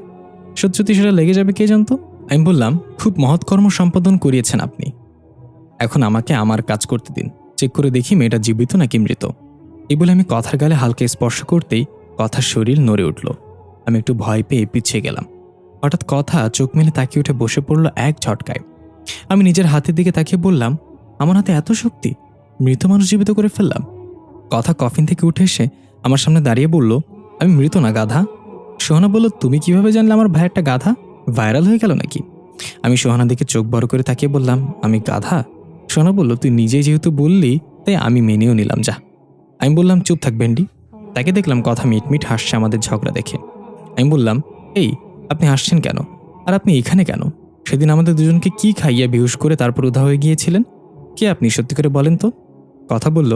Speaker 1: সত্যি সেটা লেগে যাবে কে জানতো? আমি বললাম, খুব মহৎ কর্ম সম্পাদন করিয়েছেন আপনি। এখন আমাকে আমার কাজ করতে দিন, চেক করে দেখি মেয়েটা জীবিত নাকি মৃত। এই বলে আমি কথার গালে হালকা স্পর্শ করতেই কথার শরীর নড়ে উঠল। আমি একটু ভয় পেয়ে পিছিয়ে গেলাম। হঠাৎ কথা চোখ মেলে তাকিয়ে উঠে বসে পড়ল এক ঝটকায়। আমি নিজের হাতের দিকে তাকিয়ে বললাম, আমার হাতে এত শক্তি, মৃত মানুষ জীবিত করে ফেললাম। কথা কফিন থেকে উঠে এসে আমার সামনে দাঁড়িয়ে বলল, আমি মৃত না, গাধা। সোহানা বলল, তুমি কিভাবে জানলে আমার ভাই একটা গাধা? ভাইরাল হয়ে গেল নাকি? আমি সোহানার দিকে চোখ বড় করে তাকিয়ে বললাম, আমি গাধা? সোহানা বলল, তুই নিজেই যেহেতু বললি তাই আমি মেনেও নিলাম, যা। আমি বললাম, চুপ থাক ভেন্ডি। তাকে দেখলাম কথা মিটমিট হাসছে আমাদের ঝগড়া দেখে। আমি বললাম, এই আপনি হাসছেন কেন? আর আপনি এখানে কেন? সেদিন আমাদের দুজনকে কি খাইয়ে বেহুশ করে তারপর উধা হয়ে গিয়েছিলেন? কে আপনি, সত্যি করে বলেন তো? কথা বলল,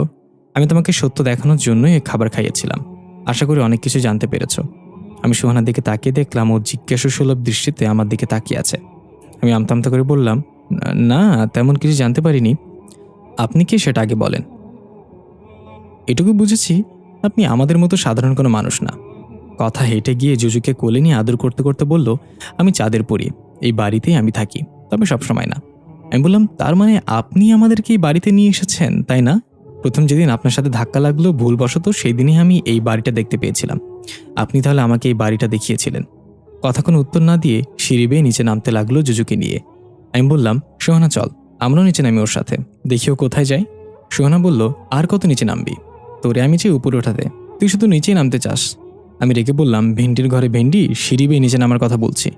Speaker 1: আমি তোমাকে সত্য দেখানোর জন্যই এই খাবার খাইয়েছিলাম। আশা করি অনেক কিছু জানতে পেরেছ। আমি সোহানার দিকে তাকিয়ে দেখলাম ও জিজ্ঞাসাসুলভ দৃষ্টিতে আমার দিকে তাকিয়ে আছে। আমি আমতা আমতা করে বললাম, না, তেমন কিছু জানতে পারিনি। আপনি কি সেটা আগে বলেন। এটুকু বুঝেছি আপনি আমাদের মতো সাধারণ কোনো মানুষ না। কথা হেঁটে গিয়ে জুজুকে কোলে নিয়ে আদর করতে করতে বলল, আমি চাঁদের পরি, এই বাড়িতেই আমি থাকি, তবে সবসময় না। আমি বললাম, তার মানে আপনি আমাদেরকে এই বাড়িতে নিয়ে এসেছেন, তাই না? প্রথম যেদিন আপনার সাথে ধাক্কা লাগলো ভুলবশত, সেই দিনই আমি এই বাড়িটা দেখতে পেয়েছিলাম। আপনি তাহলে আমাকে এই বাড়িটা দেখিয়েছিলেন। কথা কোনো উত্তর না দিয়ে সিঁড়ি বেয়ে নিচে নামতে লাগলো জুজুকে নিয়ে। আমি বললাম, সোহানা চল, আমরাও নিচে নামি ওর সাথে, দেখিও কোথায় যাই। সোহানা বলল, আর কত নিচে নামবি? তোরে আমি চাই উপরে ওঠাতে, তুই শুধু নিচেই নামতে চাস। আমি রেগে বললাম, ভেন্ডির ঘরে ভেন্ডি, সিঁড়ি বেয়ে নিচে নামার কথা বলছি।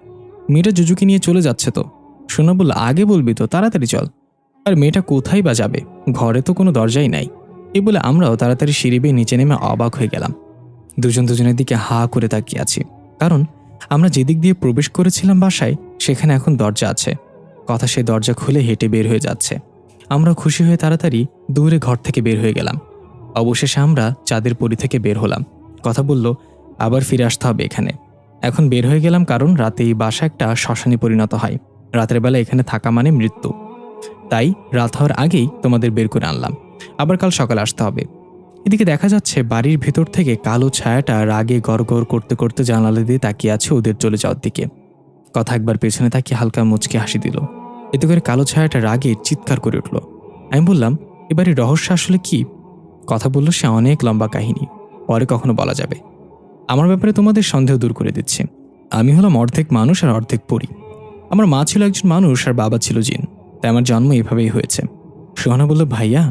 Speaker 1: মেয়েটা জুজুকে নিয়ে চলে যাচ্ছে তো। সোনা বলল, আগে বলবি তো, তাড়াতাড়ি চল। আর মেয়েটা কোথায় বা যাবে? ঘরে তো কোনো দরজাই নাই। এই বলে আমরাও তাড়াতাড়ি সিঁড়ি বেয়ে নিচে নেমে অবাক হয়ে গেলাম। দুজন দুজনের দিকে হা করে তাকিয়ে আছি, কারণ আমরা যেদিক দিয়ে প্রবেশ করেছিলাম বাসায়, সেখানে এখন দরজা আছে। কথা সে দরজা খুলে হেঁটে বের হয়ে যাচ্ছে। আমরা খুশি হয়ে তাড়াতাড়ি দূরে ঘর থেকে বের হয়ে গেলাম। অবশেষে আমরা চাঁদের পরি থেকে বের হলাম। কথা বলল, আবার ফিরে আসতে হবে এখানে। এখন বের হয়ে গেলাম, কারণ রাতে এই বাসা একটা শ্মশানে পরিণত হয়। রাতের বেলা এখানে থাকা মানে মৃত্যু। তাই রাত হওয়ার আগেই তোমাদের বের করে আনলাম। আবার কাল সকালে আসতে হবে। এদিকে দেখা যাচ্ছে বাড়ির ভেতর থেকে কালো ছায়াটা রাগে গড়গড় করতে করতে জানালা দিয়ে তাকিয়ে আছে ওদের চলে যাওয়ার দিকে। কথা একবার পেছনে তাকিয়ে হালকা মুচকে হাসি দিল। এতে করে কালো ছায়াটা রাগে চিৎকার করে উঠল। আমি বললাম, এবারে রহস্য আসলে কি? কথা বলল, সে অনেক লম্বা কাহিনী, পরে কখনো বলা যাবে। আমার ব্যাপারে তোমাদের সন্দেহ দূর করে দিচ্ছে। আমি হলাম অর্ধেক মানুষ আর অর্ধেক পরী। আমার মা ছিল একজন মানুষ আর বাবা ছিল জিন, তাই আমার জন্ম এভাবেই হয়েছে। সোহানা বলল, ভাইয়া,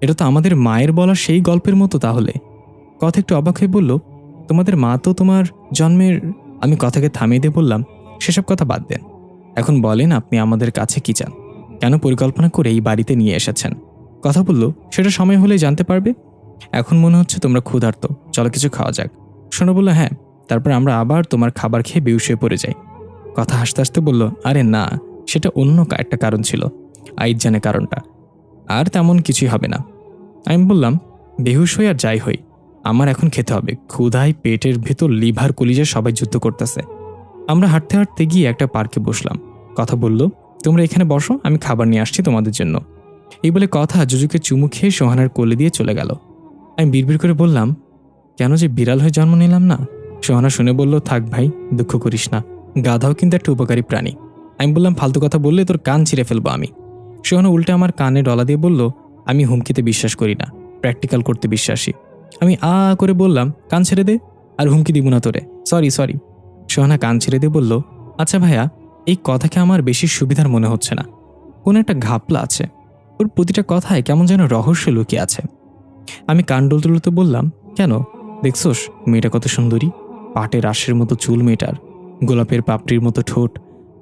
Speaker 1: এটা তো আমাদের মায়ের বলা সেই গল্পের মতো তাহলে। কথা একটু অবাক হয়ে বলল, তোমাদের মা তো তোমার জন্মের। আমি কথাকে থামিয়ে দিয়ে বললাম, সেসব কথা বাদ দেন। এখন বলেন আপনি আমাদের কাছে কি চান, কেন পরিকল্পনা করে এই বাড়িতে নিয়ে এসেছেন? কথা বলল, সেটা সময় হলেই জানতে পারবে। এখন মনে হচ্ছে তোমরা ক্ষুধার্ত, চলো কিছু খাওয়া যাক। সোনা বলল, হ্যাঁ। তারপর আমরা আবার তোমার খাবার খেয়ে বেহুশ হয়ে পড়ে যাই। কথা হাসতে হাসতে বলল, আরে না, সেটা অন্য একটা কারণ ছিল, আইজ জানে কারণটা। আর তেমন কিছুই হবে না। আমি বললাম, বেহুশ হই আর যাই হই, আমার এখন খেতে হবে। ক্ষুধায় পেটের ভেতর লিভার কলিজা সবাই যুদ্ধ করতেছে। আমরা হাঁটতে হাঁটতে গিয়ে একটা পার্কে বসলাম। কথা বলল, তোমরা এখানে বসো, আমি খাবার নিয়ে আসছি তোমাদের জন্য। এই বলে কথা জুজুকে চুমু খেয়ে সোহানার কোলে দিয়ে চলে গেল। আমি বিড়বিড় করে বললাম, কেন যে বিড়াল হয়ে জন্ম নিলাম না? সোহানা শুনে বলল, থাক ভাই, দুঃখ করিস না, গাধাও কিন্তু একটা উপকারী প্রাণী। আমি বললাম, ফালতু কথা বললে তোর কান ছিঁড়ে ফেলবো আমি। সোহানা উল্টে আমার কানে ডলা দিয়ে বলল, আমি হুমকিতে বিশ্বাস করি না, প্র্যাকটিক্যাল করতে বিশ্বাসী। আমি করে বললাম, কান ছেড়ে দে, আর হুমকি দিব না তোরে, সরি সরি। সোহানা কান ছেড়ে দিয়ে বলল, আচ্ছা ভাইয়া, এই কথাকে আমার বেশি সুবিধার মনে হচ্ছে না, কোনো একটা ঘাপলা আছে, ওর প্রতিটা কথায় কেমন যেন রহস্য লুকিয়ে আছে। আমি কান ডলতে ডলতে বললাম, কেন, দেখছোস মেয়েটা কত সুন্দরী, পাটের আঁশের মতো চুল মেয়েটার, গোলাপের পাপড়ির মতো ঠোঁট,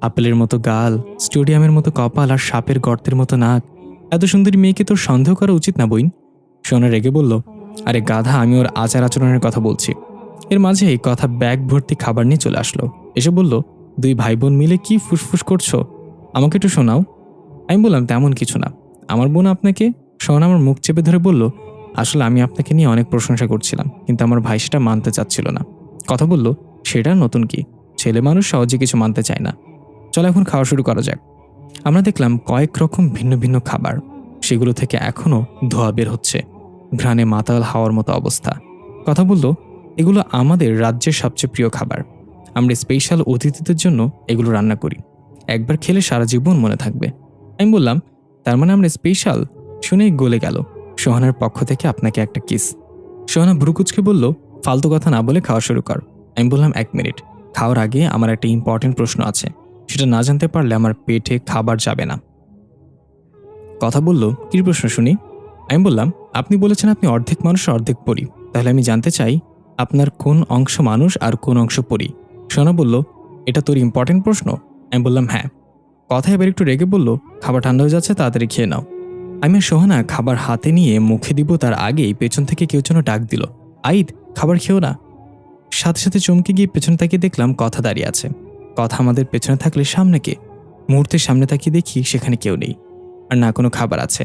Speaker 1: আপেলের মতো গাল, স্টেডিয়ামের মতো কপাল, আর সাপের গর্তের মতো নাক। এত সুন্দরী মেয়েকে তোর সন্দেহ করা উচিত না বইন। সোনা রেগে বলল, আরে গাধা, আমি ওর আচার আচরণের কথা বলছি। এর মাঝে এই কথা ব্যাগ ভর্তি খাবার নিয়ে চলে আসলো। এসে বলল, দুই ভাই বোন মিলে কি ফুসফুস করছো, আমাকে একটু শোনাও। আমি বললাম, তেমন কিছু না, আমার বোন আপনাকে। সোনা আমার মুখ চেপে ধরে বলল, আসলে আমি আপনাকে নিয়ে অনেক প্রশংসা করছিলাম, কিন্তু আমার ভাই সেটা মানতে চাচ্ছিল না। কথা বলল, সেটা নতুন কি, ছেলে মানুষ সহজে কিছু মানতে চায় না। চল এখন খাওয়া শুরু করা যাক। আমরা দেখলাম কয়েক রকম ভিন্ন ভিন্ন খাবার, সেগুলো থেকে এখনও ধোঁয়া বের হচ্ছে, ঘ্রাণে মাতাল হাওয়ার মতো অবস্থা। কথা বলল, এগুলো আমাদের রাজ্যের সবচেয়ে প্রিয় খাবার। আমরা স্পেশাল অতিথিদের জন্য এগুলো রান্না করি, একবার খেলে সারা জীবন মনে থাকবে। আমি বললাম, তার মানে আমরা স্পেশাল? শুনেই গলে গেল। সোহানার পক্ষ থেকে আপনাকে একটা কিস। সোহানা ভ্রুকুচকে বলল, ফালতু কথা না বলে খাওয়া শুরু কর। আমি বললাম, 1 মিনিট, খাওয়ার আগে আমার একটা ইম্পর্টেন্ট প্রশ্ন আছে, সেটা না জানতে পারলে আমার পেটে খাবার যাবে না। কথা বলল, কি প্রশ্ন শুনি? আমি বললাম, আপনি বলেছেন আপনি অর্ধেক মানুষ অর্ধেক পরী, তাহলে আমি জানতে চাই আপনার কোন অংশ মানুষ আর কোন অংশ পরী? সোহানা বলল, এটা তোর ইম্পর্টেন্ট প্রশ্ন? আমি বললাম, হ্যাঁ। কথা এবার একটু রেগে বলল, খাবার ঠান্ডা হয়ে যাচ্ছে, তাড়াতাড়ি খেয়ে নাও। আমি আর সোহানা খাবার হাতে নিয়ে মুখে দিব তার আগেই পেছন থেকে কেউ যেন ডাক দিল, আইদ, খাবার খেও না। সাথে সাথে চমকে গিয়ে পেছনে তাকিয়ে দেখলাম কথা দাঁড়িয়ে আছে। কথা আমাদের পেছনে থাকলে সামনে কে? মুহূর্তের সামনে তাকিয়ে দেখি সেখানে কেউ নেই, আর না কোনো খাবার আছে।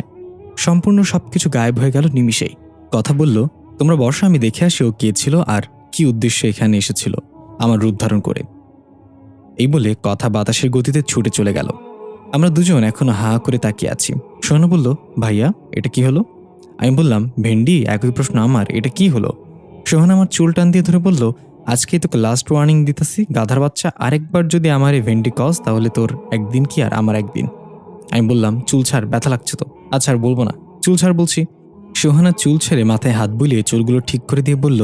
Speaker 1: সম্পূর্ণ সবকিছু গায়েব হয়ে গেল নিমিষেই। কথা বলল, তোমরা বর্ষা, আমি দেখে আসি ও কে ছিল আর কি উদ্দেশ্যে এখানে এসেছিল আমার রূপ ধারণ করে। এই বলে কথা বাতাসের গতিতে ছুটে চলে গেল। আমরা দুজন এখনো হা করে তাকিয়ে আছি। সোহানা বলল, ভাইয়া, এটা কি হলো? আমি বললাম, ভেন্ডি, একই প্রশ্ন আমার, এটা কি হলো? সোহানা আমার চুল টান দিয়ে ধরে বলল, আজকেই তোকে লাস্ট ওয়ার্নিং দিতেছি, গাধার বাচ্চা, আরেকবার যদি আমার এই ভেন্ডি কস তাহলে তোর একদিন কি আর আমার একদিন। আমি বললাম, চুল ছাড়, ব্যথা লাগছে তো। আচ্ছা, আর বলবো না, চুল ছাড় বলছি। সোহানা চুল ছেড়ে মাথায় হাত বুলিয়ে চুলগুলো ঠিক করে দিয়ে বলল,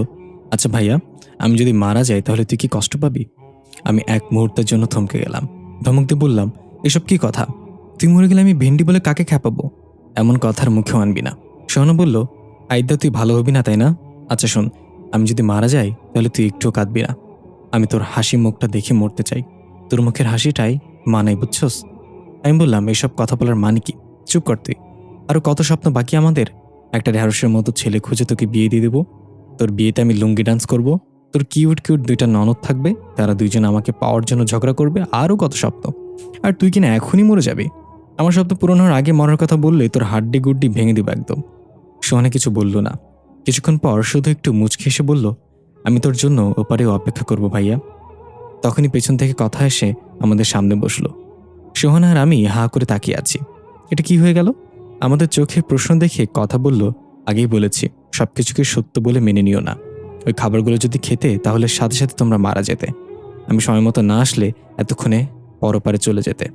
Speaker 1: আচ্ছা ভাইয়া, আমি যদি মারা যাই তাহলে তুই কি কষ্ট পাবি? আমি এক মুহূর্তের জন্য থমকে গেলাম। ধমক দিয়ে বললাম, এসব কি কথা? তুই মরে গেলে আমি ভেন্ডি বলে কাকে খেপাবো? এমন কথার মুখেও আনবি না। সোহানা বলল, আইদা, তুই ভালো হবি না তাই না? আচ্ছা শোন, আমি যদি মারা যাই তাহলে তুই একটুও কাঁদবি না। আমি তোর হাসি মুখটা দেখে মরতে চাই। তোর মুখের হাসিটাই মানাই, বুঝছস? আমি বললাম, এসব কথা বলার মানে কি? চুপ কর তুই। আরও কত স্বপ্ন বাকি আমাদের। একটা ঢেঁড়সের মতো ছেলে খুঁজে তোকে বিয়ে দিয়ে দেবো। তোর বিয়েতে আমি লুঙ্গি ডান্স করব। তোর কিউট কিউট 2টা ননদ থাকবে, তারা 2জন আমাকে পাওয়ার জন্য ঝগড়া করবে। আরও কত স্বপ্ন। আর তুই কিনা এখনই মরে যাবি? আমার স্বপ্ন পূরণ হওয়ার আগে মরার কথা বললে তোর হাড্ডি গুড্ডি ভেঙে দিব একদম। সোহানা কিছু বলল না। কিছুক্ষণ পর শুধু একটু মুচকি এসে বলল, আমি তোর জন্য ওপারে অপেক্ষা করব ভাইয়া। তখনই পেছন থেকে কথা এসে আমাদের সামনে বসলো। সোহানা আর আমি হা করে তাকিয়ে আছি। এটা কি হয়ে গেল? আমাদের চোখে প্রশ্ন দেখে কথা বলল, আগেই বলেছি সবকিছুকে সত্য বলে মেনে নিও না। ওই খাবারগুলো যদি খেতে তাহলে সাথে সাথে তোমরা মারা যেতে। আমি সময় মতো না আসলে এতক্ষণে পরপারে চলে যেতে।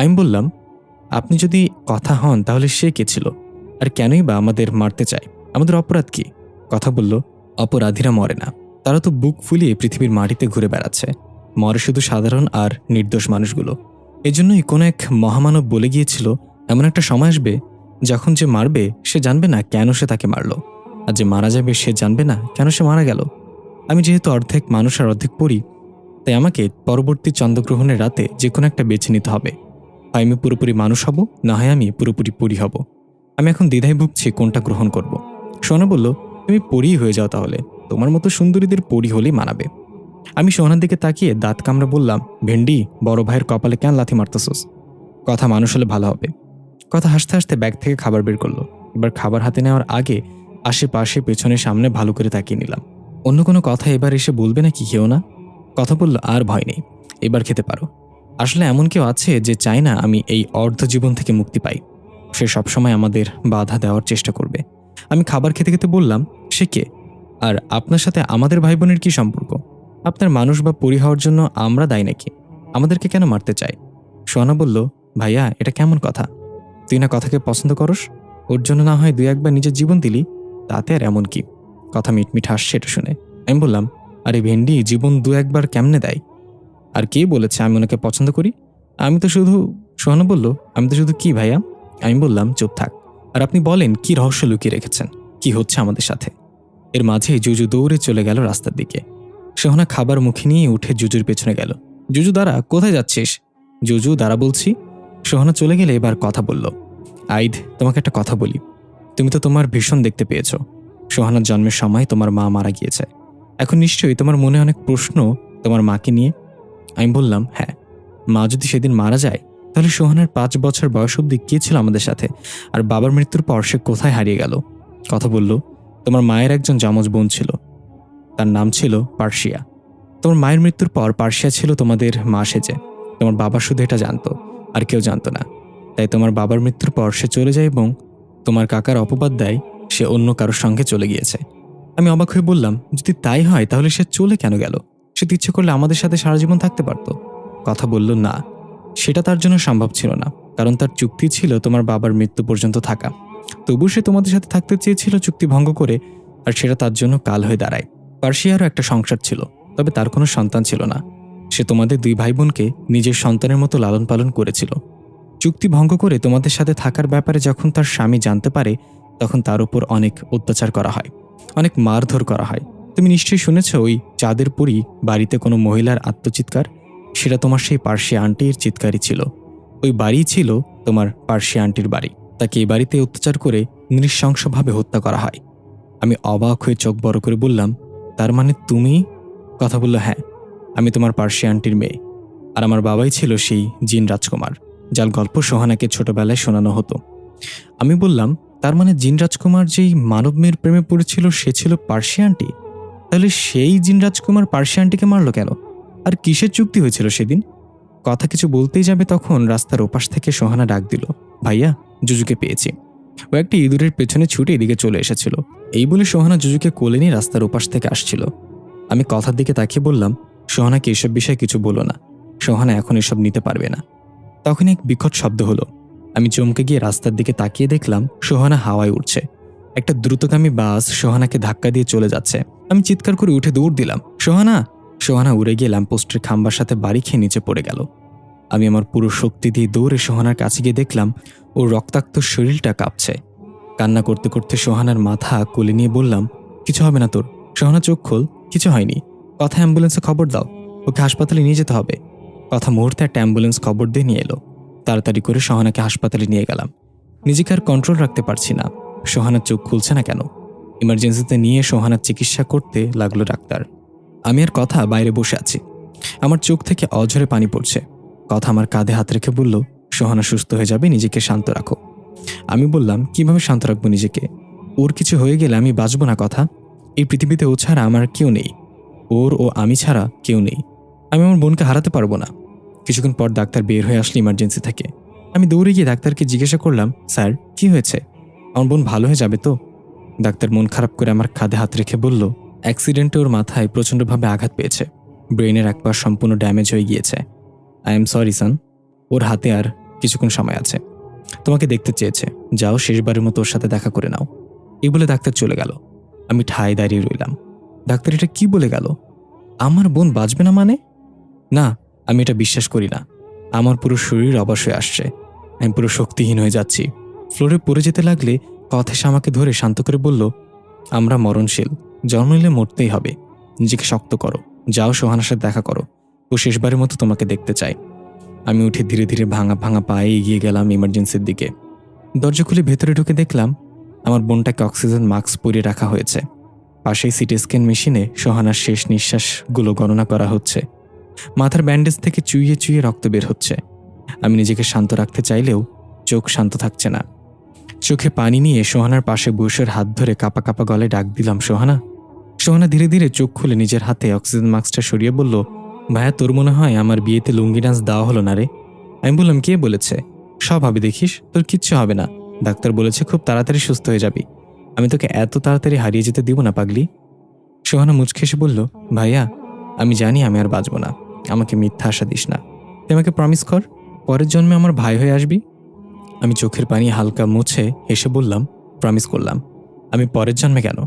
Speaker 1: আমি বললাম, আপনি যদি কথা হন তাহলে সে কে ছিল, আর কেনই বা আমাদের মারতে চায়? আমাদের অপরাধ কি? কথা বলল, অপরাধীরা মরে না, তারা তো বুক ফুলিয়ে পৃথিবীর মাটিতে ঘুরে বেড়াচ্ছে। মরে শুধু সাধারণ আর নির্দোষ মানুষগুলো। এজন্যই কোনো এক মহামানব বলে গিয়েছিল, এমন একটা সময় আসবে যখন যে মারবে সে জানবে না কেন সে তাকে মারল, আর যে মারা যাবে সে জানবে না কেন সে মারা গেল। আমি যেহেতু অর্ধেক মানুষ আর অর্ধেক পড়ি, তাই আমাকে পরবর্তী চন্দ্রগ্রহণের রাতে যে কোনো একটা বেছে নিতে হবে। হয় আমি পুরোপুরি মানুষ হব, না হয় আমি পুরোপুরি পরী হব। আমি এখন দ্বিধায় ভুগছি কোনটা গ্রহণ করব। সোহানা বলল, তুমি পরী হয়ে যাও তাহলে, তোমার মতো সুন্দরীদের পরী হলেই মানাবে। আমি সোহানার দিকে তাকিয়ে দাঁত কামড়ে বললাম, ভেন্ডি, বড় ভাইয়ের কপালে কেন লাথি মারতেছস? কথা মানুষ হলে ভালো হবে। কথা হাসতে হাসতে ব্যাগ থেকে খাবার বের করলো। এবার খাবার হাতে নেওয়ার আগে আশেপাশে পেছনে সামনে ভালো করে তাকিয়ে নিলাম। অন্য কোনো কথা এবার এসে বলবে না কি খেও না? কথা বলল, আর ভয় নেই, এবার খেতে পারো। আসলে এমন কেউ আছে যে চায় না আমি এই অর্ধ জীবন থেকে মুক্তি পাই। সে সবসময় আমাদের বাধা দেওয়ার চেষ্টা করবে। আমি খাবার খেতে খেতে বললাম, সে কে? আর আপনার সাথে আমাদের ভাই বোনের কি সম্পর্ক? আপনার মানুষ বা পরী হওয়ার জন্য আমরা দায়ী নাকি? আমাদেরকে কেন মারতে চায়? সোহানা বলল, ভাইয়া, এটা কেমন কথা? তুই না কথাকে পছন্দ করস, ওর জন্য না হয় 2-1বার নিজের জীবন দিলি, তাতে আর এমন কি? কথা মিটমিট হাসছে এটা শুনে। আমি বললাম, আরে ভেন্ডি, জীবন 2-1বার কেমনে দেয়? আর কে বলেছে আমি ওনাকে পছন্দ করি? আমি তো শুধু। সোহানা বলল, আমি তো শুধু কি ভাইয়া? আমি বললাম, চুপ থাক, আর আপনি বলেন কি রহস্য লুকিয়ে রেখেছেন, কি হচ্ছে আমাদের সাথে? এর মাঝে জুজু দৌড়ে চলে গেল রাস্তার দিকে। সোহানা খাবার মুখে নিয়ে উঠে জুজুর পেছনে গেল। জুজু দাঁড়া, কোথায় যাচ্ছিস? জুজু দাঁড়া বলছি। সোহানা চলে গেলে এবার কথা বলল, আইদ, তোমাকে একটা কথা বলি। তুমি তো তোমার ভীষণ দেখতে পেয়েছ। সোহানার জন্মের সময় তোমার মা মারা গিয়েছে। এখন নিশ্চয়ই তোমার মনে অনেক প্রশ্ন তোমার মাকে নিয়ে। আমি বললাম, হ্যাঁ। মা যদি সেদিন মারা যায় তাহলে সোহানার 5 বছর বয়স অবধি কে ছিল আমাদের সাথে, আর বাবার মৃত্যুর পর সে কোথায় হারিয়ে গেল? কথা বলল, তোমার মায়ের একজন যমজ বোন ছিল, তার নাম ছিল পার্সিয়া। তোমার মায়ের মৃত্যুর পর পার্সিয়া ছিল তোমাদের মা সেজে। তোমার বাবা শুধু এটা জানতো আর কেউ জানতো না। তাই তোমার বাবার মৃত্যুর পর সে চলে যায় এবং তোমার কাকার অপবাদ দেয় সে অন্য কারোর সঙ্গে চলে গিয়েছে। আমি অবাক হয়ে বললাম, যদি তাই হয় তাহলে সে চলে কেন গেল? সে তো ইচ্ছে করলে আমাদের সাথে সারা জীবন থাকতে পারত। কথা বলল, না, সেটা তার জন্য সম্ভব ছিল না, কারণ তার চুক্তি ছিল তোমার বাবার মৃত্যু পর্যন্ত থাকা। তবু সে তোমাদের সাথে থাকতে চেয়েছিল চুক্তি ভঙ্গ করে, আর সেটা তার জন্য কাল হয়ে দাঁড়ায়। পার্সিয়ারও একটা সংসার ছিল, তবে তার কোনো সন্তান ছিল না। সে তোমাদের 2 ভাই বোনকে নিজের সন্তানের মতো লালন পালন করেছিল। চুক্তি ভঙ্গ করে তোমাদের সাথে থাকার ব্যাপারে যখন তার স্বামী জানতে পারে, তখন তার উপর অনেক অত্যাচার করা হয়, অনেক মারধর করা হয়। তুমি নিশ্চয়ই শুনেছ ওই চাঁদের পরী বাড়িতে কোনো মহিলার আত্মচিৎকার, সেটা তোমার সেই পার্সিয়া আন্টির চিৎকারই ছিল। ওই বাড়িই ছিল তোমার পার্সিয়া আন্টির বাড়ি। তাকে এই বাড়িতে অত্যাচার করে নৃশংসভাবে হত্যা করা হয়। আমি অবাক হয়ে চোখ বড় করে বললাম, তার মানে তুমি? কথা বলল, হ্যাঁ, আমি তোমার পার্সিয়া আন্টির মেয়ে, আর আমার বাবাই ছিল সেই জিন রাজকুমার যার গল্প সোহানাকে ছোটবেলায় শোনানো হতো। আমি বললাম, তার মানে জিন রাজকুমার যেই মানব মেয়ের প্রেমে পড়েছিল সে ছিল পার্সিয়া আন্টি? তাহলে সেই জিন রাজকুমার পার্সিয়া আন্টিকে মারলো কেন? আর কিসের চুক্তি হয়েছিল সেদিন? কথা কিছু বলতেই যাবে তখন রাস্তার ওপাশ থেকে সোহানা ডাক দিল, ভাইয়া, জুজুকে পেয়েছি। ও একটি ইঁদুরের পেছনে ছুটে এদিকে চলে এসেছিল। এই বলে সোহানা জুজুকে কোলে নিয়ে রাস্তার ওপাশ থেকে আসছিল। আমি কথার দিকে তাকিয়ে বললাম, সোহানাকে এসব বিষয়ে কিছু বলো না, সোহানা এখন এসব নিতে পারবে না। তখন এক বিকট শব্দ হলো। আমি চমকে গিয়ে রাস্তার দিকে তাকিয়ে দেখলাম সোহানা হাওয়ায় উঠছে। একটা দ্রুতগামী বাস সোহানাকে ধাক্কা দিয়ে চলে যাচ্ছে। আমি চিৎকার করে উঠে দৌড় দিলাম, সোহানা! সোহানা উড়ে গিয়ে ল্যাম্পপোস্টের খাম্বার সাথে বাড়ি খেয়ে নিচে পড়ে গেল। আমি আমার পুরো শক্তি দিয়ে দৌড়ে সোহানার কাছে গিয়ে দেখলাম ওর রক্তাক্ত শরীরটা কাঁপছে। কান্না করতে করতে সোহানার মাথা কোলে নিয়ে বললাম, কিছু হবে না তোর, সোহানা চোখ খোল, কিছু হয়নি। কথা অ্যাম্বুলেন্সে খবর দাও, ওকে হাসপাতালে নিয়ে যেতে হবে। কথা মুহূর্তে একটা অ্যাম্বুলেন্স খবর দিয়ে নিয়ে এলো। তাড়াতাড়ি করে সোহানাকে হাসপাতালে নিয়ে গেলাম। নিজেকে আর কন্ট্রোল রাখতে পারছি না। সোহানার চোখ খুলছে না কেন? ইমার্জেন্সিতে নিয়ে সোহানার চিকিৎসা করতে লাগলো ডাক্তার। আমি আর কথা বাইরে বসে আছি। আমার চোখ থেকে অঝরে পানি পড়ছে। কথা আমার কাঁধে হাত রেখে বলল, সোহানা সুস্থ হয়ে যাবে, নিজেকে শান্ত রাখো। আমি বললাম, কিভাবে শান্ত রাখবো নিজেকে? ওর কিছু হয়ে গেলে আমি বাঁচব না। কথা, এই পৃথিবীতে ও ছাড়া আমার কেউ নেই, ওর ও আমি ছাড়া কেউ নেই। আমি আমার বোনকে হারাতে পারবো না। কিছুক্ষণ পর ডাক্তার বের হয়ে আসলে ইমার্জেন্সি থেকে। আমি দৌড়ে গিয়ে ডাক্তারকে জিজ্ঞাসা করলাম, স্যার, কি হয়েছে? আমার বোন ভালো হয়ে যাবে তো? ডাক্তার মন খারাপ করে আমার কাঁধে হাত রেখে বলল, অ্যাক্সিডেন্টে ওর মাথায় প্রচণ্ডভাবে আঘাত পেয়েছে, ব্রেনের এক পাশ সম্পূর্ণ ড্যামেজ হয়ে গিয়েছে। আই এম সরি সান, ওর হাতে আর কিছুক্ষণ সময় আছে। তোমাকে দেখতে চেয়েছে, যাও শেষবারের মতো ওর সাথে দেখা করে নাও। এই বলে ডাক্তার চলে গেল। আমি ঠায় দাঁড়িয়ে রইলাম। ডাক্তার এটা কি বলে গেল? আমার বোন বাঁচবে না মানে? না, আমি এটা বিশ্বাস করি না। আমার পুরো শরীর অবশ হয়ে আসছে, আমি পুরো শক্তিহীন হয়ে যাচ্ছি। ফ্লোরে পড়ে যেতে লাগলে কথা এসে আমাকে ধরে শান্ত করে বলল, আমরা মরণশীল, জন্ম নিলে মরতেই হবে। নিজেকে শক্ত করো, যাও সোহানার সাথে দেখা করো, ও শেষবারের মতো তোমাকে দেখতে চাই। আমি উঠে ধীরে ধীরে ভাঙা ভাঙা পায়ে এগিয়ে গেলাম ইমার্জেন্সির দিকে। দরজা খুলে ভেতরে ঢুকে দেখলাম আমার বোনটাকে অক্সিজেন মাস্ক পরিয়ে রাখা হয়েছে। পাশেই সিটি স্ক্যান মেশিনে সোহানার শেষ নিঃশ্বাসগুলো গণনা করা হচ্ছে। মাথার ব্যান্ডেজ থেকে চুইয়ে চুইয়ে রক্ত বের হচ্ছে। আমি নিজেকে শান্ত রাখতে চাইলেও চোখ শান্ত থাকছে না। চোখে পানি নিয়ে সোহানার পাশে বসের হাত ধরে কাঁপা কাঁপা গলায় ডাক দিলাম, সোহানা। সোহানা ধীরে ধীরে চোখ খুলে নিজের হাতে অক্সিজেন মাস্কটা সরিয়ে বলল, ভাইয়া, তোর মনে হয় আমার বিয়েতে লুঙ্গি ডান্স দেওয়া হলো না রে? আমি বললাম, কে বলেছে? সব হবে, দেখিস, তোর কিচ্ছু হবে না। ডাক্তার বলেছে খুব তাড়াতাড়ি সুস্থ হয়ে যাবি। আমি তোকে এত তাড়াতাড়ি হারিয়ে যেতে দিব না, পাগলি। সোহানা মুচকে এসে বলল, ভাইয়া, আমি জানি আমি আর বাঁচব না, আমাকে মিথ্যা আশা দিস না। তুই আমাকে প্রমিস কর, পরের জন্মে আমার ভাই হয়ে আসবি। আমি চোখের পানি হালকা মুছে হেসে বললাম, প্রমিস করলাম। আমি পরের জন্মে কেন,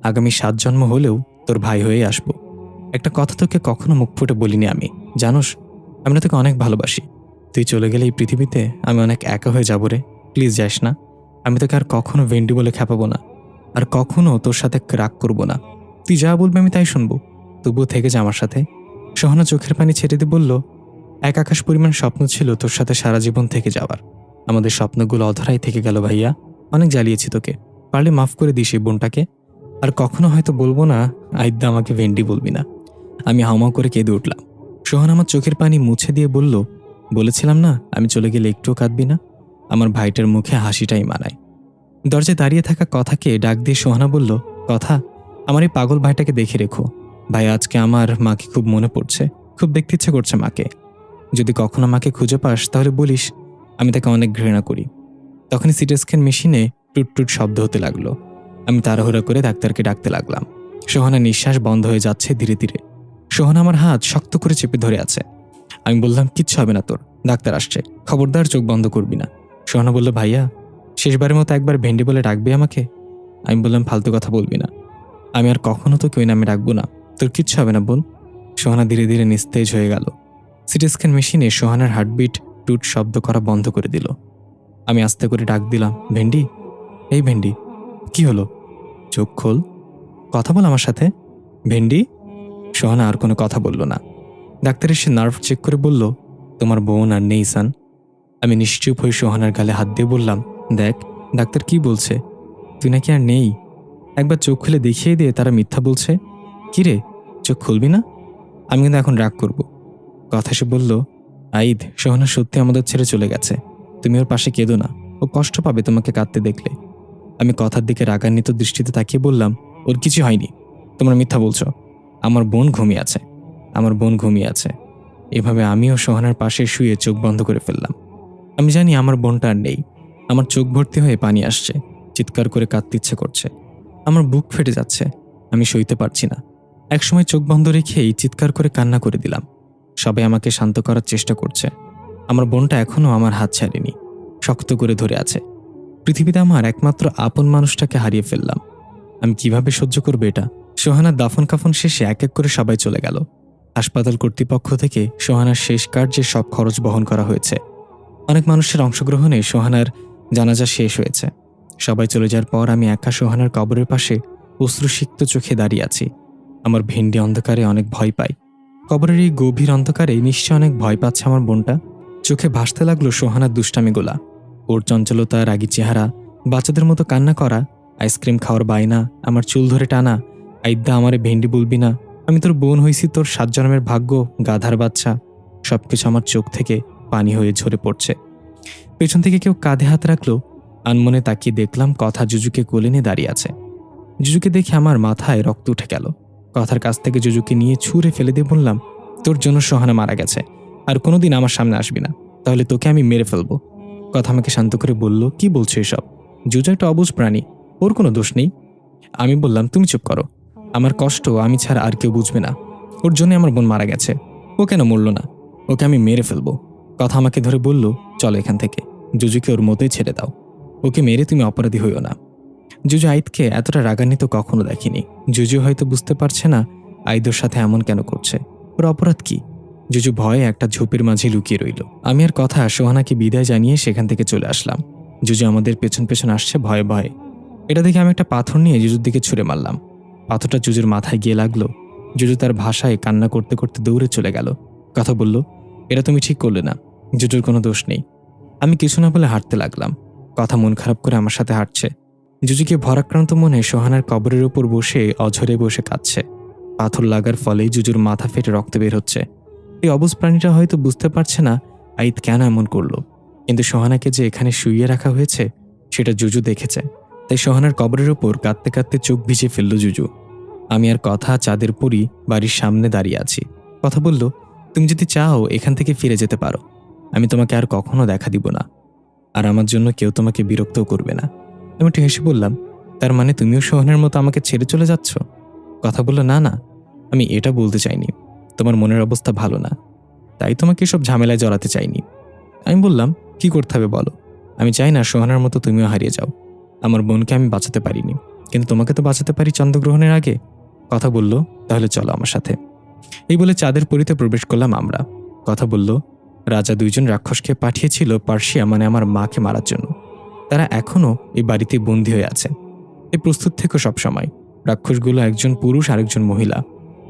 Speaker 1: আগামী 7 জন্ম হলেও তোর ভাই হয়ে আসবো। একটা কথা তোকে কখনো মুখ ফুটে বলিনি আমি, জানোস, আমি তোকে অনেক ভালোবাসি। তুই চলে গেলে এই পৃথিবীতে আমি অনেক একা হয়ে যাবো রে। প্লিজ যাস না। আমি তোকে আর কখনো ভেন্ডি বলে খেপাবো না, আর কখনো তোর সাথে রাগ করবো না। তুই যা বলবি আমি তাই শুনবো, তবুও থেকে যা আমার সাথে। সোহানা চোখের পানি ছেড়ে দিয়ে বলল, এক আকাশ পরিমাণ স্বপ্ন ছিল তোর সাথে সারা জীবন থেকে যাওয়ার। আমাদের স্বপ্নগুলো অধরাই থেকে গেল ভাইয়া, অনেক জ্বালিয়েছি তোকে, পারলে মাফ করে দিস এই বোনটাকে। আর কখনো হয়তো বলবো না আইদ্যা আমাকে ভেন্ডি বলবি না। আমি হাওমাও করে কেঁদে উঠলাম। সোহান আমার চোখের পানি মুছে দিয়ে বলল, বলেছিলাম না আমি চলে গেলে একটুও কাঁদবি না? আমার ভাইটার মুখে হাসিটাই মানায়। দরজায় দাঁড়িয়ে থাকা কথাকে ডাক দিয়ে সোহানা বলল, কথা, আমার এই পাগল ভাইটাকে দেখে রেখো। ভাই, আজকে আমার মাকে খুব মনে পড়ছে, খুব দেখতে ইচ্ছে করছে মাকে। যদি কখনো মাকে খুঁজে পাস তাহলে বলিস আমি তাকে অনেক ঘৃণা করি। তখনই সিটি স্ক্যান মেশিনে টুট টুট শব্দ হতে লাগলো। আমি তাড়াহুড়া করে ডাক্তারকে ডাকতে লাগলাম। সোহানা নিঃশ্বাস বন্ধ হয়ে যাচ্ছে ধীরে ধীরে। সোহানা আমার হাত শক্ত করে চেপে ধরে আছে। আমি বললাম, কিচ্ছু হবে না তোর, ডাক্তার আসছে, খবরদার চোখ বন্ধ করবি না। সোহানা বলল, ভাইয়া শেষবারের মতো একবার ভেন্ডি বলে ডাকবি আমাকে? আমি বললাম, ফালতু কথা বলবি না, আমি আর কখনো তোকে ওই নামে ডাকবো না, তোর কিচ্ছু হবে না বোন। সোহানা ধীরে ধীরে নিস্তেজ হয়ে গেল। সিটি স্ক্যান মেশিনে সোহানার হার্টবিট টুট শব্দ করা বন্ধ করে দিল। আমি আস্তে করে ডাক দিলাম, ভেন্ডি, এই ভেন্ডি, কি হলো? চোখ খোল, কথা বল আমার সাথে, ভেন্ডি। সোহানা আর কোনো কথা বলল না। ডাক্তার এসে নার্ভ চেক করে বলল, তোমার বোন আর নেই সান। আমি নিশ্চুপ হয়ে সোহানার গালে হাত দিয়ে বললাম, দেখ ডাক্তার কি বলছে, তুই নাকি আর নেই। একবার চোখ খুলে দেখিয়ে দিয়ে তারা মিথ্যা বলছে। কি রে, চোখ খুলবি না? আমি কিন্তু এখন রাগ করব। কথা সে বলল, আইদ, সোহানা সত্যি আমাদের ছেড়ে চলে গেছে, তুমি ওর পাশে কেঁদো না, ও কষ্ট পাবে তোমাকে কাঁদতে দেখলে। আমি কথার দিকে রাগান্বিত দৃষ্টিতে তাকিয়ে বললাম, ওর কিছু হয়নি, তোমরা মিথ্যা বলছো, আমার বোন ঘুমিয়ে আছে, আমার বোন ঘুমিয়ে আছে। এভাবে আমিও সোহানার পাশে শুয়ে চোখ বন্ধ করে ফেললাম। আমি জানি আমার বোনটা আর নেই। আমার চোখ ভর্তি হয়ে পানি আসছে, চিৎকার করে কাঁদতে ইচ্ছে করছে, আমার বুক ফেটে যাচ্ছে, আমি সইতে পারছি না। একসময় চোখ বন্ধ রেখেই চিৎকার করে কান্না করে দিলাম। সবাই আমাকে শান্ত করার চেষ্টা করছে। আমার বোনটা এখনও আমার হাত ছাড়েনি, শক্ত করে ধরে আছে। পৃথিবীতে আমার একমাত্র আপন মানুষটাকে হারিয়ে ফেললাম। আমি কিভাবে সহ্য করবো এটা? সোহানার দাফন কাফন শেষে এক এক করে সবাই চলে গেল। হাসপাতাল কর্তৃপক্ষ থেকে সোহানার শেষ কার্যের সব খরচ বহন করা হয়েছে। অনেক মানুষের অংশগ্রহণে সোহানার জানাজা শেষ হয়েছে। সবাই চলে যাওয়ার পর আমি একা সোহানার কবরের পাশে অশ্রুসিক্ত চোখে দাঁড়িয়ে আছি। আমার ভেন্ডি অন্ধকারে অনেক ভয় পায়। কবরের এই গভীর অন্ধকারে নিশ্চয় অনেক ভয় পাচ্ছে আমার বোনটা। চোখে ভাসতে লাগলো সোহানার দুষ্টামিগুলা, ওর চঞ্চলতা, রাগী চেহারা, বাচ্চাদের মতো কান্না করা, আইসক্রিম খাওয়ার বায়না, আমার চুল ধরে টানা, আইদ্যা আমারে ভেন্ডি বলবি না, আমি তোর বোন হইছি, তোর 7 জন্মের ভাগ্য, গাধার বাচ্চা। সবকিছু আমার চোখ থেকে পানি হয়ে ঝরে পড়ছে। পেছন থেকে কেউ কাঁধে হাত রাখলো। আনমনে তাকিয়ে দেখলাম কথা জুজুকে কোলে নিয়ে দাঁড়িয়ে আছে। জুজুকে দেখে আমার মাথায় রক্ত উঠে গেল। কথার কাছ থেকে জুজুকে নিয়ে ছুঁড়ে ফেলে দিয়ে বললাম, তোর জন্য সোহানা মারা গেছে, আর কোনোদিন আমার সামনে আসবি না, তাহলে তোকে আমি মেরে ফেলবো। কথা আমাকে শান্ত করে বলল, কি বলছো এসব? জুজু একটা অবুঝ প্রাণী, ওর কোনো দোষ নেই। আমি বললাম, তুমি চুপ করো, আমার কষ্ট আমি ছাড়া আর কেউ বুঝবে না, ওর জন্য আমার বোন মারা গেছে, ও কেন মরল না, ওকে আমি মেরে ফেলবো। কথা আমাকে ধরে বলল, চলো এখান থেকে, জুজুকে ওর মতোই ছেড়ে দাও, ওকে মেরে তুমি অপরাধী হইও না। জুজু আইদকে এতটা রাগান্বিত কখনো দেখিনি। জুজু হয়তো বুঝতে পারছে না আইদর সাথে এমন কেন করছে, ওর অপরাধ কি। জুজু ভয়ে একটা ঝোপের মাঝে লুকিয়ে রইল। আমি আর কথা সোহানাকে বিদায় জানিয়ে সেখান থেকে চলে আসলাম। জুজু আমাদের পেছন পেছন আসছে ভয়ে ভয়ে। এটা দেখে আমি একটা পাথর নিয়ে জুজুর দিকে ছুঁড়ে মারলাম। পাথরটা জুজুর মাথায় গিয়ে লাগলো। জুজু তার ভাষায় কান্না করতে করতে দৌড়ে চলে গেল। কথা বলল, এটা তুমি ঠিক করলে না, জুজুর কোনো দোষ নেই। আমি কিছু না বলে হাঁটতে লাগলাম। কথা মন খারাপ করে আমার সাথে হাঁটছে। জুজুকে ভরাক্রান্ত মনে সোহানার কবরের ওপর বসে অঝরে বসে কাঁদছে। পাথর লাগার ফলে জুজুর মাথা ফেটে রক্ত বের হচ্ছে। এই অবুঝ প্রাণীটা হয়তো বুঝতে পারছে না আইদ কেন এমন করলো, কিন্তু সোহানাকে যে এখানে শুইয়ে রাখা হয়েছে সেটা জুজু দেখেছে। তাই সোহানার কবরের ওপর কাঁদতে কাঁদতে চোখ ভিজে ফেলল জুজু। আমি আর কথা চাঁদের পরই বাড়ির সামনে দাঁড়িয়ে আছি। কথা বলল, তুমি যদি চাও এখান থেকে ফিরে যেতে পারো, আমি তোমাকে আর কখনো দেখা দিব না, আর আমার জন্য কেউ তোমাকে বিরক্তও করবে না। আমি একটু হেসে বললাম, তার মানে তুমিও সোহানের মতো আমাকে ছেড়ে চলে যাচ্ছ? কথা বলল, না না, আমি এটা বলতে চাইনি, তোমার মনের অবস্থা ভালো না, তাই তোমাকে সব ঝামেলায় জড়াতে চাইনি। আমি বললাম, কি করতে হবে বলো, আমি চাই না সোহানার মতো তুমিও হারিয়ে যাও। আমার বোনকে আমি বাঁচাতে পারিনি, কিন্তু তোমাকে তো বাঁচাতে পারি চন্দ্রগ্রহণের আগে। কথা বলল, তাহলে চলো আমার সাথে। এই বলে চাঁদের পরীতে প্রবেশ করলাম আমরা। কথা বলল, রাজা 2 জন রাক্ষসকে পাঠিয়েছিল পার্সিয়া মানে আমার মাকে মারার জন্য। তারা এখনও এই বাড়িতে বন্দী হয়ে আছে। এই প্রস্তুত থেকো সবসময়। রাক্ষসগুলো একজন পুরুষ আর একজন মহিলা।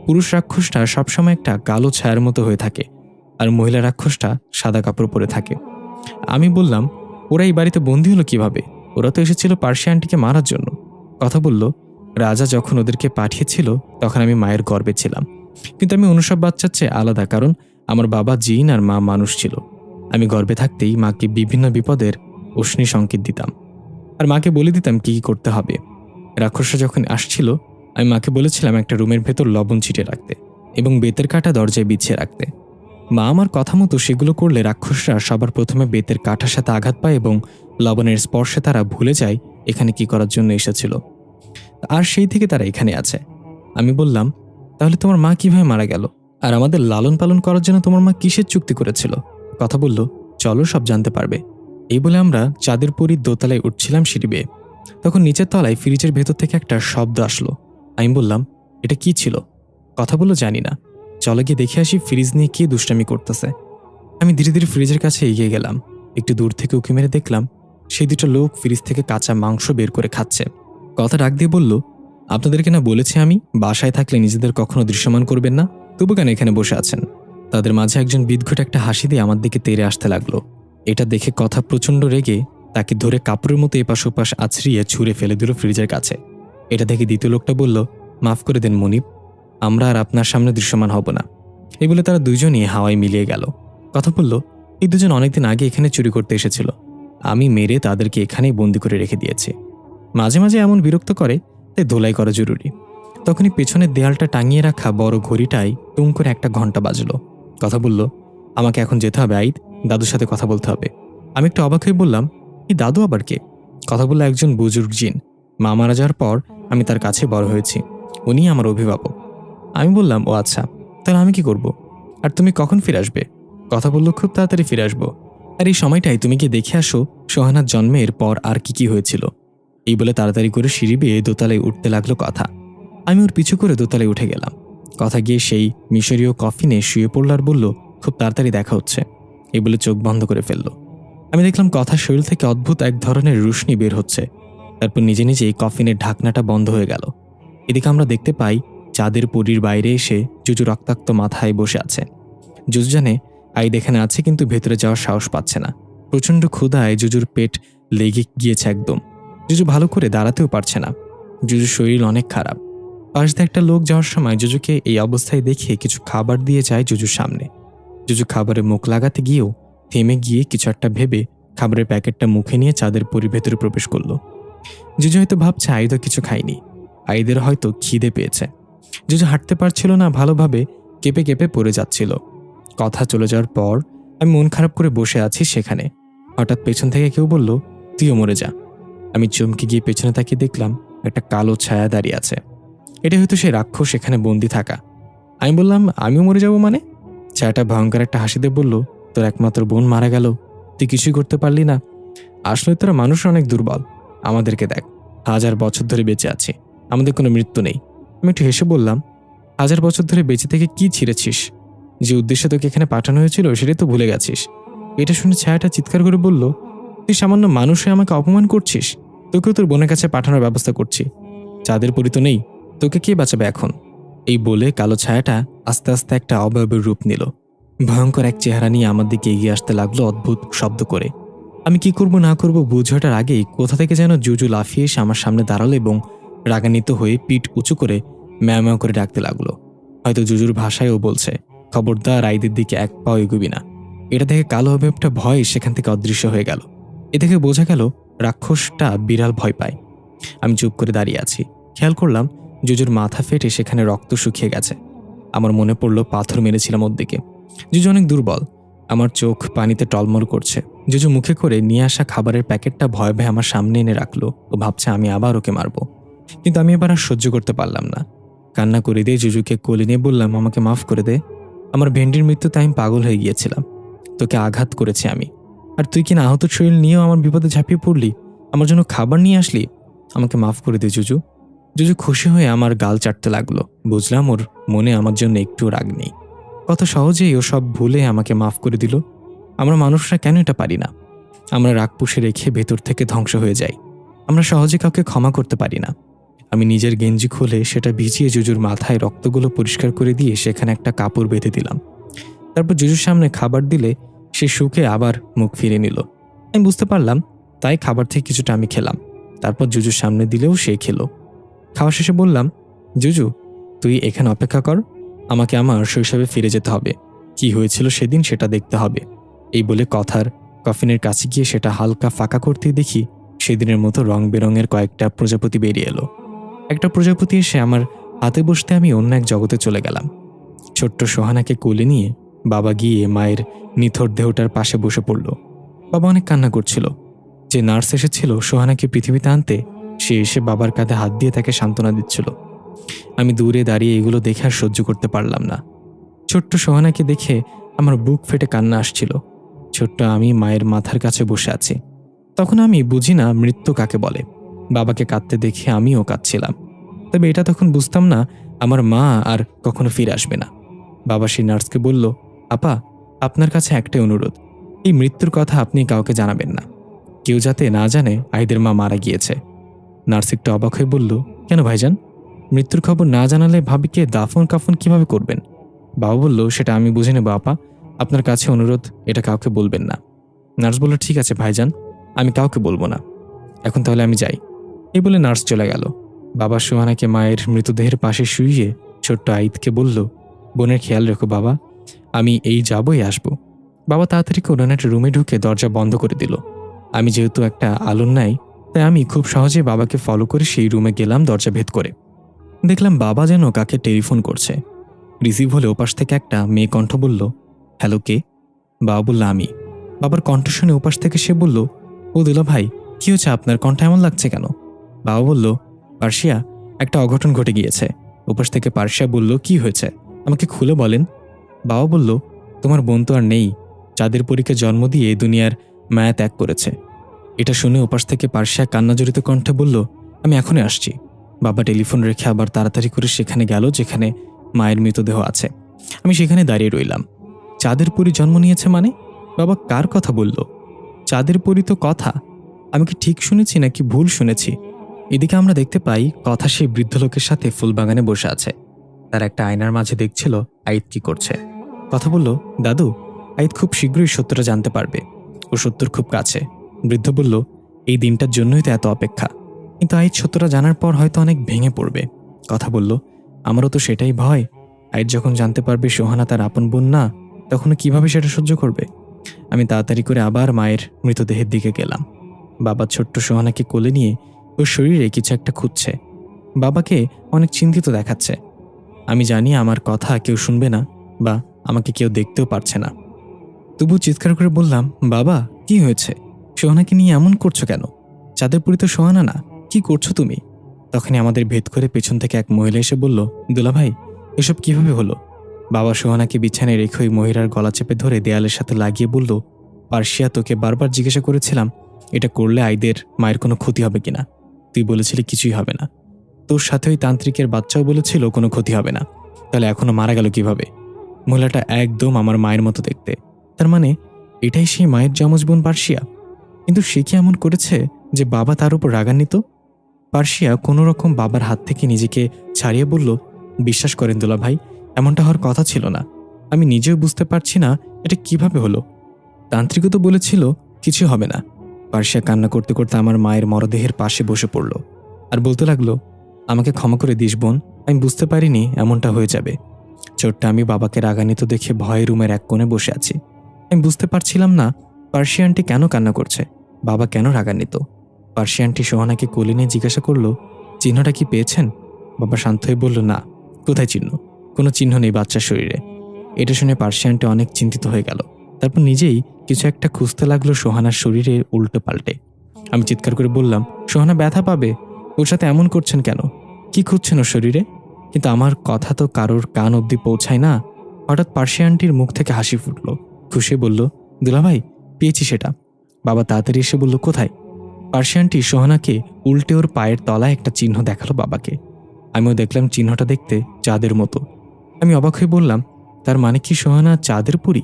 Speaker 1: পুরুষ রাক্ষসটা সবসময় একটা কালো ছায়ার মতো হয়ে থাকে, আর মহিলা রাক্ষসটা সাদা কাপড় পরে থাকে। আমি বললাম, ওরা এই বাড়িতে বন্দী হলো কিভাবে? ওরা তো এসেছিল পার্সিয়া আন্টিকে মারার জন্য। কথা বলল, রাজা যখন ওদেরকে পাঠিয়েছিল তখন আমি মায়ের গর্ভে ছিলাম, কিন্তু আমি অন্য সব বাচ্চার চেয়ে আলাদা, কারণ আমার বাবা জিন আর মা মানুষ ছিল। আমি গর্ভে থাকতেই মাকে বিভিন্ন বিপদের অশ্নি সংকেত দিতাম, আর মাকে বলে দিতাম কি কি করতে হবে। রাক্ষসরা যখন আসছিল আমি মাকে বলেছিলাম একটা রুমের ভেতর লবণ ছিটিয়ে রাখতে এবং বেতের কাঁটা দরজায় বিছিয়ে রাখতে। মা আমার কথা মতো সেগুলো করলে রাক্ষসরা সবার প্রথমে বেতের কাঠার সাথে আঘাত পায় এবং লবণের স্পর্শে তারা ভুলে যায় এখানে কি করার জন্য এসেছিল। আর সেই থেকে তারা এখানে আছে। আমি বললাম, তাহলে তোমার মা কিভাবে মারা গেল? আর আমাদের লালন পালন করার জন্য তোমার মা কিসের চুক্তি করেছিল? কথা বলল, চলো সব জানতে পারবে। এই বলে আমরা চাঁদের পরীর দোতলায় উঠছিলাম সিঁড়ি বেয়ে। তখন নিচের তলায় ফ্রিজের ভেতর থেকে একটা শব্দ আসলো। আমি বললাম, এটা কি ছিল? কথা বলল, জানি না, চলো গিয়ে দেখে আসি ফ্রিজ নিয়ে কে দুষ্টামি করতেছে। আমি ধীরে ধীরে ফ্রিজের কাছে এগিয়ে গেলাম। একটু দূর থেকে উঁকি মেরে দেখলাম সেই দুটো লোক ফ্রিজ থেকে কাঁচা মাংস বের করে খাচ্ছে। কথা ডাক দিয়ে বলল, আপনাদেরকে না বলেছি আমি বাসায় থাকলে নিজেদের কখনো দৃশ্যমান করবেন না, তবু কেন এখানে বসে আছেন? তাদের মাঝে একজন বিদঘুট একটা হাসি দিয়ে আমার দিকে তেড়ে আসতে লাগলো। এটা দেখে কথা প্রচণ্ড রেগে তাকে ধরে কাপড়ের মতো এপাশ ওপাশ আছড়িয়ে ছুঁড়ে ফেলে দিল ফ্রিজের কাছে। এটা দেখে দ্বিতীয় লোকটা বলল, মাফ করে দেন মনিব, আমরা আর আপনার সামনে দৃশ্যমান হব না। এই বলে তারা দুজনই হাওয়ায় মিলিয়ে গেল। কথা বলল, এই দুজন অনেকদিন আগে এখানে চুরি করতে এসেছিল। আমি মেরে তাদেরকে এখানেই বন্দি করে রেখে দিয়েছি। মাঝে মাঝে এমন বিরক্ত করে, তাই ধোলাই করা জরুরি। তখনই পেছনের দেয়ালটা টাঙিয়ে রাখা বড় ঘড়িটায় টুং করে একটা ঘন্টা বাজলো। কথা বলল, আমাকে এখন যেতে হবে আইদ, দাদুর সাথে কথা বলতে হবে। আমি একটু অবাক হয়ে বললাম, এই দাদু আবার কে? কথা বলল, একজন বুজুর্গ জিন। মা মারা যাওয়ার পর আমি তার কাছে বড় হয়েছি, উনি আমার অভিভাবক। আমি বললাম, ও আচ্ছা, তাহলে আমি কি করব? আর তুমি কখন ফিরে আসবে? কথা বলল, খুব তাড়াতাড়ি ফিরে আসবো। আর এই সময়টাই তুমি গিয়ে দেখে আসো সোহানার জন্মের পর আর কি কি হয়েছিল। এই বলে তাড়াতাড়ি করে সিঁড়ি বেয়ে দোতলায় উঠতে লাগলো কথা। আমি ওর পিছু করে দোতলায় উঠে গেলাম। কথা গিয়ে সেই মিশরীয় কফিনে শুয়ে পড়ল আর বলল, খুব তাড়াতাড়ি দেখা হচ্ছে। এই বলে চোখ বন্ধ করে ফেলল। আমি দেখলাম কথার শরীর থেকে অদ্ভুত এক ধরনের রুশনি বের হচ্ছে। তারপর নিজে নিজেই কফিনের ঢাকনাটা বন্ধ হয়ে গেল। এদিকে আমরা দেখতে পাই চাঁদের পরীর বাইরে এসে জুজু রক্তাক্ত মাথায় বসে আছে। জুজু জানে আইদ এখানে আছে, কিন্তু ভেতরে যাওয়ার সাহস পাচ্ছে না। প্রচণ্ড ক্ষুধায় জুজুর পেট লেগে গিয়েছে একদম। জুজু ভালো করে দাঁড়াতেও পারছে না। জুজুর শরীর অনেক খারাপ। পাশ দিয়ে একটা লোক যাওয়ার সময় জুজুকে এই অবস্থায় দেখে কিছু খাবার দিয়ে যায় জুজুর সামনে। জুজু খাবারে মুখ লাগাতে গিয়েও থেমে গিয়ে কিছু একটা ভেবে খাবারের প্যাকেটটা মুখে নিয়ে চাঁদের পরীর ভেতরে প্রবেশ করলো। জুজু হয়তো ভাবছে আইদও কিছু খায়নি, আইদের হয়তো খিদে পেয়েছে। জুজু হাঁটতে পারছিল না, ভালোভাবে কেঁপে কেঁপে পড়ে যাচ্ছিল। কথা চলে যাওয়ার পর আমি মন খারাপ করে বসে আছি সেখানে। হঠাৎ পেছন থেকে কেউ বলল, তুইও মরে যা। আমি চমকে গিয়ে পেছনে তাকিয়ে দেখলাম একটা কালো ছায়া দাঁড়িয়ে আছে। এটা হয়তো সেই রাক্ষস এখানে বন্দি থাকা। আমি বললাম, আমিও মরে যাব মানে? ছায়াটা ভয়ঙ্কর একটা হাসি দিয়ে বলল, তোর একমাত্র বোন মারা গেল, তুই কিছুই করতে পারলি না। আসলে তোরা মানুষ অনেক দুর্বল। আমাদেরকে দেখ, 1000 বছর ধরে বেঁচে আছি, আমাদের কোনো মৃত্যু নেই। আমি একটু হেসে বললাম, 1000 বছর ধরে বেঁচে থেকে কি ছিঁড়েছিস? যে উদ্দেশ্যে তোকে এখানে পাঠানো হয়েছিল সেটাই তো ভুলে গেছিস। এটা শুনে ছায়াটা চিৎকার করে বলল, তুই সামান্য মানুষ হয়ে আমাকে অপমান করছিস? তোকেও তোর বোনের কাছে পাঠানোর ব্যবস্থা করছি। চাঁদের পরী তো নেই, তোকে কে বাঁচাবে এখন? এই বলে কালো ছায়াটা আস্তে আস্তে একটা অবয়বের রূপ নিল। ভয়ঙ্কর এক চেহারা নিয়ে আমার দিকে এগিয়ে আসতে লাগলো অদ্ভুত শব্দ করে। আমি কি করব না করব বুঝে ওঠার আগেই কোথা থেকে যেন জুজু লাফিয়ে এসে আমার সামনে দাঁড়ালো এবং রাগান্বিত হয়ে পিঠ উঁচু করে ম্যাও ম্যাও করে ডাকতে লাগলো। হয়তো জুজুর ভাষায়ও বলছে, খবরদার আইদের দিকে এক পাও এগুবি না। এটা দেখে কালো অবয়বটা ভয়ে সেখান থেকে অদৃশ্য হয়ে গেল। এ থেকে বোঝা গেল রাক্ষসটা বিড়াল ভয় পায়। আমি চুপ করে দাঁড়িয়ে আছি। খেয়াল করলাম জুজুর মাথা ফেটে সেখানে রক্ত শুকিয়ে গেছে। আমার মনে পড়লো পাথর মেরেছিলাম ওর দিকে। জুজু অনেক দুর্বল। আমার চোখ পানিতে টলমল করছে। জুজু মুখে করে নিয়ে আসা খাবারের প্যাকেটটা ভয়ে ভয়ে আমার সামনে এনে রাখলো। ও ভাবছে আমি আবার ওকে মারবো, কিন্তু আমি এবার আর সহ্য করতে পারলাম না। কান্না করে দিয়ে জুজুকে কোলে নিয়ে বললাম, আমাকে মাফ করে দে। আমার ভেন্ডির মৃত্যুতে আমি পাগল হয়ে গিয়েছিলাম। তোকে আঘাত করেছি আমি, আর তুই কিনা আহত শরীর নিয়েও আমার বিপদে ঝাঁপিয়ে পড়লি, আমার জন্য খাবার নিয়ে আসলি। আমাকে মাফ করে দে জুজু। জুজু খুশি হয়ে আমার গাল চাটতে লাগলো। বুঝলাম ওর মনে আমার জন্য একটু রাগ নেই। কত সহজেই ও সব ভুলে আমাকে মাফ করে দিল। আমরা মানুষরা কেন এটা পারি না? আমরা রাগ পুষে রেখে ভেতর থেকে ধ্বংস হয়ে যাই। আমরা সহজে কাউকে ক্ষমা করতে পারি না। আমি নিজের গেঞ্জি খুলে সেটা ভিজিয়ে জুজুর মাথায় রক্তগুলো পরিষ্কার করে দিয়ে সেখানে একটা কাপড় বেঁধে দিলাম। তারপর জুজুর সামনে খাবার দিলে সে সুখে আবার মুখ ফিরে নিল। আমি বুঝতে পারলাম, তাই খাবার থেকে কিছুটা আমি খেলাম। তারপর জুজুর সামনে দিলেও সে খেলো। খাওয়া শেষে বললাম, জুজু তুই এখানে অপেক্ষা কর, আমাকে আমার শৈশবে ফিরে যেতে হবে। কি হয়েছিল সেদিন সেটা দেখতে হবে। এই বলে কথার কফিনের কাছে গিয়ে সেটা হালকা ফাঁকা করতেই দেখি সেদিনের মতো রং বেরঙের কয়েকটা প্রজাপতি বেরিয়ে এলো। একটা প্রজাপতি এসে আমার হাতে বসতে আমি অন্য এক জগতে চলে গেলাম। ছোট্ট সোহানাকে কোলে নিয়ে বাবা গিয়ে মায়ের নিথর দেহটার পাশে বসে পড়ল। বাবা অনেক কান্না করছিল। যে নার্স এসেছিল সোহানাকে পৃথিবীতে আনতে, সে এসে বাবার কাঁধে হাত দিয়ে তাকে সান্ত্বনা দিচ্ছিল। আমি দূরে দাঁড়িয়ে এগুলো দেখে আর সহ্য করতে পারলাম না। ছোট্ট সোহানাকে দেখে আমার বুক ফেটে কান্না আসছিল। ছোট্ট আমি মায়ের মাথার কাছে বসে আছি। তখন আমি বুঝি না মৃত্যু কাকে বলে। বাবাকে কাঁদতে দেখে আমিও কাঁদছিলাম। তবে এটা তখন বুঝতাম না আমার মা আর কখনো ফিরে আসবে না। বাবা সেই নার্সকে বলল, আপা, আপনার কাছে একটাই অনুরোধ, এই মৃত্যুর কথা আপনি কাউকে জানাবেন না। কেউ যাতে না জানে আহিদের মা মারা গিয়েছে। নার্স একটু অবাক হয়ে বলল, কেন ভাইজান? মৃত্যুর খবর না জানালে ভাবিকে দাফন কাফন কিভাবে করবেন? বাবা বলল, সেটা আমি বুঝে নেব আপা, আপনার কাছে অনুরোধ, এটা কাউকে বলবেন না। নার্স বলল, ঠিক আছে ভাইজান, আমি কাউকে বলবো না। এখন তাহলে আমি যাই। এই বলে নার্স চলে গেল। বাবা সোহানাকে মায়ের মৃতদেহের পাশে শুইয়ে ছোট্ট আইদকে বলল, বোনের খেয়াল রেখো বাবা, আমি এই যাবই আসবো। বাবা তাড়াতাড়ি করে একটা রুমে ঢুকে দরজা বন্ধ করে দিল। আমি যেহেতু একটা আলোর নাই, তাই আমি খুব সহজে বাবাকে ফলো করে সেই রুমে গেলাম। দরজা ভেদ করে দেখলাম বাবা যেন কাকে টেলিফোন করছে। রিসিভ হলে ওপাশ থেকে একটা মেয়ে কণ্ঠ বলল, হ্যালো, কে? বাবা বলল, আমি। বাবার কণ্ঠ শুনে ওপাশ থেকে সে বলল, ও দুলা ভাই, কি হয়েছে আপনার? কণ্ঠ এমন লাগছে কেন? বাবা বলল, পার্সিয়া, একটা অঘটন ঘটে গিয়েছে। ওপাশ থেকে পার্সিয়া বলল, কি হয়েছে? আমাকে খুলে বলেন। বাবা বলল, তোমার বোন তো আর নেই, চাঁদের পরীকে জন্ম দিয়ে দুনিয়ার মায়া ত্যাগ করেছে। এটা শুনে ওপাশ থেকে পার্সিয়া কান্নাজড়িত কণ্ঠে বলল, আমি এখনই আসছি। বাবা টেলিফোন রেখে আবার তাড়াতাড়ি করে সেখানে গেল যেখানে মায়ের মৃতদেহ আছে। আমি সেখানে দাঁড়িয়ে রইলাম। চাঁদের পরী জন্ম নিয়েছে মানে? বাবা কার কথা বলল? চাঁদের পরী তো কথা। আমি কি ঠিক শুনেছি নাকি ভুল শুনেছি? এদিকে আমরা দেখতে পাই কথা সেই বৃদ্ধ লোকের সাথে ফুলবাগানে বসে আছে। তার একটা আয়নার মাঝে দেখছিল আইদ কি করছে। কথা বলল, দাদু, আইদ খুব শীঘ্রই সত্যটা জানতে পারবে। ও সত্যর খুব কাছে। বৃদ্ধ বলল, এই দিনটার জন্যই তো এত অপেক্ষা। কিন্তু আইদ সত্যটা জানার পর হয়তো অনেক ভেঙে পড়বে। কথা বলল, আমারও তো সেটাই ভয়। আইদ যখন জানতে পারবে সোহানা তার আপন বোন না, তখন কিভাবে সেটা সহ্য করবে? আমি তাড়াতাড়ি করে আবার মায়ের মৃতদেহের দিকে গেলাম। বাবা ছোট্ট সোহানাকে কোলে নিয়ে ওর শরীরে কিছু একটা খুঁজছে। বাবাকে অনেক চিন্তিত দেখাচ্ছে। আমি জানি আমার কথা কেউ শুনবে না, বা আমাকে কেউ দেখতেও পারছে না। তবু চিৎকার করে বললাম, বাবা, কি হয়েছে? সোহানাকে নিয়ে এমন করছো কেন? চাঁদের পরী তো সোহানা না, কি করছো তুমি? তখনই আমাদের ভেদ করে পেছন থেকে এক মহিলা এসে বলল, দুলাভাই, এসব কিভাবে হলো? বাবা সোহানাকে বিছানায় রেখে ওই মহিলার গলা চেপে ধরে দেয়ালের সাথে লাগিয়ে বলল, পার্সিয়া, তোকে বারবার জিজ্ঞাসা করেছিলাম এটা করলে আইদের মায়ের কোনো ক্ষতি হবে কিনা। তুই বলেছিলি কিছুই হবে না। তোর সাথে ওই তান্ত্রিকের বাচ্চাও বলেছিল কোনো ক্ষতি হবে না। তাহলে এখনো মারা গেল কিভাবে? মহিলাটা একদম আমার মায়ের মতো দেখতে। তার মানে এটাই সেই মায়ের যমজ বোন পার্সিয়া। কিন্তু সে কি এমন করেছে যে বাবা তার উপর রাগান্বিত? পার্সিয়া কোনো রকম বাবার হাত থেকে নিজেকে ছাড়িয়ে বলল, বিশ্বাস করেন দুলা ভাই, এমনটা হওয়ার কথা ছিল না। আমি নিজেও বুঝতে পারছি না এটা কিভাবে হলো। তান্ত্রিকও তো বলেছিল কিছু হবে না। পার্সিয়া কান্না করতে করতে আমার মায়ের মরদেহের পাশে বসে পড়ল আর বলতে লাগলো, আমাকে ক্ষমা করে দিস বোন, আমি বুঝতে পারিনি এমনটা হয়ে যাবে। ছোট্ট আমি বাবাকে রাগান্বিত দেখে ভয়ে রুমের এক কোণে বসে আছি। আমি বুঝতে পারছিলাম না পার্সিয়া আন্টি কেন কান্না করছে, বাবা কেন রাগান্বিত। পার্সিয়া আন্টি সোহানাকে কোলে নিয়ে জিজ্ঞাসা করলো, চিহ্নটা কি পেয়েছেন? বাবা শান্ত হয়ে বলল, না। কোথায় চিহ্ন? কোনো চিহ্ন নেই বাচ্চার শরীরে। এটা শুনে পার্সিয়া আন্টি অনেক চিন্তিত হয়ে গেল। তারপর নিজেই কিছু একটা খুঁজতে লাগলো সোহানার শরীরে উল্টো পাল্টে। আমি চিৎকার করে বললাম, সোহানা ব্যথা পাবে, ওর সাথে এমন করছেন কেন? কি খুঁজছেন ওর শরীরে? কিন্তু আমার কথা তো কারোর কান অবধি পৌঁছায় না। হঠাৎ পার্সিয়া আন্টির মুখ থেকে হাসি ফুটল। খুশি বলল, দুলাভাই, পেয়েছি সেটা। বাবা তাড়াতাড়ি এসে বলল, কোথায়? পার্সিয়া আন্টি সোহানাকে উল্টে ওর পায়ের তলায় একটা চিহ্ন দেখালো বাবাকে। আমিও দেখলাম চিহ্নটা দেখতে চাঁদের মতো। আমি অবাক হয়ে বললাম, তার মানে কি সোহানা চাঁদের পরী?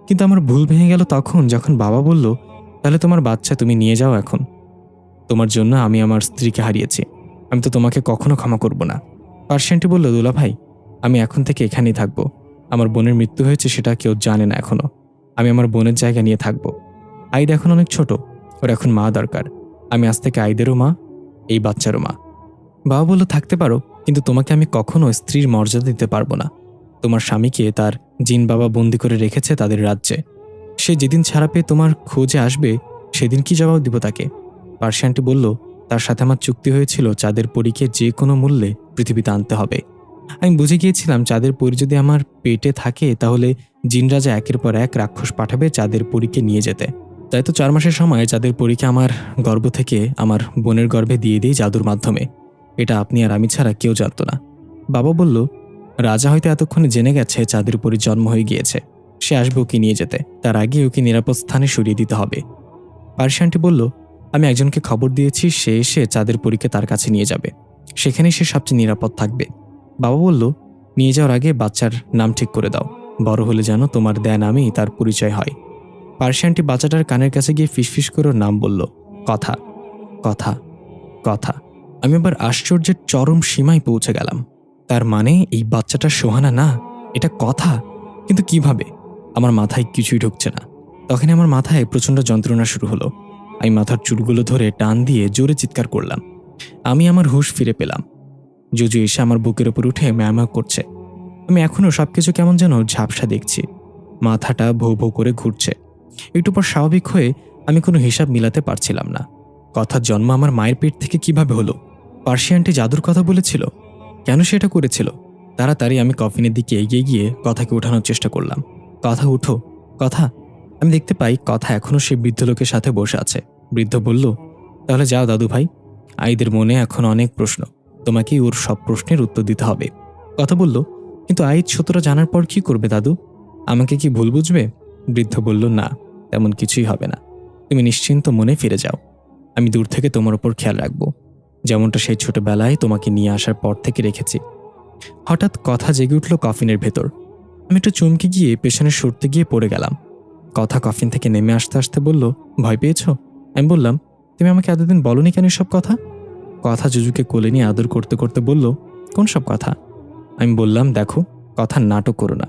Speaker 1: কিন্তু আমার ভুল ভেঙে গেল তখন যখন বাবা বলল, তাহলে তোমার বাচ্চা তুমি নিয়ে যাও এখন। তোমার জন্য আমি আমার স্ত্রীকে হারিয়েছি, আমি তো তোমাকে কখনো ক্ষমা করব না। পার্সিয়া আন্টি বলল, দুলা ভাই, আমি এখন থেকে এখানেই থাকবো। আমার বোনের মৃত্যু হয়েছে সেটা কেউ জানে না এখনো। আমি আমার বোনের জায়গা নিয়ে থাকবো। আইদ এখন অনেক ছোট, ওর এখন মা দরকার। আমি আজ থেকে আইদেরও মা, এই বাচ্চারও মা। বাবা বলল, থাকতে পারো, কিন্তু তোমাকে আমি কখনো স্ত্রীর মর্যাদা দিতে পারবো না। তোমার স্বামীকে তার জিন বাবা বন্দি করে রেখেছে তাদের রাজ্যে। সে যেদিন ছাড়া পেয়ে তোমার খোঁজে আসবে সেদিন কি জবাব দিব তাকে? পার্সিয়ানটি বলল, তার সাথে আমার চুক্তি হয়েছিল চাঁদের পরীকে যে কোনো মূল্যে পৃথিবীতে আনতে হবে। আমি বুঝে গিয়েছিলাম চাঁদের পরী যদি আমার পেটে থাকে তাহলে জিনরাজা একের পর এক রাক্ষস পাঠাবে চাঁদের পরীকে নিয়ে যেতে। তাই তো 4 মাসের সময় চাঁদের পরীকে আমার গর্ভ থেকে আমার বোনের গর্ভে দিয়ে দিই জাদুর মাধ্যমে। এটা আপনি আর আমি ছাড়া কেউ জানত না। বাবা বলল, রাজা হয়তো এতক্ষণে জেনে গেছে চাঁদের পরীর জন্ম হয়ে গিয়েছে। সে আসবে ওকে নিয়ে যেতে, তার আগে ওকে নিরাপদ স্থানে সরিয়ে দিতে হবে। পার্সি আন্টি বলল, আমি একজনকে খবর দিয়েছি, সে এসে চাঁদের পরীকে তার কাছে নিয়ে যাবে। সেখানেই সে সবচেয়ে নিরাপদ থাকবে। বাবা বলল, নিয়ে যাওয়ার আগে বাচ্চার নাম ঠিক করে দাও, বড় হলে যেন তোমার দেয়া নামেই তার পরিচয় হয়। পার্সি আন্টি বাচ্চাটার কানের কাছে গিয়ে ফিসফিস করে ওর নাম বলল, কথা কথা কথা। আমি আবার আশ্চর্যের চরম সীমায় পৌঁছে গেলাম। তার মানে এই বাচ্চাটা সোহানা না, এটা কথা। কিন্তু কিভাবে? আমার মাথায় কিছুই ঢুকছে না। তখন আমার মাথায় প্রচণ্ড যন্ত্রণা শুরু হলো। আমি মাথার চুলগুলো ধরে টান দিয়ে জোরে চিৎকার করলাম। আমি আমার হুঁশ ফিরে পেলাম। জুজু এসে আমার বুকের উপর উঠে ম্যাও করছে। আমি এখনও সবকিছু কেমন যেন ঝাপসা দেখছি। মাথাটা ভৌ ভৌ করে ঘুরছে। একটু পর স্বাভাবিক হয়ে আমি কোনো হিসাব মিলাতে পারছিলাম না। কথার জন্ম আমার মায়ের পেট থেকে কিভাবে হলো? পার্সি আন্টি জাদুর কথা বলেছিল, কেন সেটা করেছিল? তাড়াতাড়ি আমি কফিনের দিকে এগিয়ে গিয়ে কথাকে ওঠানোর চেষ্টা করলাম। কথা উঠো, কথা। আমি দেখতে পাই কথা এখনও সেই বৃদ্ধ লোকের সাথে বসে আছে। বৃদ্ধ বলল, তাহলে যাও দাদু ভাই, আইদের মনে এখন অনেক প্রশ্ন, তোমাকেই ওর সব প্রশ্নের উত্তর দিতে হবে। কথা বলল, কিন্তু আইদ সত্যটা জানার পর কি করবে দাদু? আমাকে কি ভুল বুঝবে? বৃদ্ধ বলল, না, তেমন কিছুই হবে না। তুমি নিশ্চিন্ত মনে ফিরে যাও। আমি দূর থেকে তোমার ওপর খেয়াল রাখবো, যেমনটা সেই ছোটবেলায় তোমাকে নিয়ে আসার পর থেকে রেখেছি। হঠাৎ কথা জেগে উঠল কফিনের ভেতর। আমি একটু চমকে গিয়ে পেছনে সরতে গিয়ে পড়ে গেলাম। কথা কফিন থেকে নেমে আসতে আসতে বলল, ভয় পেয়েছ? আমি বললাম, তুমি আমাকে এতদিন বলনি কেন সব কথা? কথা জুজুকে কোলে নিয়ে আদর করতে করতে বলল, কোন সব কথা? আমি বললাম, দেখো, কথা নাটক করো না।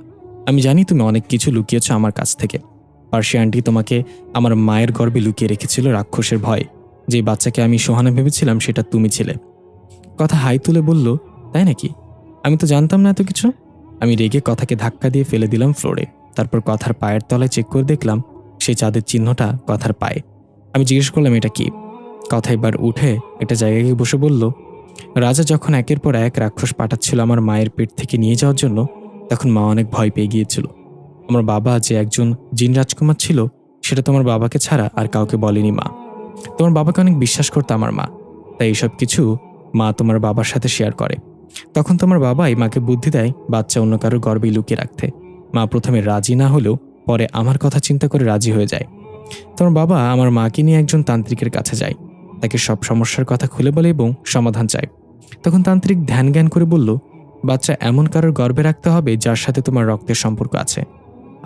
Speaker 1: আমি জানি তুমি অনেক কিছু লুকিয়েছ আমার কাছ থেকে। পার্সি আন্টি তোমাকে আমার মায়ের গর্ভে লুকিয়ে রেখেছিল রাক্ষসের ভয়। যে বাচ্চাকে আমি সোহানা ভেবেছিলাম সেটা তুমি ছিলে। কথা হাই তুলে বলল, তাই নাকি? আমি তো জানতাম না এত কিছু। আমি রেগে কথাকে ধাক্কা দিয়ে ফেলে দিলাম ফ্লোরে। তারপর কথার পায়ের তলায় চেক করে দেখলাম সেই চাঁদের চিহ্নটা কথার পায়ে। আমি জিজ্ঞেস করলাম, এটা কি? কথা এবার উঠে একটা জায়গায় গিয়ে বসে বলল, রাজা যখন একের পর এক রাক্ষস পাঠাচ্ছিল আমার মায়ের পেট থেকে নিয়ে যাওয়ার জন্য, তখন মা অনেক ভয় পেয়ে গিয়েছিল। আমার বাবা যে একজন জিন রাজকুমার ছিল সেটা তোমার বাবাকে ছাড়া আর কাউকে বলেনি মা। তোমার বাবাকে অনেক বিশ্বাস করতো আমার মা, তাই এইসব কিছু মা তোমার বাবার সাথে শেয়ার করে। তখন তোমার বাবাই মাকে বুদ্ধি দেয় বাচ্চা অন্য কারোর গর্ভে লুকিয়ে রাখতে। মা প্রথমে রাজি না হলেও পরে আমার কথা চিন্তা করে রাজি হয়ে যায়। তোমার বাবা আমার মাকে নিয়ে একজন তান্ত্রিকের কাছে যায়, তাকে সব সমস্যার কথা খুলে বলে এবং সমাধান চায়। তখন তান্ত্রিক ধ্যান জ্ঞান করে বলল, বাচ্চা এমন কারোর গর্ভে রাখতে হবে যার সাথে তোমার রক্তের সম্পর্ক আছে।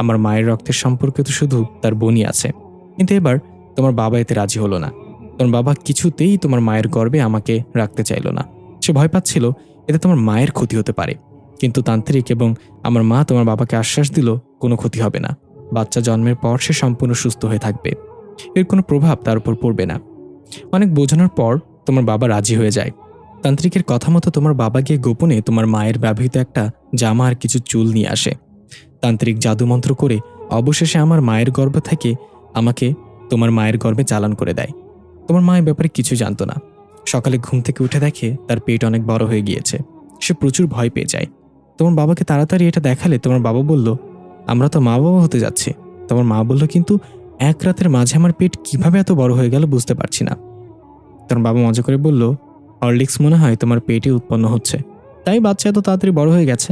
Speaker 1: আমার মায়ের রক্তের সম্পর্ক তো শুধু তার বোনই আছে। কিন্তু এবার তোমার বাবা এতে রাজি হলো না। তোমার বাবা কিছুতেই তোমার মায়ের গর্ভে আমাকে রাখতে চাইল না। সে ভয় পাচ্ছিল এতে তোমার মায়ের ক্ষতি হতে পারে। কিন্তু তান্ত্রিক এবং আমার মা তোমার বাবাকে আশ্বাস দিল কোনো ক্ষতি হবে না, বাচ্চা জন্মের পর সে সম্পূর্ণ সুস্থ হয়ে থাকবে, এর কোনো প্রভাব তার উপর পড়বে না। অনেক বোঝানোর পর তোমার বাবা রাজি হয়ে যায়। তান্ত্রিকের কথা মতো তোমার বাবা গিয়ে গোপনে তোমার মায়ের ব্যবহৃত একটা জামা আর কিছু চুল নিয়ে আসে। তান্ত্রিক জাদুমন্ত্র করে অবশেষে আমার মায়ের গর্ভ থেকে আমাকে তোমার মায়ের গর্ভে চালান করে দেয়। তোমার মায়ের ব্যাপারে কিছু জানতো না। সকালে ঘুম থেকে উঠে দেখে তার পেট অনেক বড় হয়ে গিয়েছে। সে প্রচুর ভয় পেয়ে যায়। তোমার বাবাকে তাড়াতাড়ি এটা দেখালে তোমার বাবা বলল, আমরা তো মা বাবা হতে যাচ্ছি। তোমার মা বলল, কিন্তু এক রাতের মাঝে আমার পেট কিভাবে এত বড় হয়ে গেল বুঝতে পারছি না। তোমার বাবা মজা করে বলল, হরলিক্স মনে হয় তোমার পেটে উৎপন্ন হচ্ছে, তাই বাচ্চা এত তাড়াতাড়ি বড় হয়ে গেছে।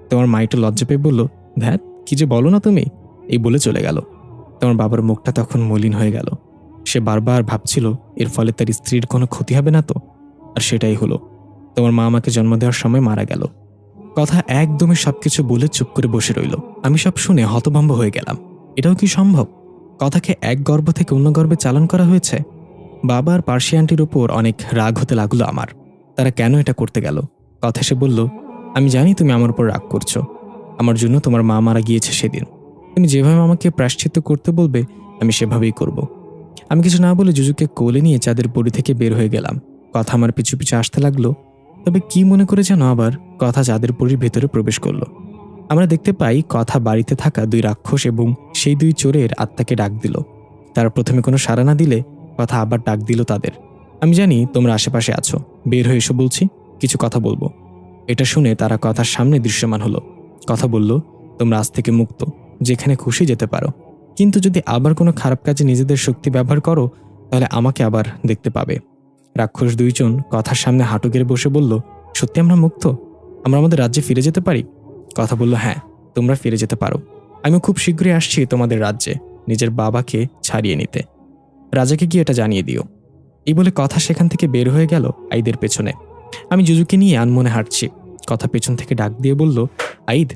Speaker 1: তোমার মা একটু লজ্জা পেয়ে বলল, ধ্যাত, কি যে বলো না তুমি, এই বলে চলে গেল। তোমার বাবার মুখটা তখন মলিন হয়ে গেল। সে বারবার ভাবছিল এর ফলে তার স্ত্রীর কোনো ক্ষতি হবে না তো। আর সেটাই হলো। তোমার মা আমাকে জন্ম দেওয়ার সময় মারা গেল। কথা একদমই সবকিছু বলে চুপ করে বসে রইল। আমি সব শুনে হতভম্ব হয়ে গেলাম। এটাও কি সম্ভব? কথাকে এক গর্ভ থেকে অন্য গর্ভে চালান করা হয়েছে। বাবা আর পার্সি আন্টির উপর অনেক রাগ হতে লাগলো আমার। তারা কেন এটা করতে গেল? কথা এসে বলল, আমি জানি তুমি আমার উপর রাগ করছো। আমার জন্য তোমার মা মারা গিয়েছে সেদিন। তুমি যেভাবে আমাকে প্রায়শ্চিত্ত করতে বলবে আমি সেভাবেই করব। আমি কিছু না বলে জুজুকে কোলে নিয়ে চাঁদের পরি থেকে বের হয়ে গেলাম। কথা আমার পিছু পিছু আসতে লাগলো। তবে কি মনে করে যেন আবার কথা চাঁদের পরির ভেতরে প্রবেশ করলো। আমরা দেখতে পাই কথা বাড়িতে থাকা দুই রাক্ষস এবং সেই দুই চোরের আত্মাকে ডাক দিল। তারা প্রথমে কোনো সাড়া না দিলে কথা আবার ডাক দিল তাদের। আমি জানি তোমরা আশেপাশে আছো, বের হয়ে এসো বলছি, কিছু কথা বলবো। এটা শুনে তারা কথার সামনে দৃশ্যমান হলো। কথা বলল, তোমরা আজ থেকে মুক্ত, যেখানে খুশি যেতে পারো, কিন্তু যদি আবার কোনো খারাপ কাজে নিজেদের শক্তি ব্যবহার করো তাহলে আমাকে আবার দেখতে পাবে। রাক্ষস দুইজন কথার সামনে হাঁটু গেড়ে বসে বলল, সত্যি আমরা মুক্ত? আমরা আমাদের রাজ্যে ফিরে যেতে পারি? কথা বলল, হ্যাঁ, তোমরা ফিরে যেতে পারো। আমি খুব শীঘ্রই আসছি তোমাদের রাজ্যে নিজের বাবাকে ছাড়িয়ে নিতে। রাজাকে গিয়ে এটা জানিয়ে দিও। এই বলে কথা সেখান থেকে বের হয়ে গেল আইদের পেছনে। আমি জুজুকে নিয়ে আনমনে হাঁটছি। কথা পেছন থেকে ডাক দিয়ে বলল, আইদ,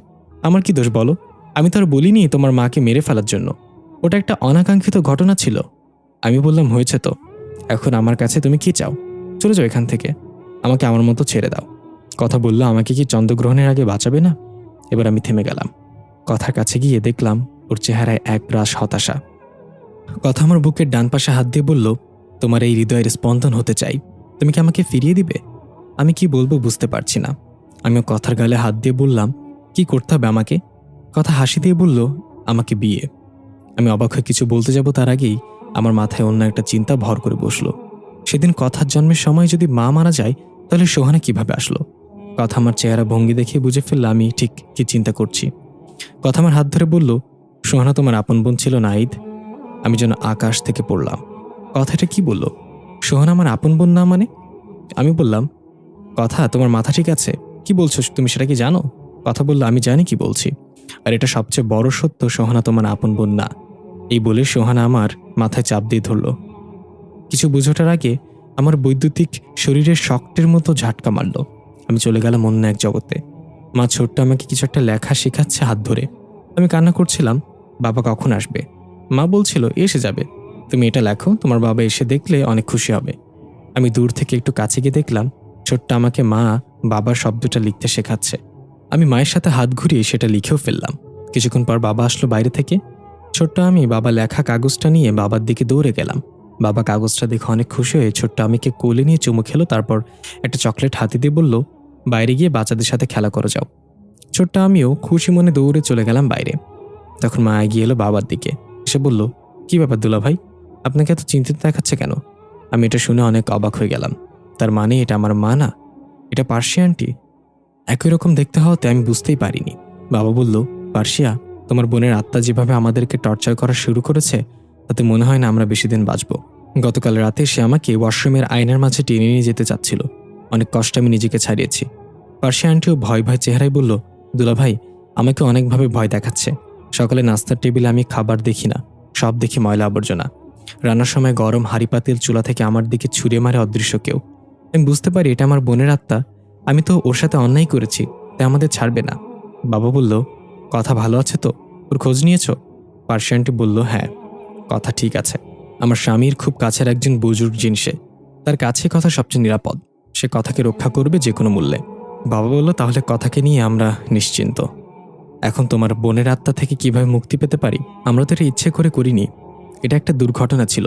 Speaker 1: আমার কি দোষ বলো? আমি তো আর বলিনি তোমার মাকে মেরে ফেলার জন্য। ওটা একটা অনাকাঙ্ক্ষিত ঘটনা ছিল। আমি বললাম, হয়েছে তো, এখন আমার কাছে তুমি কি চাও? চলে যাও এখান থেকে, আমাকে আমার মতো ছেড়ে দাও। কথা বলল, আমাকে কি চন্দ্রগ্রহণের আগে বাঁচাবে না? এবার আমি থেমে গেলাম। কথার কাছে গিয়ে দেখলাম ওর চেহারায় এক রাশ হতাশা। কথা আমার বুকের ডান পাশে হাত দিয়ে বলল, তোমার এই হৃদয়ের স্পন্দন হতে চাই, তুমি কি আমাকে ফিরিয়ে দিবে? আমি কি বলবো বুঝতে পারছি না। আমিও কথার গালে হাত দিয়ে বললাম, কি করতে হবে আমাকে? কথা হাসি দিয়ে বলল, আমাকে বিয়ে। আমি অবাক হয়ে কিছু বলতে যাব তার আগেই আমার মাথায় অন্য একটা চিন্তা ভর করে বসলো। সেদিন কথার জন্মের সময় যদি মা মারা যায় তাহলে সোহানা কিভাবে আসলো? কথা আমার চেহারা ভঙ্গি দেখে বুঝে ফেললে আমি ঠিক কি চিন্তা করছি। কথা আমার হাত ধরে বলল, সোহানা তোমার আপন বোন ছিল না আইদ? আমি যেন আকাশ থেকে পড়লাম। কথাটা কি বলল? সোহানা আমার আপন বোন না মানে? আমি বললাম, কথা তোমার মাথা ঠিক আছে? কি বলছো তুমি, সেটা কি জানো? কথা বলল, আমি জানি কি বলছি, আর এটা সবচেয়ে বড় সত্য, সোহানা তোমার আপন বোন না। এই বলে সোহানা আমার মাথায় চাপ দিয়ে ধরল। কিছু বুঝোটার আগে আমার বৈদ্যুতিক শরীরের শক্টের মতো ঝাটকা মারল। আমি চলে গেলাম অন্য এক জগতে। মা ছোট্ট আমাকে কিছু একটা লেখা শেখাচ্ছে হাত ধরে। আমি কান্না করছিলাম, বাবা কখন আসবে? মা বলছিল, এসে যাবে, তুমি এটা লেখো, তোমার বাবা এসে দেখলে অনেক খুশি হবে। আমি দূর থেকে একটু কাছে গিয়ে দেখলাম ছোট্ট আমাকে মা বাবার শব্দটা লিখতে শেখাচ্ছে। আমি মায়ের সাথে হাত ঘুরিয়ে সেটা লিখেও ফেললাম। কিছুক্ষণ পর বাবা আসলো বাইরে থেকে। ছোট্ট আমি বাবা লেখা কাগজটা নিয়ে বাবার দিকে দৌড়ে গেলাম। বাবা কাগজটা দেখে অনেক খুশি হয়ে ছোট্ট আমিকে কোলে নিয়ে চুমু খেলো, তারপর একটা চকলেট হাতে দিয়ে বলল, বাইরে গিয়ে বাচ্চাদের সাথে খেলা করে যাও। ছোট্ট আমিও খুশি মনে দৌড়ে চলে গেলাম বাইরে। তখন মা এগিয়ে এলো বাবার দিকে, এসে বলল, কি ব্যাপার দুলা ভাই, আপনাকে এত চিন্তিত দেখাচ্ছে কেন? আমি এটা শুনে অনেক অবাক হয়ে গেলাম। তার মানে এটা আমার মা না, এটা পার্সিয়া আন্টি। একই রকম দেখতে হওয়াতে আমি বুঝতেই পারিনি। বাবা বলল, পার্সিয়া, তোমার বোনের আত্মা যেভাবে আমাদেরকে টর্চার করা শুরু করেছে তাতে মনে হয় না আমরা বেশি দিন বাঁচব। গতকাল রাতে সে আমাকে ওয়াশরুমের আয়নার মাঝে টেনে নিয়ে যেতে চাচ্ছিল। অনেক কষ্টে আমি নিজেকে ছাড়িয়েছি। পার্সিয়া আন্টিও ভয় ভয় চেহারায় বলল, দুলা ভাই, আমাকে অনেকভাবে ভয় দেখাচ্ছে। সকালে নাস্তার টেবিলে আমি খাবার দেখি না, সব দেখি ময়লা আবর্জনা। রান্নার সময় গরম হাঁড়ি পাতিল চুলা থেকে আমার দিকে ছুঁড়ে মারে অদৃশ্য কেউ। আমি বুঝতে পারি এটা আমার বোনের আত্মা। আমি তো ওর সাথে অন্যায় করেছি, তাই আমাদের ছাড়বে না। বাবা বলল, কথা ভালো আছে তো? ওর খোঁজ নিয়েছ? পার্সিয়া আন্টি বলল, হ্যাঁ, কথা ঠিক আছে। আমার স্বামীর খুব কাছের একজন বুজুর্গ জিনিসে, তার কাছে কথা সবচেয়ে নিরাপদ। সে কথাকে রক্ষা করবে যে কোনো মূল্যে। বাবা বলল, তাহলে কথাকে নিয়ে আমরা নিশ্চিন্ত। এখন তোমার বোনের আত্মা থেকে কিভাবে মুক্তি পেতে পারি? আমরা তো এটা ইচ্ছে করে করিনি, এটা একটা দুর্ঘটনা ছিল।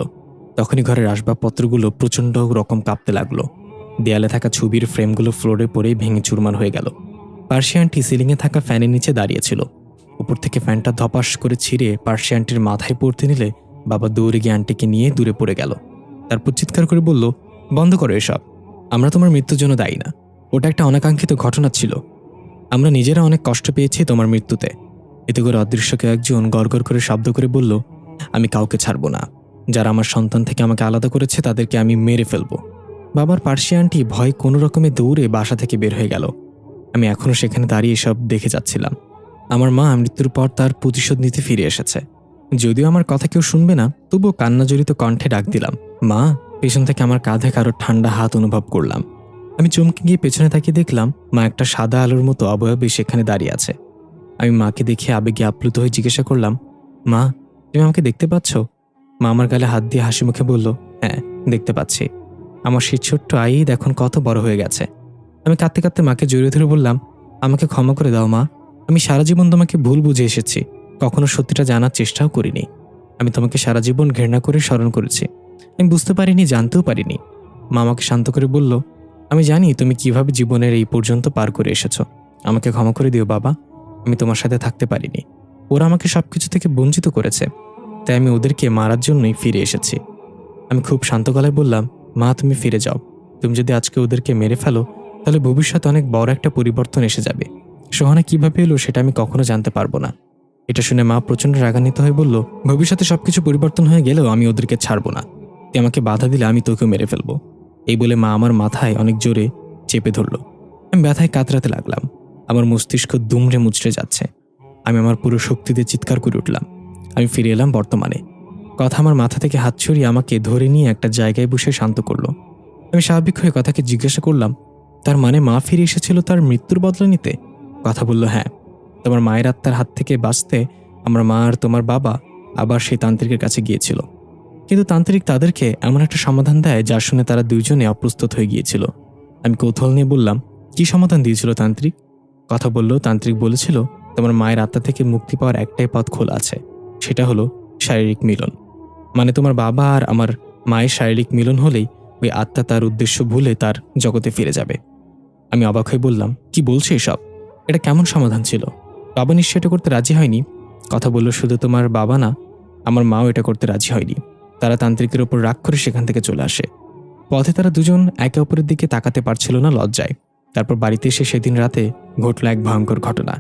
Speaker 1: তখনই ঘরের আসবাবপত্রগুলো প্রচণ্ড রকম কাঁপতে লাগলো। দেয়ালে থাকা ছবির ফ্রেমগুলো ফ্লোরে পড়ে ভেঙে চুরমার হয়ে গেল। পার্সিয়া আন্টি সিলিংয়ে থাকা ফ্যানের নিচে দাঁড়িয়েছিল। উপর থেকে ফ্যানটা ধপাস করে ছিঁড়ে পার্সিয়া আন্টির মাথায় পড়তে নিলে বাবা দৌড়ে গিয়ে আন্টিকে নিয়ে দূরে পড়ে গেল। তারপর চিৎকার করে বলল, বন্ধ করো এসব, আমরা তোমার মৃত্যুর জন্য দায়ী না। ওটা একটা অনাকাঙ্ক্ষিত ঘটনা ছিল। আমরা নিজেরা অনেক কষ্ট পেয়েছি তোমার মৃত্যুতে। এতে করে অদৃশ্য কেউ একজন গড়গড় করে শব্দ করে বলল, আমি কাউকে ছাড়ব না। যারা আমার সন্তান থেকে আমাকে আলাদা করেছে তাদেরকে আমি মেরে ফেলব। বাবার পার্সিয়া আন্টি ভয় কোনো রকমে দৌড়ে বাসা থেকে বের হয়ে গেল। আমি এখনও সেখানে দাঁড়িয়ে সব দেখে যাচ্ছিলাম। আমার মা মৃত্যুর পর তার প্রতিশোধ নিতে ফিরে এসেছে। যদিও আমার কথা কেউ শুনবে না, তবুও কান্নাজড়িত কণ্ঠে ডাক দিলাম, মা। পেছন থেকে আমার কাঁধে কারো ঠান্ডা হাত অনুভব করলাম। আমি চমকে গিয়ে পেছনে তাকিয়ে দেখলাম মা একটা সাদা আলোর মতো অবয়বে সেখানে দাঁড়িয়ে আছে। আমি মাকে দেখে আবেগে আপ্লুত হয়ে জিজ্ঞাসা করলাম, মা, তুমি আমাকে দেখতে পাচ্ছ? মা আমার গালে হাত দিয়ে হাসি মুখে বলল, হ্যাঁ, দেখতে পাচ্ছি। আমার সেই ছোট্ট আইদ এখন কত বড় হয়ে গেছে। আমি কাঁদতে কাঁদতে মাকে জড়িয়ে ধরে বললাম, আমাকে ক্ষমা করে দাও মা। আমি সারা জীবন তোমাকে ভুল বুঝে এসেছি, কখনো সত্যিটা জানার চেষ্টাও করিনি। আমি তোমাকে সারা জীবন ঘৃণা করে স্মরণ করেছি। আমি বুঝতে পারিনি, জানতেও পারিনি। মা আমাকে শান্ত করে বলল, আমি জানি তুমি কিভাবে জীবনের এই পর্যন্ত পার করে এসেছো। আমাকে ক্ষমা করে দিও বাবা, আমি তোমার সাথে থাকতে পারিনি। ওরা আমাকে সবকিছু থেকে বঞ্চিত করেছে, তাই আমি ওদেরকে মারার জন্যই ফিরে এসেছি। আমি খুব শান্ত গলায় বললাম, মা, তুমি ফিরে যাও। তুমি যদি আজকে ওদেরকে মেরে ফেলো তাহলে ভবিষ্যতে অনেক বড় একটা পরিবর্তন এসে যাবে। সোহানা কিভাবে এলো সেটা আমি কখনো জানতে পারবো না। এটা শুনে মা প্রচণ্ড রাগান্বিত হয়ে বলল, ভবিষ্যতে সবকিছু পরিবর্তন হয়ে গেলেও আমি ওদেরকে ছাড়বো না। তুই আমাকে বাধা দিলে আমি তোকেও মেরে ফেলবো। এই বলে মা আমার মাথায় অনেক জোরে চেপে ধরলো। আমি ব্যথায় কাতরাতে লাগলাম। আমার মস্তিষ্ক দুমড়ে মুচড়ে যাচ্ছে। আমি আমার পুরো শক্তি দিয়ে চিৎকার করে উঠলাম। আমি ফিরে এলাম বর্তমানে। কথা আমার মাথা থেকে হাত ছড়িয়ে আমাকে ধরে নিয়ে একটা জায়গায় বসে শান্ত করলো। আমি স্বাভাবিক হয়ে কথাকে জিজ্ঞাসা করলাম, তার মানে মা ফিরে এসেছিল তার মৃত্যুর বদলা নিতে? কথা বলল, হ্যাঁ, তোমার মায়ের আত্মার হাত থেকে বাঁচতে আমার মা আর তোমার বাবা আবার সেই তান্ত্রিকের কাছে গিয়েছিল। কিন্তু তান্ত্রিক তাদেরকে এমন একটা সমাধান দেয় যা শুনে তারা দুইজনে অপ্রস্তুত হয়ে গিয়েছিল। আমি কৌতূহল নিয়ে বললাম, কি সমাধান দিয়েছিল তান্ত্রিক? কথা বলল, তান্ত্রিক বলেছিল তোমার মায়ের আত্মা থেকে মুক্তি পাওয়ার একটাই পথ খোলা আছে, সেটা হলো শারীরিক মিলন। মানে তোমার বাবা আর আমার মায়ের শারীরিক মিলন হলেই ওই আত্মা তার উদ্দেশ্য ভুলে তার জগতে ফিরে যাবে। আমি অবাক হয়ে বললাম, কি বলছো এসব? এটা কেমন সমাধান ছিল? বাবা নিশ্চয় এটা করতে রাজি হয়নি। কথা বলল, শুধু তোমার বাবা না, আমার মাও এটা করতে রাজি হয়নি। তারা তান্ত্রিকের ওপর রাগ করে সেখান থেকে চলে আসে। পথে তারা দুজন একে অপরের দিকে তাকাতে পারছিল না লজ্জায়। তারপর বাড়িতে এসে সেদিন রাতে ঘটল এক ভয়ঙ্কর ঘটনা।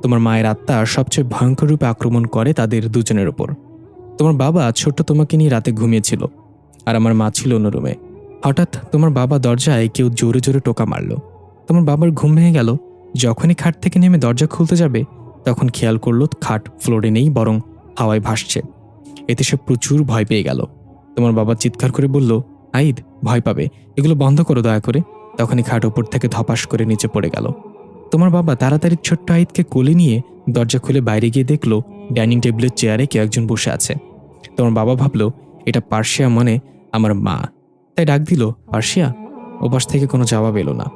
Speaker 1: তোমার মায়ের আত্মা সবচেয়ে ভয়ঙ্কর রূপে আক্রমণ করে তাদের দুজনের ওপর। তোমার বাবা ছোট্ট তোমাকে নিয়ে রাতে ঘুমিয়েছিল আর আমার মা ছিল অন্য রুমে। হঠাৎ তোমার বাবা দরজায় কেউ জোরে জোরে টোকা মারল। তোমার বাবার ঘুম ভেঙে গেল। যখনই খাট থেকে নেমে দরজা খুলতে যাবে তখন খেয়াল করলো খাট ফ্লোরে নেই, বরং হাওয়ায় ভাসছে। এতে সে প্রচুর ভয় পেয়ে গেল। তোমার বাবা চিৎকার করে বলল, আইদ, ভয় পাবে, এগুলো বন্ধ করো দয়া করে। তখনই খাট ওপর থেকে ধপাস করে নিচে পড়ে গেল। তোমার বাবা তাড়াতাড়ি ছোট্ট আইদকে কোলে নিয়ে দরজা খুলে বাইরে গিয়ে দেখলো ডাইনিং টেবিলের চেয়ারে কেউ একজন বসে আছে। তোমার বাবা ভাবলো এটা পার্সিয়া, মানে আমার মা, তাই ডাক দিল, পার্সিয়া। ওপাশ থেকে কোনো জবাব এলো না।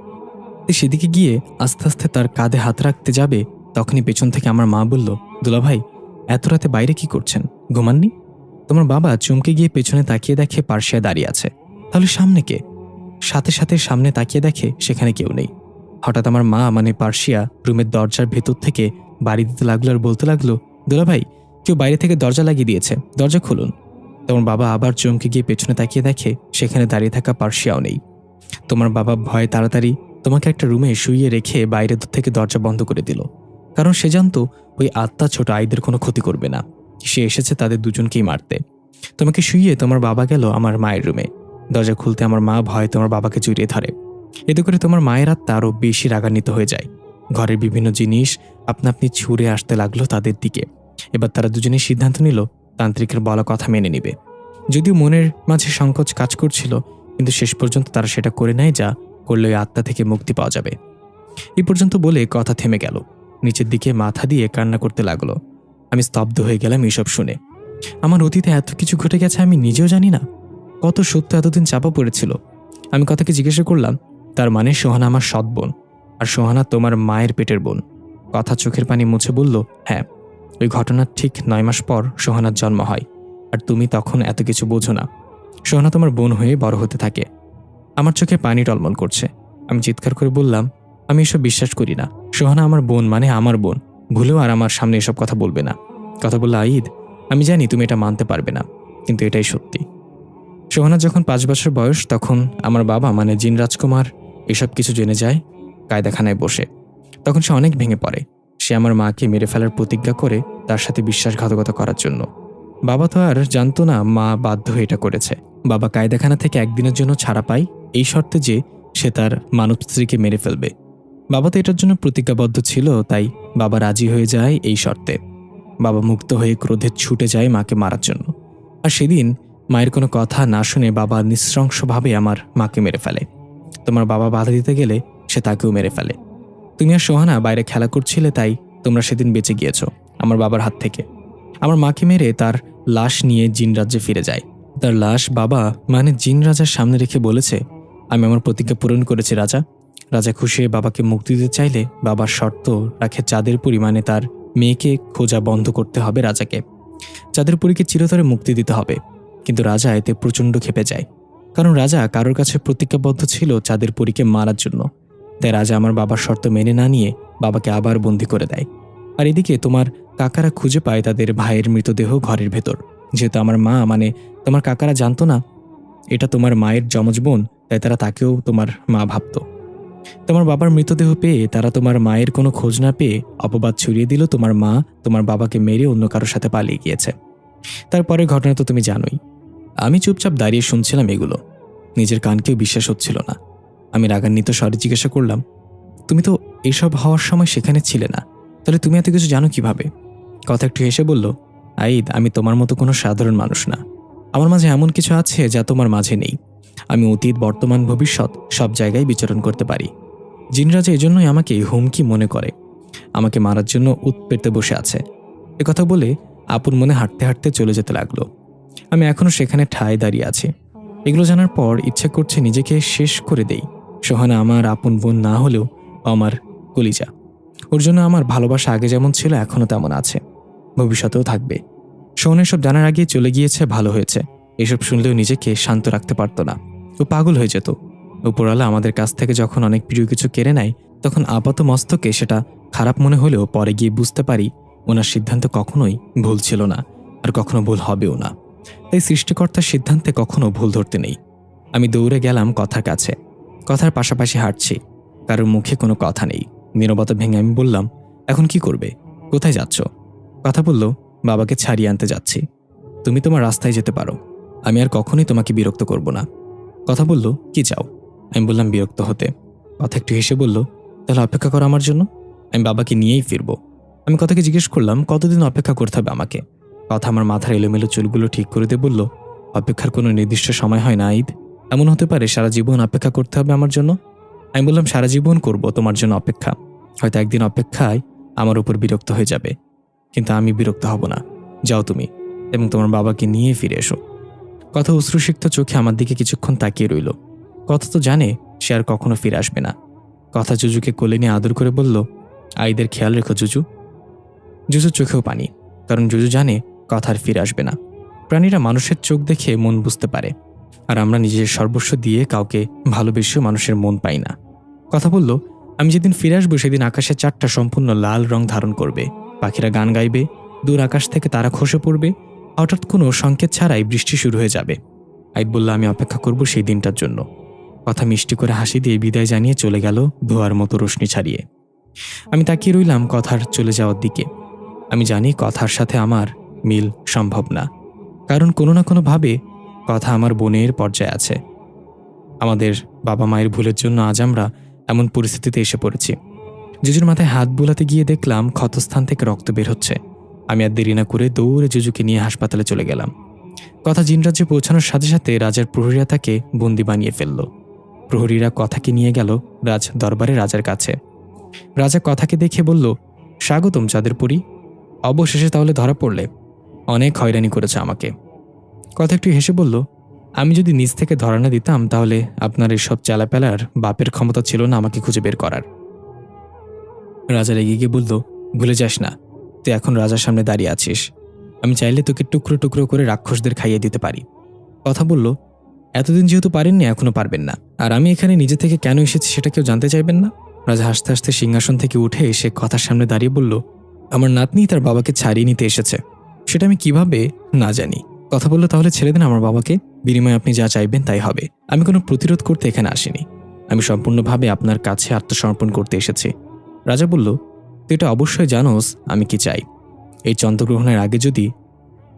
Speaker 1: সেদিকে গিয়ে আস্তে আস্তে তার কাঁধে হাত রাখতে যাবে, তখনই পেছন থেকে আমার মা বলল, দুলাভাই, এত রাতে বাইরে কি করছেন? ঘুমাননি? তোমার বাবা চমকে গিয়ে পেছনে তাকিয়ে দেখে পার্সিয়া দাঁড়িয়ে আছে। তাহলে সামনে কে? সাথে সাথে সামনে তাকিয়ে দেখে সেখানে কেউ নেই। হঠাৎ আমার মা, মানে পার্সিয়া, রুমের দরজার ভেতর থেকে বাড়ি দিতে লাগলো আর বলতে লাগলো, দুলাভাই, কেউ বাইরে থেকে দরজা লাগিয়ে দিয়েছে, দরজা খুলুন। তোমার বাবা আবার চমকে গিয়ে পেছনে তাকিয়ে দেখে সেখানে দাঁড়িয়ে থাকা পার্সিয়াও নেই। তোমার বাবা ভয়ে তাড়াতাড়ি তোমাকে একটা রুমে শুইয়ে রেখে বাইরে থেকে দরজা বন্ধ করে দিল, কারণ সে জানতো ওই আত্মা ছোট আইদের কোনো ক্ষতি করবে না। সে এসেছে তাদের দুজনকেই মারতে। তোমাকে শুইয়ে তোমার বাবা গেল আমার মায়ের রুমে। দরজা খুলতে আমার মা ভয়ে তোমার বাবাকে জড়িয়ে ধরে। এতে করে তোমার মায়ের আত্মা আরও বেশি রাগান্বিত হয়ে যায়। ঘরের বিভিন্ন জিনিস আপনা আপনি ছুঁড়ে আসতে লাগলো তাদের দিকে। এবার তারা দুজনেই সিদ্ধান্ত নিল তান্ত্রিকের বলা কথা মেনে নিবে। যদিও মনের মাঝে সংকোচ কাজ করছিল, কিন্তু শেষ পর্যন্ত তারা সেটা করে নেয়, যা করলে ওই আত্মা থেকে মুক্তি পাওয়া যাবে। এই পর্যন্ত বলে কথা থেমে গেল। নিচের দিকে মাথা দিয়ে কান্না করতে লাগলো। আমি স্তব্ধ হয়ে গেলাম এসব শুনে। আমার অতীতে এত কিছু ঘটে গেছে আমি নিজেও জানি না। কত সত্য এতদিন চাপা পড়েছিল। আমি কথাকে জিজ্ঞাসা করলাম, তার মানে সোহানা আমার সৎ বোন, আর সোহানা তোমার মায়ের পেটের বোন? কথা চোখের পানি মুছে বলল, হ্যাঁ, ওই ঘটনার ঠিক 9 মাস পর সোহানার জন্ম হয়, আর তুমি তখন এত কিছু বোঝো না। সোহানা তোমার বোন হয়ে বড় হতে থাকে। আমার চোখে পানি টলমল করছে। আমি চিৎকার করে বললাম, আমি এসব বিশ্বাস করি না। সোহানা আমার বোন, মানে আমার বোন। ভুলেও আর আমার সামনে এসব কথা বলবে না। কথা বলল, আইদ, আমি জানি তুমি এটা মানতে পারবে না, কিন্তু এটাই সত্যি। সোহানা যখন 5 বছর বয়স তখন আমার বাবা, মানে জিন রাজকুমার, এসব কিছু জেনে যায় কায়দাখানায় বসে। তখন সে অনেক ভেঙে পড়ে। সে আমার মাকে মেরে ফেলার প্রতিজ্ঞা করে তার সাথে বিশ্বাসঘাতকতা করার জন্য। বাবা তো আর জানতো না মা বাধ্য হয়ে এটা করেছে। বাবা কায়দাখানা থেকে একদিনের জন্য ছাড়া পায়, এই শর্তে যে সে তার মানব স্ত্রীকে মেরে ফেলবে। বাবা তো এটার জন্য প্রতিজ্ঞাবদ্ধ ছিল, তাই বাবা রাজি হয়ে যায় এই শর্তে। বাবা মুক্ত হয়ে ক্রোধে ছুটে যায় মাকে মারার জন্য। আর সেদিন মায়ের কোনো কথা না শুনে বাবা নৃশংসভাবে আমার মাকে মেরে ফেলে। তোমার বাবা বাধা দিতে গেলে সে তাকেও মেরে ফেলে। তুমি আর সোহানা বাইরে খেলা করছিলে, তাই তোমরা সেদিন বেঁচে গিয়েছো আমার বাবার হাত থেকে। আমার মাকে মেরে তার লাশ নিয়ে জিন রাজ্যে ফিরে যায়। তার লাশ বাবা, মানে জিন রাজার সামনে রেখে বলেছে, আমি আমার প্রতিজ্ঞা পূরণ করেছি রাজা। রাজা খুশি হয়ে বাবাকে মুক্তি দিতে চাইলে বাবার শর্ত রাখে চাঁদের পরিমাণে তার মেয়েকে খোঁজা বন্ধ করতে হবে রাজাকে। চাঁদের পরীকে চিরতরে মুক্তি দিতে হবে। কিন্তু রাজা এতে প্রচণ্ড ক্ষেপে যায়, কারণ রাজা কারোর কাছে প্রতিজ্ঞাবদ্ধ ছিল চাঁদের পরীকে মারার জন্য। তাই রাজা আমার বাবার শর্ত মেনে না নিয়ে বাবাকে আবার বন্দি করে দেয়। আর এদিকে তোমার কাকারা খুঁজে পায় তাদের ভাইয়ের মৃতদেহ ঘরের ভেতর। যেহেতু আমার মা, মানে তোমার কাকারা জানতো না এটা তোমার মায়ের যমজ বোন, তাই তারা তাকেও তোমার মা ভাবত। তোমার বাবার মৃতদেহ পেয়ে তারা তোমার মায়ের কোনো খোঁজ না পেয়ে অপবাদ ছড়িয়ে দিল তোমার মা তোমার বাবাকে মেরে অন্য কারোর সাথে পালিয়ে গিয়েছে। তারপরে ঘটনা তো তুমি জানোই। আমি চুপচাপ দাঁড়িয়ে শুনছিলাম এগুলো। নিজের কানকেও বিশ্বাস হচ্ছিল না। আমি রাগান্বিত স্বরে জিজ্ঞাসা করলাম, তুমি তো এসব হওয়ার সময় সেখানে ছিলে না, তাহলে তুমি এত কিছু জানো কিভাবে? কথা একটু হেসে বলল, আইদ, আমি তোমার মতো কোনো সাধারণ মানুষ না। আমার মাঝে এমন কিছু আছে যা তোমার মাঝে নেই। আমি অতীত, বর্তমান, ভবিষ্যৎ সব জায়গায় বিচরণ করতে পারি। জিনরাজা এজন্যই আমাকে হুমকি মনে করে, আমাকে মারার জন্য উত পেতে বসে আছে। কথা বলে আপন মনে হাঁটতে হাঁটতে চলে যেতে লাগলো। আমি এখনো সেখানে ঠায় দাঁড়িয়ে আছি। এগুলো জানার পর ইচ্ছে করছে নিজেকে শেষ করে দেই। সোহানা আমার আপন বোন না হলেও আমার কলিজা। ওর জন্য আমার ভালোবাসা আগে যেমন ছিল এখনও তেমন আছে, ভবিষ্যতেও থাকবে। সোহানা এসব জানার আগে চলে গিয়েছে, ভালো হয়েছে। এসব শুনলেও নিজেকে শান্ত রাখতে পারতো না, ও পাগল হয়ে যেত। উপরওয়ালা আমাদের কাছ থেকে যখন অনেক প্রিয় কিছু কেড়ে নেয় তখন আপাত মস্তকে সেটা খারাপ মনে হলেও পরে গিয়ে বুঝতে পারি ওনার সিদ্ধান্ত কখনোই ভুল ছিল না, আর কখনো ভুল হবেও না। তাই সৃষ্টিকর্তার সিদ্ধান্তে কখনো ভুল ধরতে নেই। আমি দৌড়ে গেলাম কথার কাছে। কথার পাশাপাশি হাঁটছি, কারোর মুখে কোনো কথা নেই। নীরবতা ভেঙে আমি বললাম, এখন কি করবে? কোথায় যাচ্ছ? কথা বলল, বাবাকে ছাড়িয়ে আনতে যাচ্ছি। তুমি তোমার রাস্তায় যেতে পারো, আমি আর কখনোই তোমাকে বিরক্ত করব না। কথা বলল, কি চাও? আমি বললাম, বিরক্ত হতে। কথা একটু হেসে বলল, তাহলে অপেক্ষা করো আমার জন্য, আমি বাবাকে নিয়েই ফিরব। আমি কথাকে জিজ্ঞেস করলাম, কতদিন অপেক্ষা করতে হবে আমাকে? কথা আমার মাথার এলোমেলো চুলগুলো ঠিক করে দিয়ে বলল, অপেক্ষার কোনো নির্দিষ্ট সময় হয় না ঈদ। এমন হতে পারে সারা জীবন অপেক্ষা করতে হবে আমার জন্য। আমি বললাম, সারা জীবন করব তোমার জন্য অপেক্ষা। হয়তো একদিন অপেক্ষায় আমার উপর বিরক্ত হয়ে যাবে, কিন্তু আমি বিরক্ত হব না। যাও তুমি, এবং তোমার বাবাকে নিয়ে ফিরে এসো। কথা অশ্রুসিক্ত চোখে আমার দিকে কিছুক্ষণ তাকিয়ে রইল। কথা তো জানে সে আর কখনো ফিরে আসবে না। কথা জুজুকে কোলে নিয়ে আদর করে বলল, আইদের খেয়াল রেখো জুজু। জুজুর চোখেও পানি, কারণ জুজু জানে কথা আর ফিরে আসবে না। প্রাণীরা মানুষের চোখ দেখে মন বুঝতে পারে, আর আমরা নিজের সর্বস্ব দিয়ে কাউকে ভালোবেসেও মানুষের মন পাই না। কথা বলল, আমি যেদিন ফিরে আসবো সেদিন আকাশের চাঁদটা সম্পূর্ণ লাল রং ধারণ করবে, পাখিরা গান গাইবে, দূর আকাশ থেকে তারা খসে পড়বে, হঠাৎ কোনো সংকেত ছাড়াই বৃষ্টি শুরু হয়ে যাবে। আইদ বলল, আমি অপেক্ষা করব সেই দিনটার জন্য। কথা মিষ্টি করে হাসি দিয়ে বিদায় জানিয়ে চলে গেল ধোয়ার মতো রোশনি ছাড়িয়ে। আমি তাকিয়ে রইলাম কথার চলে যাওয়ার দিকে। আমি জানি কথার সাথে আমার মিল সম্ভব না, কারণ কোনো না কোনোভাবে কথা আমার বোনের পর্যায়ে আছে। আমাদের বাবা মায়ের ভুলের জন্য আজ আমরা এমন পরিস্থিতিতে এসে পড়েছি। জুজুর মাথায় হাত বুলাতে গিয়ে দেখলাম ক্ষতস্থান থেকে রক্ত বের হচ্ছে। আমি আর দেরি না করে দৌড়ে জুজুকে নিয়ে হাসপাতালে চলে গেলাম। কথা জিনরাজ্যে পৌঁছানোর সাথে সাথে রাজার প্রহরীরা তাকে বন্দি বানিয়ে ফেলল। প্রহরীরা কথাকে নিয়ে গেল রাজ দরবারে রাজার কাছে। রাজা কথাকে দেখে বলল, স্বাগতম চাঁদেরপুরী, অবশেষে তাহলে ধরা পড়লে। অনেক হয়রানি করেছে আমাকে। কথা একটু হেসে বলল, আমি যদি নিজ থেকে ধরা না দিতাম তাহলে আপনার এসব চালাপেলার বাপের ক্ষমতা ছিল না আমাকে খুঁজে বের করার। রাজা রেগে গিয়ে বলল, ভুলে যাস না তুই এখন রাজার সামনে দাঁড়িয়ে আছিস। আমি চাইলে তোকে টুকরো টুকরো করে রাক্ষসদের খাইয়ে দিতে পারি। কথা বলল, এতদিন যেহেতু পারেননি এখনো পারবেন না, আর আমি এখানে নিজে থেকে কেন এসেছি সেটা কেউ জানতে চাইবেন না? রাজা হাসতে হাসতে সিংহাসন থেকে উঠে এসে কথার সামনে দাঁড়িয়ে বলল, আমার নাতনি তার বাবাকে ছাড়িয়ে নিতে এসেছে, সেটা আমি কিভাবে না জানি। কথা বলল, তাহলে ছেড়ে দেন আমার বাবাকে, বিনিময়ে আপনি যা চাইবেন তাই হবে। আমি কোনো প্রতিরোধ করতে এখানে আসিনি, আমি সম্পূর্ণভাবে আপনার কাছে আত্মসমর্পণ করতে এসেছি। রাজা বলল, তুই এটা অবশ্যই জানোস আমি কি চাই। এই চন্দ্রগ্রহণের আগে যদি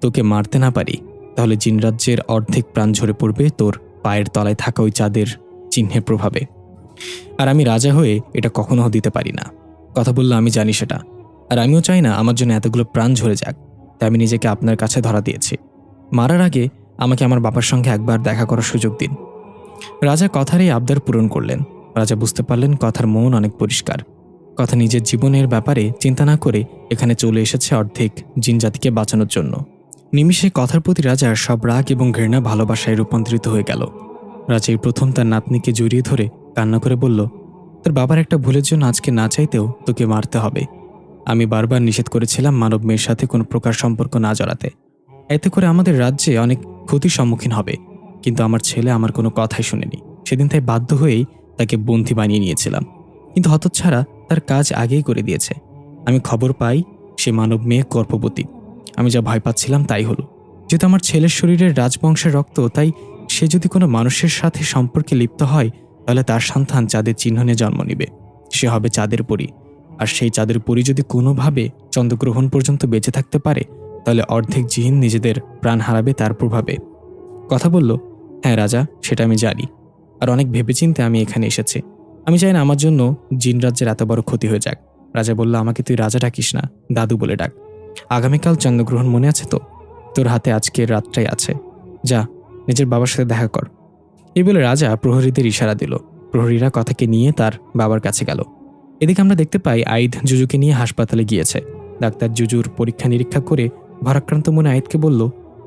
Speaker 1: তোকে মারতে না পারি তাহলে জিনরাজ্যের অর্ধেক প্রাণ ঝরে পড়বে তোর পায়ের তলায় থাকা ওই চাঁদের চিহ্নের প্রভাবে, আর আমি রাজা হয়ে এটা কখনো দিতে পারি না। কথা বলল, আমি জানি সেটা, আর আমিও চাই না আমার জন্য এতগুলো প্রাণ ঝরে যাক, তাই আমি নিজেকে আপনার কাছে ধরা দিয়েছি। মারার আগে আমাকে আমার বাবার সঙ্গে একবার দেখা করার সুযোগ দিন। রাজা কথার এই আবদার পূরণ করলেন। রাজা বুঝতে পারলেন কথার মন অনেক পরিষ্কার। কথা নিজের জীবনের ব্যাপারে চিন্তা না করে এখানে চলে এসেছে অর্ধেক জিনজাতিকে বাঁচানোর জন্য। নিমিষে কথার প্রতি রাজার সব রাগ এবং ঘৃণা ভালোবাসায় রূপান্তরিত হয়ে গেল। রাজা এই প্রথম তার নাতনিকে জড়িয়ে ধরে কান্না করে বলল, তোর বাবার একটা ভুলের জন্য আজকে না চাইতেও তোকে মারতে হবে। আমি বারবার নিষেধ করেছিলাম মানব মেয়ের সাথে কোনো প্রকার সম্পর্ক না জড়াতে, এতে করে আমাদের রাজ্যে অনেক ক্ষতির সম্মুখীন হবে, কিন্তু আমার ছেলে আমার কোনো কথাই শুনেনি। সেদিন তাই বাধ্য হয়েই তাকে বন্দী বানিয়ে নিয়েছিলাম, কিন্তু হতচ্ছাড়া তার কাজ আগেই করে দিয়েছে। আমি খবর পাই সে মানব মেয়ে গর্ভবতী। আমি যা ভয় পাচ্ছিলাম তাই হলো। যেহেতু আমার ছেলের শরীরের রাজবংশের রক্ত, তাই সে যদি কোনো মানুষের সাথে সম্পর্কে লিপ্ত হয় তাহলে তার সন্তান চাঁদের চিহ্ন নিয়ে জন্ম নিবে। সে হবে চাঁদের পরী। আর সেই চাঁদের পরী যদি কোনোভাবে চন্দ্রগ্রহণ পর্যন্ত বেঁচে থাকতে পারে, তাহলে অর্ধেক জিন নিজেদের প্রাণ হারাবে তার প্রভাবে। কথা বলল, হ্যাঁ রাজা, সেটা আমি জানি। আর অনেক ভেবেচিন্তে আমি এখানে এসেছি। আমি চাই না আমার জন্য জিন রাজ্যের এত বড় ক্ষতি হয়ে যাক। রাজা বলল, আমাকে তুই রাজা ডাকিস না, দাদু বলে ডাক। আগামীকাল চন্দ্রগ্রহণ মনে আছে তো? তোর হাতে আজকের রাতটাই আছে। যা, নিজের বাবার সাথে দেখা কর। এই বলে রাজা প্রহরীদের ইশারা দিল। প্রহরীরা কথাকে নিয়ে তার বাবার কাছে গেল। এদিকে আমরা দেখতে পাই আইদ জুজুকে নিয়ে হাসপাতালে গিয়েছে। ডাক্তার জুজুর পরীক্ষা নিরীক্ষা করে ভারাক্রান্ত মনে আইদকে বলল,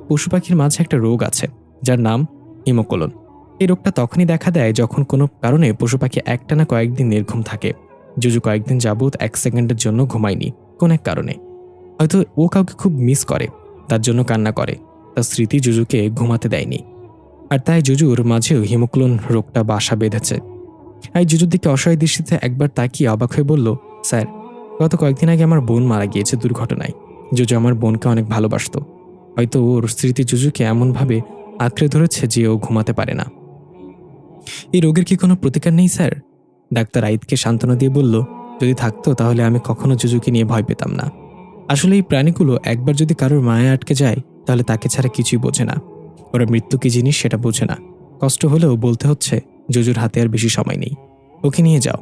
Speaker 1: পশু পাখির মাঝে একটা রোগ আছে যার নাম হিমোকোলন। এই রোগটা তখনই দেখা দেয় যখন কোনো কারণে পশু পাখি একটানা কয়েকদিন নির্ঘুম থাকে। জুজু কয়েকদিন যাবৎ 1 সেকেন্ডের জন্য ঘুমায়নি কোন এক কারণে। হয়তো ও কাউকে খুব মিস করে, তার জন্য কান্না করে। তার স্মৃতি জুজুকে ঘুমাতে দেয়নি। আর তাই জুজুর মাঝেও হিমোক্লোন রোগটা বাসা বেঁধেছে। আই জুজুর দিকে অসহায় দৃষ্টিতে একবার তাকিয়ে অবাক হয়ে বলল, স্যার, গত কয়েকদিন আগে আমার বোন মারা গিয়েছে দুর্ঘটনায়। জুজু আমার বোনকে অনেক ভালোবাসত। হয়তো ওর স্মৃতি জুজুকে এমনভাবে আঁকড়ে ধরেছে যে ও ঘুমাতে পারে না। এই রোগের কি কোনো প্রতিকার নেই স্যার? ডাক্তার আইদকে সান্ত্বনা দিয়ে বলল, যদি থাকতো তাহলে আমি কখনো জুজুকে নিয়ে ভয় পেতাম না। আসলে এই প্রাণীগুলো একবার যদি কারোর মায়া আটকে যায়, তাহলে তাকে ছাড়া কিছুই বোঝে না। ওরা মৃত্যু কি জিনিস সেটা বোঝে না। কষ্ট হলেও বলতে হচ্ছে, জুজুর হাতে আর বেশি সময় নেই, ওকে নিয়ে যাও।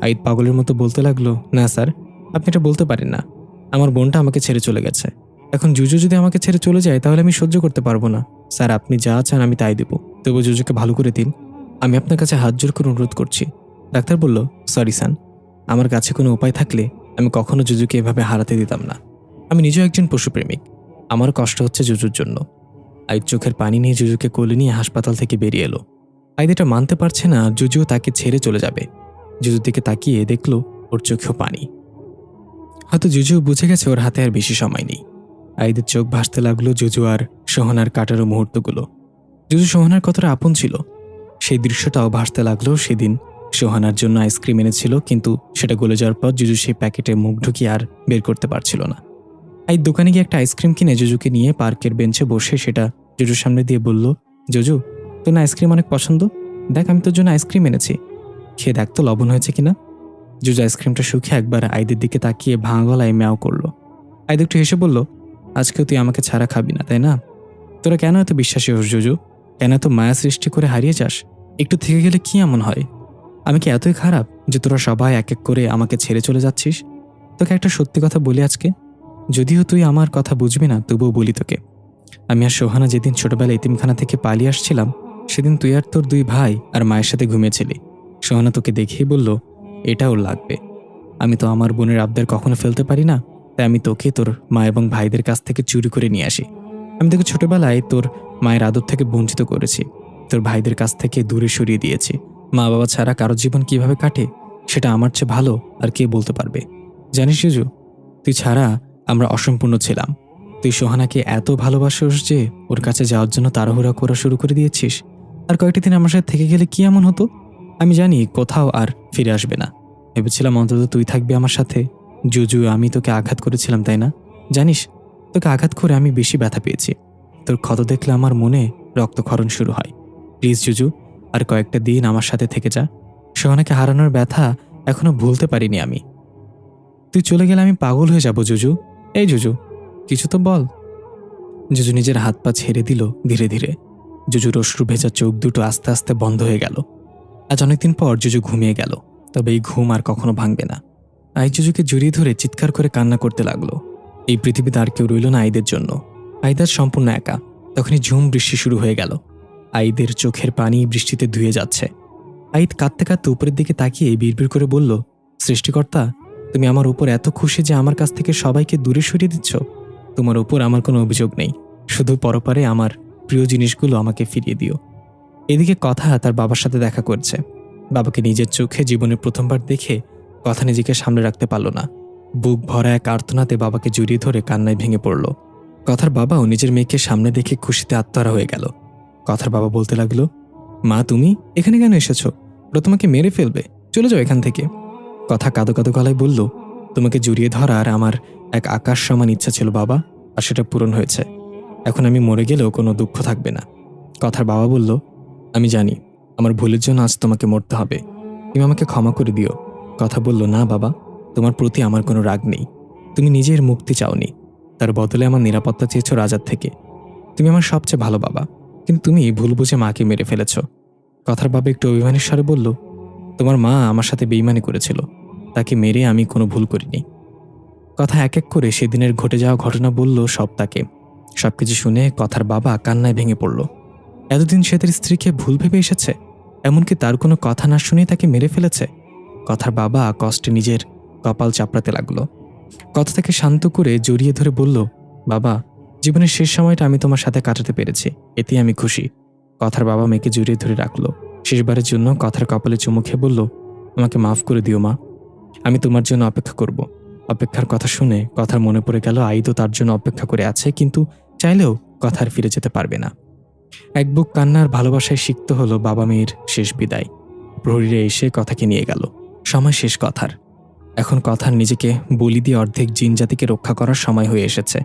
Speaker 1: আইদ পাগলের মতো বলতে লাগলো, না স্যার, আপনি এটা বলতে পারেন না। আমার বোনটা আমাকে ছেড়ে চলে গেছে। এখন জুজু যদি আমাকে ছেড়ে চলে যায় তাহলে আমি সহ্য করতে পারবো না। স্যার, আপনি যা চান আমি তাই দেব, তবু জুজুকে ভালো করে দিন। আমি আপনার কাছে হাত জোর করে অনুরোধ করছি। ডাক্তার বলল, সরি স্যার, আমার কাছে কোনো উপায় থাকলে আমি কখনো জুজুকে এভাবে হারাতে দিতাম না। আমি নিজেও একজন পশুপ্রেমিক, আমারও কষ্ট হচ্ছে জুজুর জন্য। আইদ চোখের পানি নিয়ে জুজুকে কোলে নিয়ে হাসপাতাল থেকে বেরিয়ে এলো। আইদ এটা মানতে পারছে না জুজুও তাকে ছেড়ে চলে যাবে। জুজুর দিকে তাকিয়ে দেখলো ওর চোখেও পানি। হয়তো জুজু বুঝে গেছে ওর হাতে আর বেশি সময় নেই। আইদের চোখ ভাসতে লাগলো জুজু আর সোহানার কাটারো মুহূর্তগুলো। জুজু সোহানার কতটা আপন ছিল সেই দৃশ্যটাও ভাসতে লাগলো। সেদিন সোহানার জন্য আইসক্রিম এনেছিল, কিন্তু সেটা গলে যাওয়ার পর জুজু সেই প্যাকেটে মুখ ঢুকিয়ে আর বের করতে পারছিল না। আইদ দোকানে গিয়ে একটা আইসক্রিম কিনে জুজুকে নিয়ে পার্কের বেঞ্চে বসে সেটা জুজুর সামনে দিয়ে বলল, জুজু, তোর না আইসক্রিম অনেক পছন্দ? দেখ, আমি তোর জন্য আইসক্রিম এনেছি, খেয়ে দেখ তো লবণ হয়েছে কিনা। জুজু আইসক্রিমটা শুকে একবার আইদের দিকে তাকিয়ে ভাঙা গলায় ম্যাও করলো। আইদ একটু হেসে বলল, আজকেও তুই আমাকে ছাড়া খাবি না, তাই না? তোরা কেন এত বিশ্বাসী হোস জুজু? কেন এত মায়া সৃষ্টি করে হারিয়ে যাস? একটু থেকে গেলে কি এমন হয়? আমি কি এতই খারাপ যে তোরা সবাই এক এক করে আমাকে ছেড়ে চলে যাচ্ছিস? তোকে একটা সত্যি কথা বলি আজকে, যদিও তুই আমার কথা বুঝবি না, তবুও বলি তোকে। আমি আর সোহানা যেদিন ছোটবেলা এতিমখানা থেকে পালিয়ে আসছিলাম, সেদিন তুই আর তোর 2 ভাই আর মায়ের সাথে ঘুমিয়েছিলি। সোহানা তোকে দেখেই বলল, এটা ওর লাগবে। আমি তো আমার বোনের আবদার কখনো ফেলতে পারি না, তাই আমি তোকে তোর মা এবং ভাইদের কাছ থেকে চুরি করে নিয়ে আসি। আমি তোকে ছোটবেলায় তোর মায়ের আদর থেকে বঞ্চিত করেছি, তোর ভাইদের কাছ থেকে দূরে সরিয়ে দিয়েছি। মা বাবা ছাড়া কারো জীবন কিভাবে কাটে সেটা আমার চেয়ে ভালো আর কে বলতে পারবে। জানিস জুজু, তুই ছাড়া আমরা অসম্পূর্ণ ছিলাম। তুই সোহানাকে এত ভালোবাসিস যে ওর কাছে যাওয়ার জন্য তাড়াহুড়া করা শুরু করে দিয়েছিস। আর কয়েকটা দিন আমার সাথে থেকে গেলে কি এমন হতো? আমি জানি কোথাও আর ফিরে আসবে না। ভেবেছিলাম অন্তত তুই থাকবি আমার সাথে। জুজু, আমি তোকে আঘাত করেছিলাম, তাই না? জানিস, তোকে আঘাত করে আমি বেশি ব্যথা পেয়েছি। তোর ক্ষত দেখলে আমার মনে রক্তক্ষরণ শুরু হয়। প্লিজ জুজু, আর কয়েকটা দিন আমার সাথে থেকে যা। সোহানাকে হারানোর ব্যথা এখনো ভুলতে পারিনি আমি। তুই চলে গেলে আমি পাগল হয়ে যাব জুজু। এই জুজু, কিছু তো বল। জুজু নিজের হাত পা ছেড়ে দিল ধীরে ধীরে। জুজুর অশ্রু ভেজা চোখ দুটো আস্তে আস্তে বন্ধ হয়ে গেল। আজ অনেকদিন পর জুজু ঘুমিয়ে গেল, তবে এই ঘুম আর কখনো ভাঙবে না। আই জুজুকে জড়িয়ে ধরে চিৎকার করে কান্না করতে লাগলো। এই পৃথিবীতে আর কেউ রইল না আইদের জন্য। আইদার সম্পূর্ণ একা। তখনই ঝুম বৃষ্টি শুরু হয়ে গেল। আইদের চোখের পানি বৃষ্টিতে ধুয়ে যাচ্ছে। আইদ কাঁদতে কাঁদতে উপরের দিকে তাকিয়ে বিড়বিড় করে বলল, সৃষ্টিকর্তা, তুমি আমার উপর এত খুশি যে আমার কাছ থেকে সবাইকে দূরে সরিয়ে দিচ্ছ। তোমার উপর আমার কোনো অভিযোগ নেই, শুধু পরপারে আমার প্রিয় জিনিসগুলো আমাকে ফিরিয়ে দিও। এদিকে কথা তার বাবার সাথে দেখা করছে। বাবাকে নিজের চোখে জীবনের প্রথমবার দেখে কথা নিজেকে সামনে রাখতে পারল না। বুক ভরা এক আর্তনাতে বাবাকে জড়িয়ে ধরে কান্নায় ভেঙে পড়ল। কথার বাবাও নিজের মেয়েকে সামনে দেখে খুশিতে আত্মহারা হয়ে গেল। কথার বাবা বলতে লাগলো, মা, তুমি এখানে কেন এসেছো? ওরা তোমাকে মেরে ফেলবে, চলে যাও এখান থেকে। কথা কাঁদো কাঁদো গলায় বলল, তোমাকে জড়িয়ে ধরার আমার এক আকাশ সমান ইচ্ছা ছিল বাবা, আর সেটা পূরণ হয়েছে। এখন আমি মরে গেলেও কোনো দুঃখ থাকবে না। কথার বাবা বলল, আমি জানি, আমার ভুলের জন্য আজ তোমাকে মরতে হবে। তুমি আমাকে ক্ষমা করে দিও। কথা বলল, না বাবা, তোমার প্রতি আমার কোনো রাগ নেই। তুমি নিজের মুক্তি চাওনি, তার বদলে আমার নিরাপত্তা চেয়েছো রাজার থেকে। তুমি আমার সবচেয়ে ভালো বাবা, কিন্তু তুমি ভুল বুঝে মাকে মেরে ফেলেছ। কথার বাবা একটু অভিমানের স্বরে বলল, তোমার মা আমার সাথে বেইমানি করেছিল, তাকে মেরে আমি কোনো ভুল করিনি। কথা এক এক করে সেদিনের ঘটে যাওয়া ঘটনা বলল সব তাকে। সবকিছু শুনে কথার বাবা কান্নায় ভেঙে পড়ল। এতদিন সে তার স্ত্রীকে ভুল ভেবে এসেছে, এমনকি তার কোনো কথা না শুনেই তাকে মেরে ফেলেছে। কথার বাবা কষ্টে নিজের কপাল চাপড়াতে লাগলো। কথা তাকে শান্ত করে জড়িয়ে ধরে বলল, বাবা, জীবনের শেষ সময়টা আমি তোমার সাথে কাটাতে পেরেছি, এতেই আমি খুশি। কথার বাবা মেয়েকে জড়িয়ে ধরে রাখলো। শেষবারের জন্য কথার কপালে চুমু খেয়ে বলল, আমাকে মাফ করে দিও মা, আমি তোমার জন্য অপেক্ষা করব। অপেক্ষার কথা শুনে কথার মনে পড়ে গেল আইদও তার জন্য অপেক্ষা করে আছে, কিন্তু চাইলেও কথার ফিরে যেতে পারবে না। এক বুক কান্নার ভালোবাসায় সিক্ত হলো বাবা মেয়ের শেষ বিদায়। প্রহরীরা এসে কথাকে নিয়ে গেল। সময় শেষ কথার। এখন কথার নিজেকে বলি দিয়ে অর্ধেক জিন জাতিকে রক্ষা করার সময় হয়ে এসেছে।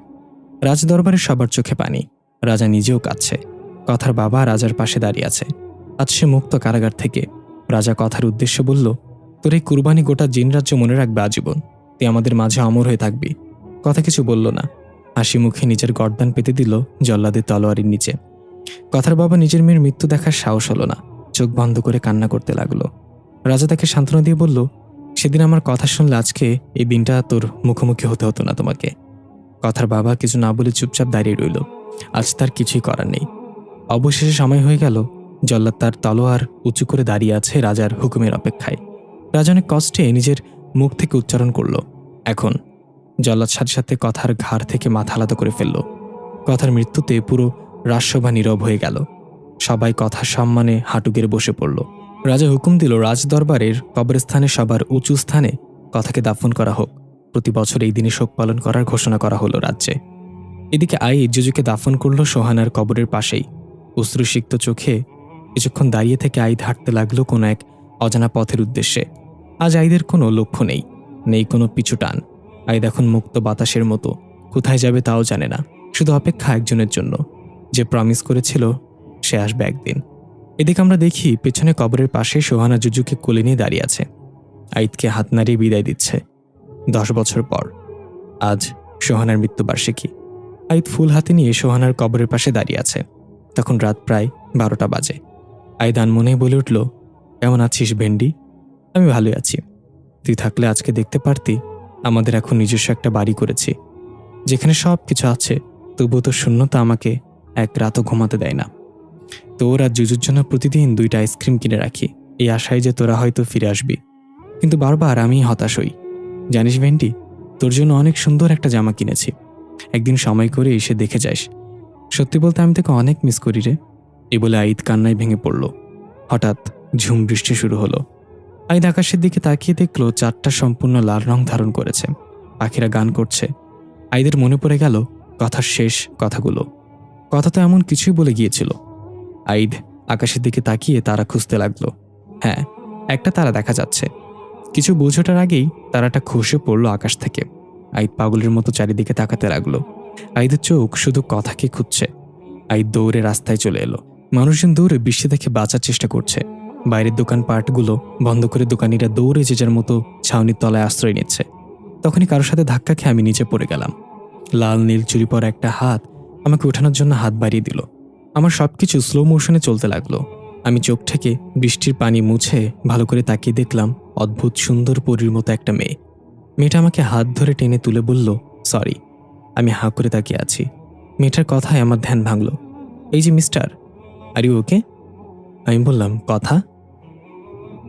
Speaker 1: রাজদরবারে সবার চোখে পানি, রাজা নিজেও কাঁদছে। কথার বাবা রাজার পাশে দাঁড়িয়ে আছে। আজ সে মুক্ত কারাগার থেকে। রাজা কথার উদ্দেশ্যে বলল, তোর এই কুরবানি গোটা জিন রাজ্য মনে রাখবে আজীবন, তুই আমাদের মাঝে অমর হয়ে থাকবি। কথা কিছু বলল না, হাসি মুখে নিজের গর্দান পেতে দিল জল্লাদের তলোয়ারের নিচে। কথার বাবা নিজের মেয়ের মৃত্যু দেখার সাহস হলো না, চোখ বন্ধ করে কান্না করতে লাগলো। রাজা তাকে সান্ত্বনা দিয়ে বলল, সেদিন আমার কথা শুনলে আজকে এই দিনটা তোর মুখোমুখি হতে হতো না তোমাকে। কথার বাবা কিছু না বলে চুপচাপ দাঁড়িয়ে রইল। আজ তার কিছুই করার নেই। অবশেষে সময় হয়ে গেল। জল্লাদ তার তলোয়ার উঁচু করে দাঁড়িয়ে আছে রাজার হুকুমের অপেক্ষায়। রাজা অনেক কষ্টে নিজের মুখ থেকে উচ্চারণ করল, এখন। জল্লাদ সাথে সাথে কথার ঘাড় থেকে মাথা আলাদা করে ফেলল। কথার মৃত্যুতে পুরো রাজসভা নীরব হয়ে গেল। সবাই কথার সম্মানে হাঁটু গেড়ে বসে পড়ল। রাজা হুকুম দিল রাজদরবারের কবরস্থানে সবার উঁচু স্থানে কথাকে দাফন করা হোক। প্রতি বছর এই দিনে শোক পালন করার ঘোষণা করা হলো রাজ্যে। এদিকে আইদ জুজুকে দাফন করল সোহানার কবরের পাশেই। অশ্রুসিক্ত চোখে কিছুক্ষণ দাঁড়িয়ে থেকে আইদ হাঁটতে লাগলো কোনো এক অজানা পথের উদ্দেশ্যে। আজ আইদের কোনো লক্ষ্য নেই, নেই কোনো পিছু টান। আইদ এখন মুক্ত বাতাসের মতো, কোথায় যাবে তাও জানে না। শুধু অপেক্ষা একজনের জন্য, যে প্রমিস করেছিল সে আসবে একদিন। এদিকে আমরা দেখি পেছনে কবরের পাশে সোহানা জুজুকে কোলে নিয়ে দাঁড়িয়ে আছে। আইদকে হাত নাড়িয়ে বিদায় দিচ্ছে। 10 বছর পর আজ সোহানার মৃত্যুবার্ষিকী। আইদ ফুল হাতে নিয়ে সোহানার কবরের পাশে দাঁড়িয়ে আছে। তখন রাত প্রায় 12টা বাজে। আইদ আনমনেই বলে উঠল, কেমন আছিস ভেন্ডি? আমি ভালোই আছি। তুই থাকলে আজকে দেখতে পারতি আমাদের এখন নিজস্ব একটা বাড়ি করেছি, যেখানে সব কিছু আছে, তবুও তো শূন্যতা আমাকে এক রাতও ঘুমাতে দেয় না। তোর আর জুজুর জন্য প্রতিদিন 2টা আইসক্রিম কিনে রাখি, এই আশায় যে তোরা হয়তো ফিরে আসবি, কিন্তু বারবার আমি হতাশ হই। জানিস ভেন্ডি, তোর জন্য অনেক সুন্দর একটা জামা কিনেছি, একদিন সময় করে এসে দেখে যাস। সত্যি বলতে আমি তোকে অনেক মিস করি রে। এ বলে আইদ কান্নায় ভেঙে পড়ল। হঠাৎ ঝুম বৃষ্টি শুরু হলো। আইদ আকাশের দিকে তাকিয়ে দেখলো চাঁদটা সম্পূর্ণ লাল রং ধারণ করেছে, পাখিরা গান করছে। আইদের মনে পড়ে গেল কথার শেষ কথাগুলো। কথা তো এমন কিছুই বলে গিয়েছিল। আইদ আকাশের দিকে তাকিয়ে তারা খুঁজতে লাগলো। হ্যাঁ, একটা তারা দেখা যাচ্ছে। কিছু বোঝাটার আগেই তারাটা খসে পড়ল আকাশ থেকে। আইদ পাগলের মতো চারিদিকে তাকাতে লাগলো। আইদের চোখ শুধু কথাকে খুঁজছে। আইদ দৌড়ে রাস্তায় চলে এলো। মানুষজন দৌড়ে বৃষ্টি দেখে বাঁচার চেষ্টা করছে। বাইরের দোকানপাটগুলো বন্ধ করে দোকানিরা দৌড়ে যে যার মতো ছাউনির তলায় আশ্রয় নিচ্ছে। তখনই কারোর সাথে ধাক্কা খেয়ে আমি নিচে পড়ে গেলাম। লাল নীল চুরি পরা একটা হাত আমাকে ওঠানোর জন্য হাত বাড়িয়ে দিল। আমার সবকিছু স্লো মোশনে চলতে লাগলো। আমি চোখ থেকে বৃষ্টির পানি মুছে ভালো করে তাকিয়ে দেখলাম অদ্ভুত সুন্দর পরীর মতো একটা মেয়ে। মেয়েটা আমাকে হাত ধরে টেনে তুলে বলল, সরি। আমি হাঁ করে তাকিয়ে আছি। মেয়েটার কথায় আমার ধ্যান ভাঙল। এই যে মিস্টার, আর ইউ ওকে? আমি বললাম, কথা?